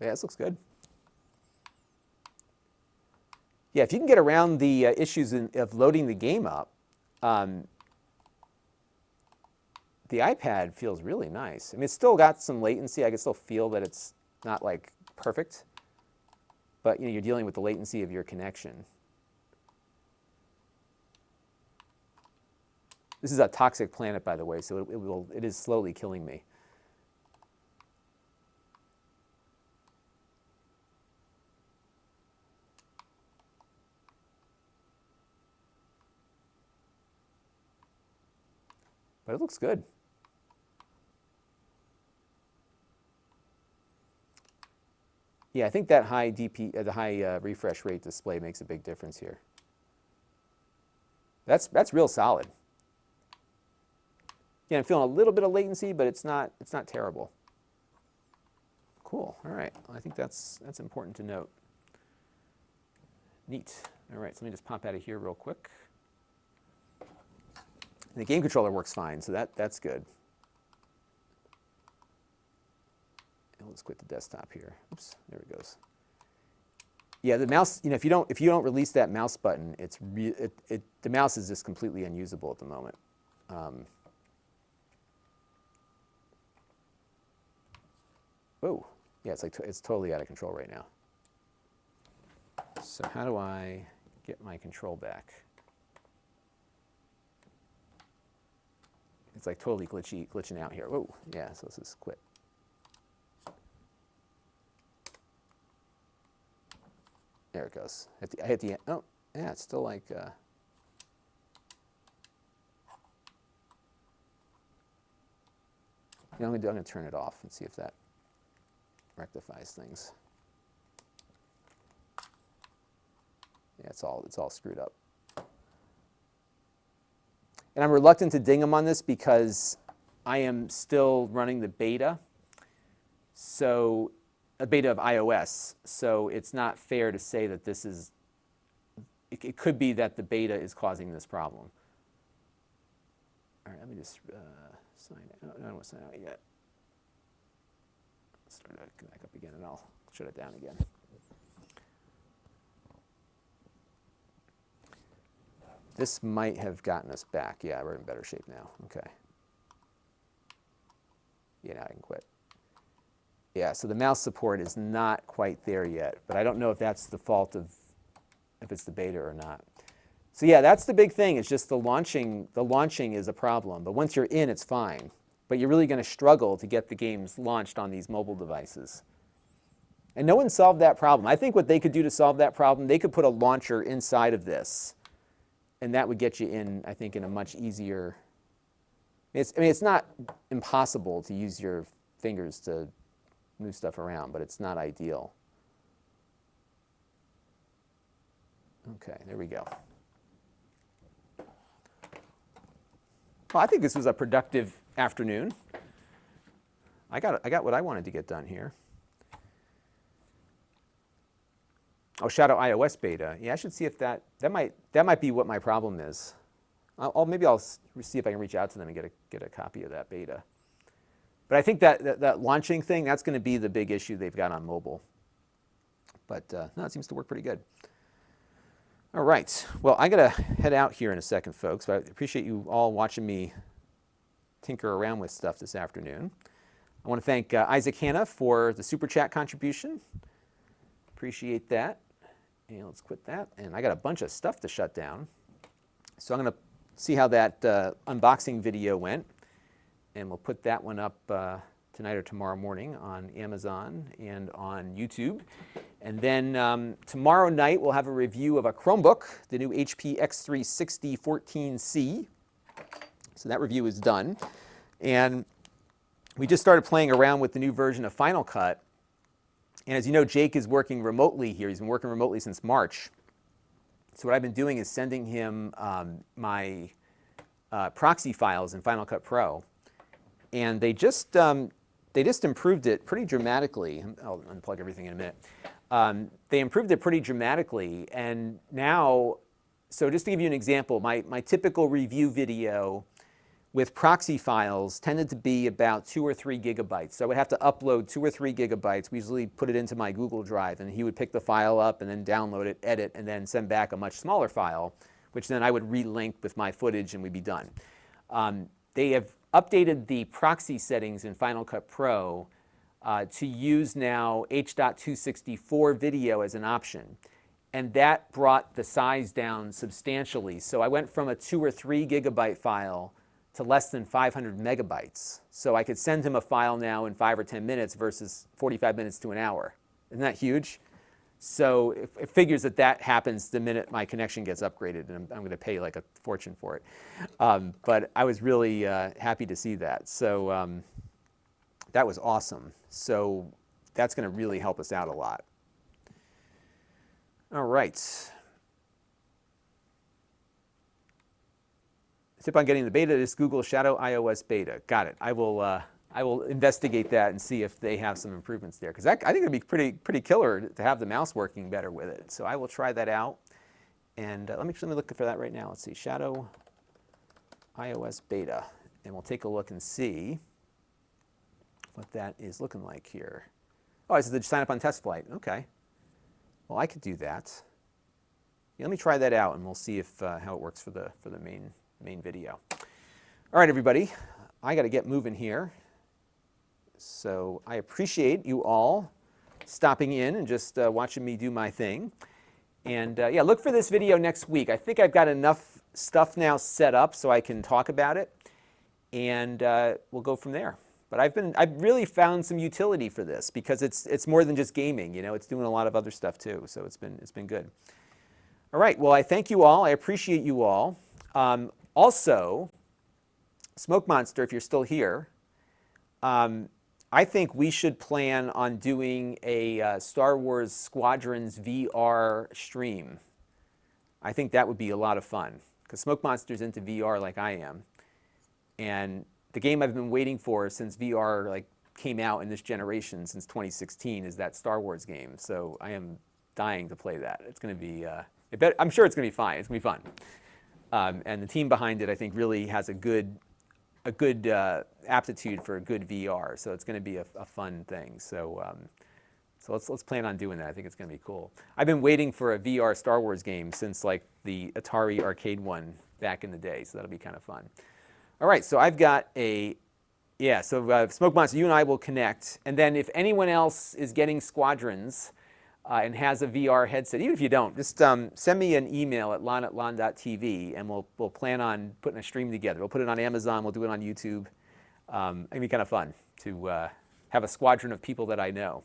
[SPEAKER 1] Yeah, this looks good. Yeah, if you can get around the issues of loading the game up, the iPad feels really nice. I mean, it's still got some latency. I can still feel that it's not like perfect, but you know, you're dealing with the latency of your connection. This is a toxic planet, by the way, so it is slowly killing me. But it looks good. Yeah, I think that high refresh rate display makes a big difference here. That's real solid. Yeah, I'm feeling a little bit of latency, but it's not terrible. Cool. All right. Well, I think that's important to note. Neat. All right. So let me just pop out of here real quick. And the game controller works fine, so that's good. And let's quit the desktop here. Oops, there it goes. Yeah, the mouse. You know, if you don't release that mouse button, the mouse is just completely unusable at the moment. Whoa, yeah, it's totally out of control right now. So how do I get my control back? It's like totally glitching out here. Whoa, yeah, so let's just quit. There it goes. I hit the end. Oh, yeah, it's still like, you know, I'm going to turn it off and see if that rectifies things. Yeah, it's all screwed up. And I'm reluctant to ding them on this because I am still running the beta, a beta of iOS. So it's not fair to say that this is it could be that the beta is causing this problem. All right, let me just sign out. I don't want to sign out yet. Start back up again, and I'll shut it down again. This might have gotten us back. Yeah, we're in better shape now. Okay. Yeah, now I can quit. Yeah, so the mouse support is not quite there yet, but I don't know if that's the fault of, if it's the beta or not. So yeah, that's the big thing. It's just the launching is a problem. But once you're in, it's fine. But you're really going to struggle to get the games launched on these mobile devices. And no one solved that problem. I think what they could do to solve that problem, they could put a launcher inside of this. And that would get you in, I think, in a much easier... I mean, it's not impossible to use your fingers to move stuff around, but it's not ideal. Okay, there we go. Well, I think this was a productive afternoon. I got what I wanted to get done here. Oh, Shadow iOS beta. Yeah, I should see if that might be what my problem is. Maybe I'll see if I can reach out to them and get a copy of that beta. But I think that launching thing, that's going to be the big issue they've got on mobile. But no, it seems to work pretty good. All right. Well, I got to head out here in a second, folks. But I appreciate you all watching me tinker around with stuff this afternoon. I want to thank Isaac Hanna for the Super Chat contribution. Appreciate that. And let's quit that. And I got a bunch of stuff to shut down. So I'm going to see how that unboxing video went. And we'll put that one up tonight or tomorrow morning on Amazon and on YouTube. And then tomorrow night we'll have a review of a Chromebook, the new HP X360 14C. So that review is done. And we just started playing around with the new version of Final Cut. And as you know, Jake is working remotely here. He's been working remotely since March. So what I've been doing is sending him my proxy files in Final Cut Pro. And they just improved it pretty dramatically. I'll unplug everything in a minute. They improved it pretty dramatically. And now, so just to give you an example, my typical review video with proxy files tended to be about 2 or 3 gigabytes. So I would have to upload 2 or 3 gigabytes. We usually put it into my Google Drive, and he would pick the file up and then download it, edit, and then send back a much smaller file, which then I would relink with my footage and we'd be done. They have updated the proxy settings in Final Cut Pro to use now H.264 video as an option. And that brought the size down substantially. So I went from a 2 or 3 gigabyte file to less than 500 megabytes. So I could send him a file now in 5 or 10 minutes versus 45 minutes to an hour. Isn't that huge? So it figures that happens the minute my connection gets upgraded, and I'm going to pay like a fortune for it. But I was really happy to see that. So that was awesome. So that's going to really help us out a lot. All right. Tip on getting the beta is Google Shadow iOS beta. Got it. I will investigate that and see if they have some improvements there, because I think it'd be pretty killer to have the mouse working better with it. So I will try that out. And let me look for that right now. Let's see, Shadow iOS beta, and we'll take a look and see what that is looking like here. Oh, I said to sign up on test flight. Okay. Well, I could do that. Yeah, let me try that out, and we'll see if how it works for the main video. All right, everybody, I got to get moving here. So I appreciate you all stopping in and just watching me do my thing. And yeah, look for this video next week. I think I've got enough stuff now set up so I can talk about it, and we'll go from there. But I've really found some utility for this, because it's more than just gaming. You know, it's doing a lot of other stuff too. So it's been good. All right. Well, I thank you all. I appreciate you all. Also, Smoke Monster, if you're still here, I think we should plan on doing a Star Wars Squadrons VR stream. I think that would be a lot of fun, because Smoke Monster's into VR like I am. And the game I've been waiting for since VR came out in this generation, since 2016, is that Star Wars game. So I am dying to play that. It's going to be I'm sure it's going to be fine. It's going to be fun. And the team behind it, I think, really has a good aptitude for a good VR. So it's going to be a fun thing. So let's plan on doing that. I think it's going to be cool. I've been waiting for a VR Star Wars game since like the Atari arcade one back in the day. So that'll be kind of fun. All right. So I've got Smoke Monster, you and I will connect. And then if anyone else is getting Squadrons and has a VR headset, even if you don't, just send me an email at Lon.TV, and we'll plan on putting a stream together. We'll put it on Amazon. We'll do it on YouTube. It'll be kind of fun to have a squadron of people that I know.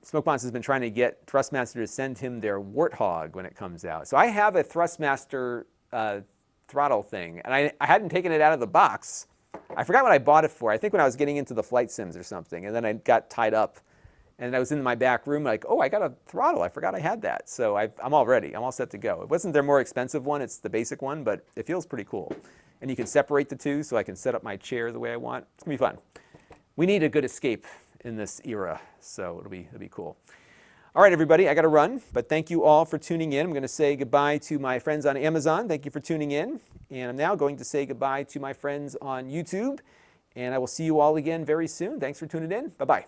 [SPEAKER 1] Smoke Monster has been trying to get Thrustmaster to send him their Warthog when it comes out. So I have a Thrustmaster throttle thing, and I hadn't taken it out of the box. I forgot what I bought it for. I think when I was getting into the flight sims or something, and then I got tied up. And I was in my back room like, oh, I got a throttle. I forgot I had that. So I'm all ready. I'm all set to go. It wasn't their more expensive one. It's the basic one, but it feels pretty cool. And you can separate the two so I can set up my chair the way I want. It's going to be fun. We need a good escape in this era, so it'll be cool. All right, everybody, I got to run, but thank you all for tuning in. I'm going to say goodbye to my friends on Amazon. Thank you for tuning in. And I'm now going to say goodbye to my friends on YouTube. And I will see you all again very soon. Thanks for tuning in. Bye-bye.